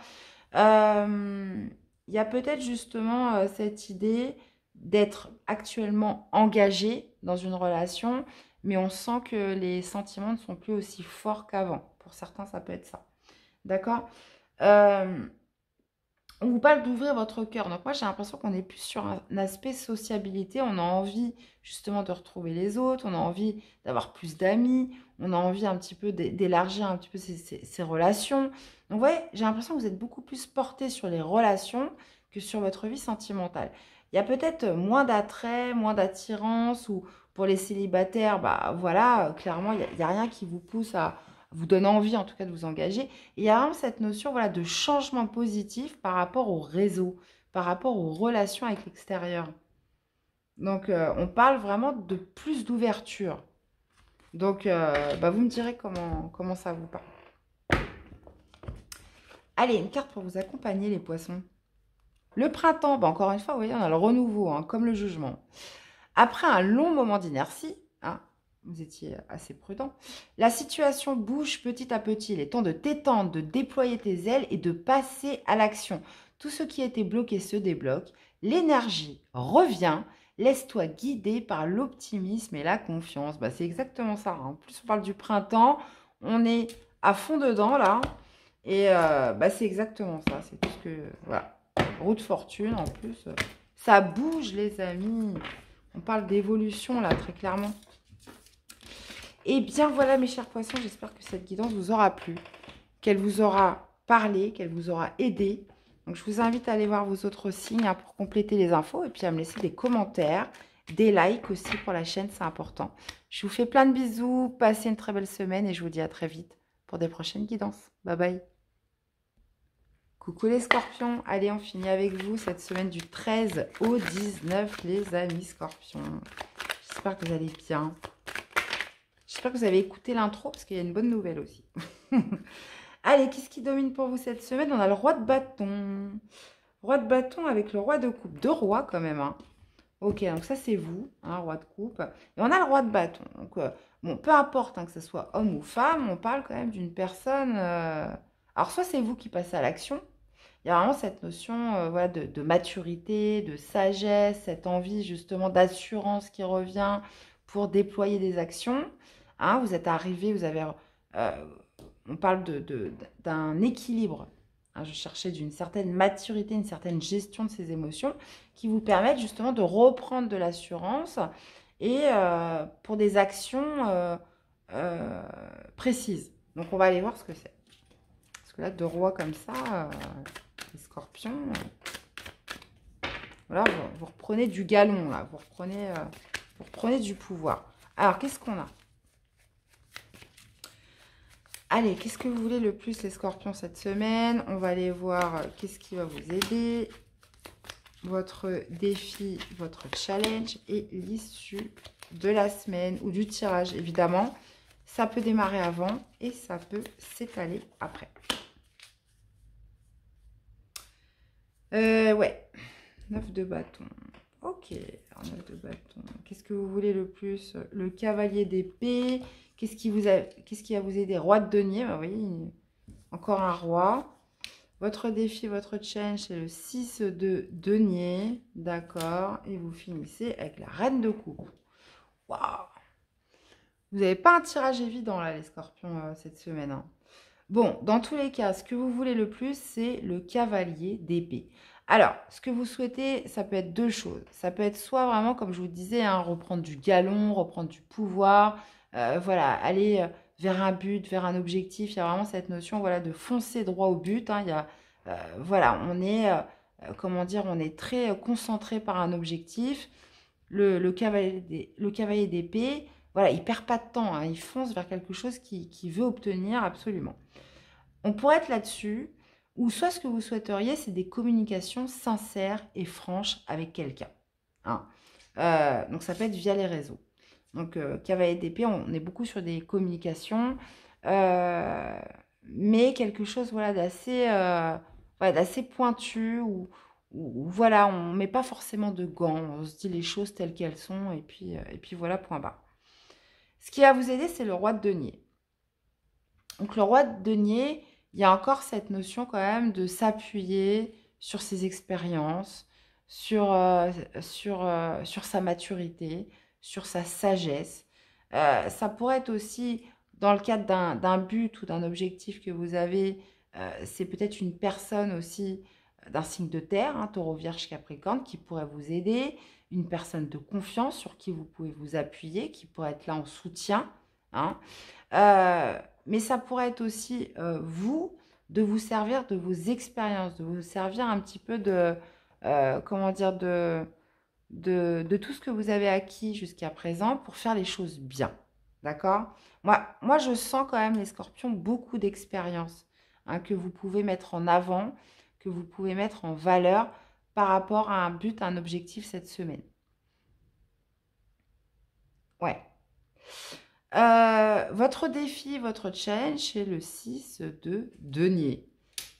[SPEAKER 1] Il y a peut-être justement cette idée d'être actuellement engagé dans une relation, mais on sent que les sentiments ne sont plus aussi forts qu'avant. Pour certains, ça peut être ça. D'accord? on vous parle d'ouvrir votre cœur. Donc moi, j'ai l'impression qu'on est plus sur un aspect sociabilité. On a envie justement de retrouver les autres. On a envie d'avoir plus d'amis. On a envie un petit peu d'élargir un petit peu ses relations. Donc vous voyez, j'ai l'impression que vous êtes beaucoup plus porté sur les relations que sur votre vie sentimentale. Il y a peut-être moins d'attrait, moins d'attirance, ou pour les célibataires, bah voilà, clairement, il n'y a rien qui vous pousse à vous donne envie en tout cas de vous engager. Et il y a vraiment cette notion, voilà, de changement positif par rapport au réseau, par rapport aux relations avec l'extérieur. Donc, on parle vraiment de plus d'ouverture. Donc, bah, vous me direz comment ça vous parle. Allez, une carte pour vous accompagner, les poissons. Le printemps, bah, encore une fois, vous voyez, on a le renouveau, hein, comme le jugement. Après un long moment d'inertie, hein, vous étiez assez prudent, la situation bouge petit à petit. Il est temps de t'étendre, de déployer tes ailes et de passer à l'action. Tout ce qui était bloqué se débloque. L'énergie revient. Laisse-toi guider par l'optimisme et la confiance. Bah, c'est exactement ça, hein. En plus, on parle du printemps. On est à fond dedans, là. Et bah, c'est exactement ça. C'est tout ce que... Voilà. Roue de fortune, en plus. Ça bouge, les amis. On parle d'évolution, là, très clairement. Et bien, voilà, mes chers poissons. J'espère que cette guidance vous aura plu. Qu'elle vous aura parlé, qu'elle vous aura aidé. Donc, je vous invite à aller voir vos autres signes, hein, pour compléter les infos. Et puis, à me laisser des commentaires, des likes aussi pour la chaîne. C'est important. Je vous fais plein de bisous. Passez une très belle semaine. Et je vous dis à très vite pour des prochaines guidances. Bye bye. Coucou les scorpions, allez on finit avec vous cette semaine du 13 au 19 les amis scorpions. J'espère que vous allez bien. J'espère que vous avez écouté l'intro parce qu'il y a une bonne nouvelle aussi. Allez, qu'est-ce qui domine pour vous cette semaine? On a le roi de bâton. Roi de bâton avec le roi de coupe. Deux rois quand même, hein. Ok, donc ça c'est vous, hein, roi de coupe. Et on a le roi de bâton. Donc, bon, peu importe, hein, que ce soit homme ou femme, on parle quand même d'une personne... Alors, soit c'est vous qui passez à l'action. Il y a vraiment cette notion, voilà, de maturité, de sagesse, cette envie justement d'assurance qui revient pour déployer des actions. Hein, vous êtes arrivé, vous avez... on parle d'un équilibre. Hein, je cherchais d'une certaine maturité, une certaine gestion de ses émotions qui vous permettent justement de reprendre de l'assurance et pour des actions précises. Donc, on va aller voir ce que c'est. Parce que là, deux rois comme ça, les scorpions, voilà, vous reprenez du galon, là. Vous reprenez du pouvoir. Alors, qu'est-ce qu'on a? Allez, qu'est-ce que vous voulez le plus, les scorpions, cette semaine? On va aller voir qu'est-ce qui va vous aider. Votre défi, votre challenge et l'issue de la semaine ou du tirage, évidemment. Ça peut démarrer avant et ça peut s'étaler après. Ouais. 9 de bâton. Ok. Alors, 9 de bâton. Qu'est-ce que vous voulez le plus? Le cavalier d'épée. Qu'est-ce qui va vous aider? Roi de denier. Bah, vous voyez, encore un roi. Votre défi, votre challenge, c'est le 6 de denier. D'accord. Et vous finissez avec la reine de coupe. Waouh! Vous n'avez pas un tirage évident, là, les scorpions, cette semaine, hein. Bon, dans tous les cas, ce que vous voulez le plus, c'est le cavalier d'épée. Alors, ce que vous souhaitez, ça peut être deux choses. Ça peut être soit vraiment, comme je vous disais, hein, reprendre du galon, reprendre du pouvoir, voilà, aller vers un but, vers un objectif. Il y a vraiment cette notion, voilà, de foncer droit au but, hein. Il y a, voilà, on est, comment dire, on est très concentré par un objectif. Le cavalier d'épée, voilà, il perd pas de temps, hein, il fonce vers quelque chose qu'il veut obtenir absolument. On pourrait être là-dessus, ou soit ce que vous souhaiteriez, c'est des communications sincères et franches avec quelqu'un, hein. Donc, ça peut être via les réseaux. Donc, cavalier d'épée, on est beaucoup sur des communications, mais quelque chose, voilà, d'assez pointu, où voilà, on ne met pas forcément de gants, on se dit les choses telles qu'elles sont, et puis voilà, point barre. Ce qui va vous aider, c'est le roi de denier. Donc, le roi de denier, il y a encore cette notion quand même de s'appuyer sur ses expériences, sur sa maturité, sur sa sagesse. Ça pourrait être aussi dans le cadre d'un but ou d'un objectif que vous avez, c'est peut-être une personne aussi d'un signe de terre, hein, Taureau, Vierge, Capricorne, qui pourrait vous aider, une personne de confiance sur qui vous pouvez vous appuyer, qui pourrait être là en soutien, hein. Mais ça pourrait être aussi vous, de vous servir de vos expériences, de vous servir un petit peu de, comment dire, de tout ce que vous avez acquis jusqu'à présent pour faire les choses bien. D'accord? Moi, je sens quand même, les scorpions, beaucoup d'expérience, hein, que vous pouvez mettre en avant, que vous pouvez mettre en valeur par rapport à un but, un objectif cette semaine. Ouais. Votre défi, votre challenge, c'est le 6 de denier.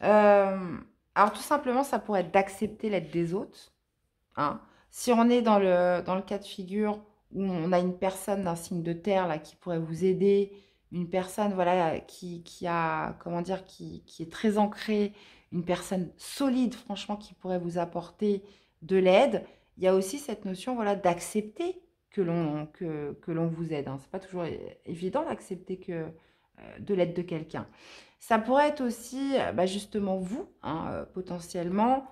[SPEAKER 1] Alors, tout simplement, ça pourrait être d'accepter l'aide des autres, hein. Si on est dans le cas de figure où on a une personne d'un signe de terre là, qui pourrait vous aider, une personne voilà, qui a, comment dire, qui est très ancrée, une personne solide, franchement, qui pourrait vous apporter de l'aide, il y a aussi cette notion voilà, d'accepter que l'on vous aide, hein. C'est pas toujours évident d'accepter de l'aide de quelqu'un. Ça pourrait être aussi bah, justement vous, hein, potentiellement,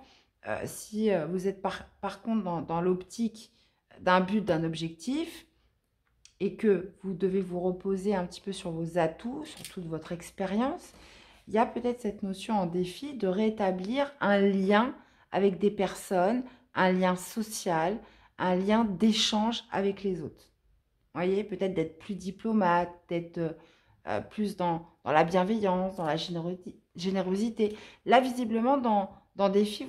[SPEAKER 1] si vous êtes par contre dans l'optique d'un but, d'un objectif, et que vous devez vous reposer un petit peu sur vos atouts, sur toute votre expérience, il y a peut-être cette notion en défi de rétablir un lien avec des personnes, un lien social, un lien d'échange avec les autres. Vous voyez, peut-être d'être plus diplomate, d'être plus dans la bienveillance, dans la générosité. Là, visiblement, en défi,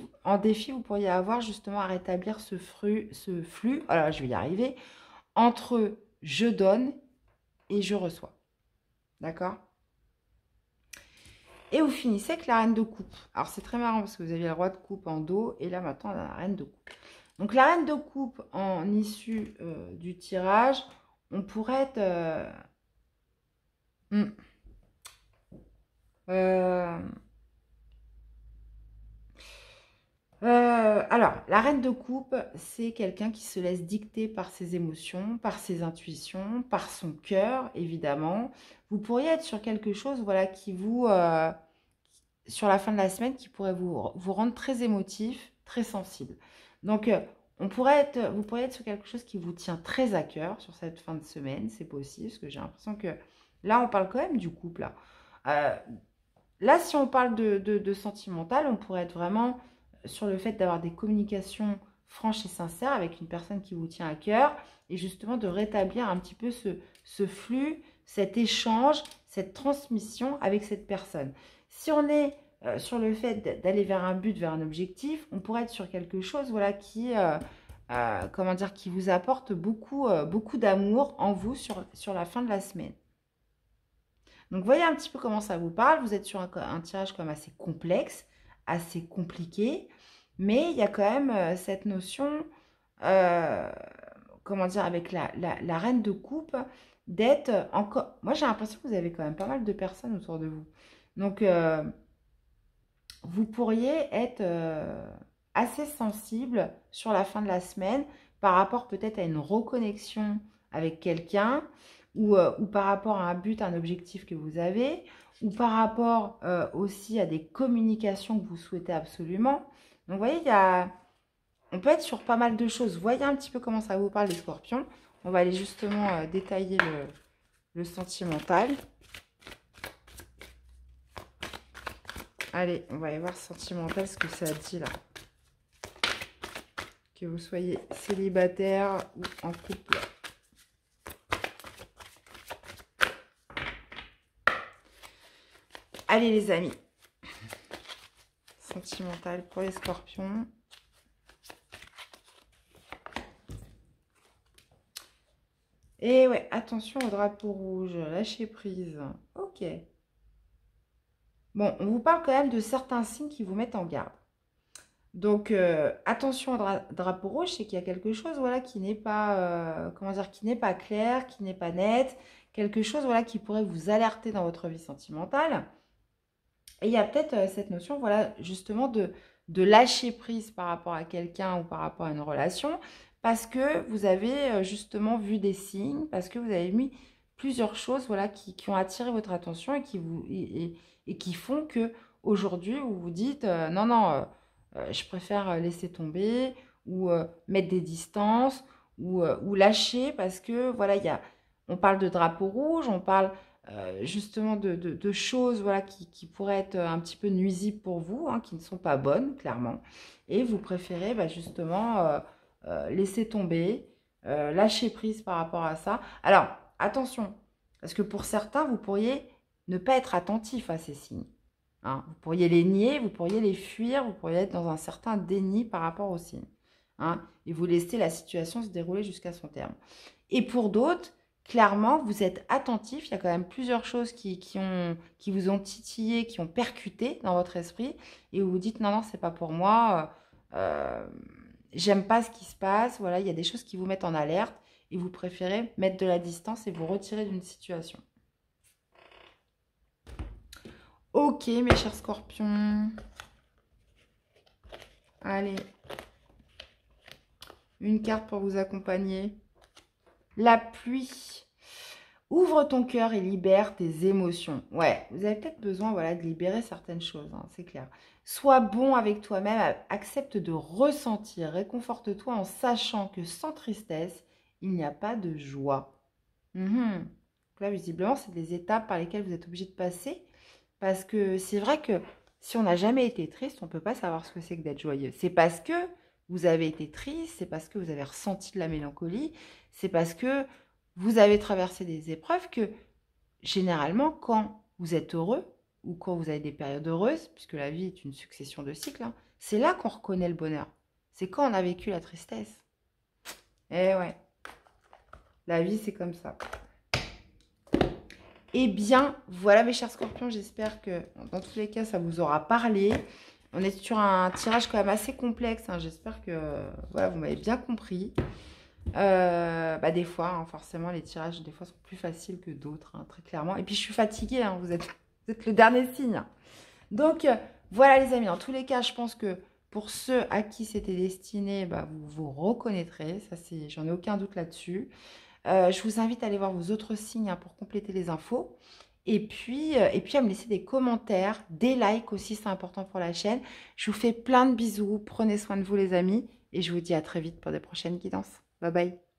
[SPEAKER 1] vous pourriez avoir justement à rétablir ce flux, alors je vais y arriver, entre je donne et je reçois. D'accord? Et vous finissez avec la reine de coupe. Alors, c'est très marrant parce que vous aviez le roi de coupe en dos et là, maintenant, on a la reine de coupe. Donc, la reine de coupe en issue du tirage, on pourrait être... alors, la reine de coupe, c'est quelqu'un qui se laisse dicter par ses émotions, par ses intuitions, par son cœur, évidemment. Vous pourriez être sur quelque chose, voilà, qui vous, sur la fin de la semaine, qui pourrait vous rendre très émotif, très sensible. Donc, vous pourriez être sur quelque chose qui vous tient très à cœur sur cette fin de semaine, c'est possible, parce que j'ai l'impression que là, on parle quand même du couple, là. Là, si on parle de sentimental, on pourrait être vraiment sur le fait d'avoir des communications franches et sincères avec une personne qui vous tient à cœur et justement de rétablir un petit peu ce flux, cet échange, cette transmission avec cette personne. Si on est sur le fait d'aller vers un but, vers un objectif, on pourrait être sur quelque chose voilà, comment dire, qui vous apporte beaucoup, beaucoup d'amour en vous sur la fin de la semaine. Donc, voyez un petit peu comment ça vous parle. Vous êtes sur un tirage quand même assez complexe, assez compliqué. Mais il y a quand même cette notion, comment dire, avec la reine de coupe, d'être encore... Moi, j'ai l'impression que vous avez quand même pas mal de personnes autour de vous. Donc, vous pourriez être assez sensible sur la fin de la semaine par rapport peut-être à une reconnexion avec quelqu'un ou par rapport à un but, un objectif que vous avez ou par rapport aussi à des communications que vous souhaitez absolument. Donc, vous voyez, on peut être sur pas mal de choses. Voyez un petit peu comment ça vous parle, les scorpions. On va aller justement détailler le sentimental. Allez, on va aller voir sentimental, ce que ça dit là. Que vous soyez célibataire ou en couple. Allez les amis. Sentimental pour les scorpions. Et ouais, attention au drapeau rouge, lâchez prise. Ok. Bon, on vous parle quand même de certains signes qui vous mettent en garde. Donc, attention au drapeau rouge, c'est qu'il y a quelque chose voilà, qui n'est pas, comment dire, qui n'est pas clair, qui n'est pas net. Quelque chose voilà, qui pourrait vous alerter dans votre vie sentimentale. Et il y a peut-être cette notion, voilà, justement, de lâcher prise par rapport à quelqu'un ou par rapport à une relation, parce que vous avez justement vu des signes, parce que vous avez mis plusieurs choses voilà, qui ont attiré votre attention et qui font que aujourd'hui vous vous dites non, non, je préfère laisser tomber ou mettre des distances ou lâcher parce que voilà, on parle de drapeau rouge, on parle justement de choses voilà, qui pourraient être un petit peu nuisibles pour vous, hein, qui ne sont pas bonnes, clairement. Et vous préférez bah, justement laisser tomber, lâcher prise par rapport à ça. Alors, attention, parce que pour certains, vous pourriez ne pas être attentif à ces signes. Hein. Vous pourriez les nier, vous pourriez les fuir, vous pourriez être dans un certain déni par rapport aux signes. Hein, et vous laissez la situation se dérouler jusqu'à son terme. Et pour d'autres, clairement, vous êtes attentif. Il y a quand même plusieurs choses qui vous ont titillé, qui ont percuté dans votre esprit. Et vous vous dites, non, non, c'est pas pour moi. J'aime pas ce qui se passe. Voilà, il y a des choses qui vous mettent en alerte. Et vous préférez mettre de la distance et vous retirer d'une situation. Ok, mes chers scorpions. Allez. Une carte pour vous accompagner. La pluie. Ouvre ton cœur et libère tes émotions. Ouais, vous avez peut-être besoin voilà, de libérer certaines choses, hein, c'est clair. Sois bon avec toi-même, accepte de ressentir, réconforte-toi en sachant que sans tristesse, il n'y a pas de joie. Là, visiblement, c'est des étapes par lesquelles vous êtes obligé de passer. Parce que c'est vrai que si on n'a jamais été triste, on ne peut pas savoir ce que c'est que d'être joyeux. C'est parce que vous avez été triste, c'est parce que vous avez ressenti de la mélancolie, c'est parce que vous avez traversé des épreuves que, généralement, quand vous êtes heureux ou quand vous avez des périodes heureuses, puisque la vie est une succession de cycles, hein, c'est là qu'on reconnaît le bonheur. C'est quand on a vécu la tristesse. Eh ouais, la vie, c'est comme ça. Eh bien, voilà mes chers scorpions, j'espère que dans tous les cas, ça vous aura parlé. On est sur un tirage quand même assez complexe, hein. J'espère que voilà, vous m'avez bien compris. Bah des fois, hein, forcément, les tirages, des fois, sont plus faciles que d'autres, hein, très clairement. Et puis, je suis fatiguée, hein, vous êtes le dernier signe. Donc, voilà les amis, dans tous les cas, je pense que pour ceux à qui c'était destiné, bah, vous vous reconnaîtrez, ça c'est, j'en ai aucun doute là-dessus. Je vous invite à aller voir vos autres signes hein, pour compléter les infos. Et puis à me laisser des commentaires, des likes aussi, c'est important pour la chaîne. Je vous fais plein de bisous, prenez soin de vous les amis. Et je vous dis à très vite pour des prochaines guidances. Bye bye.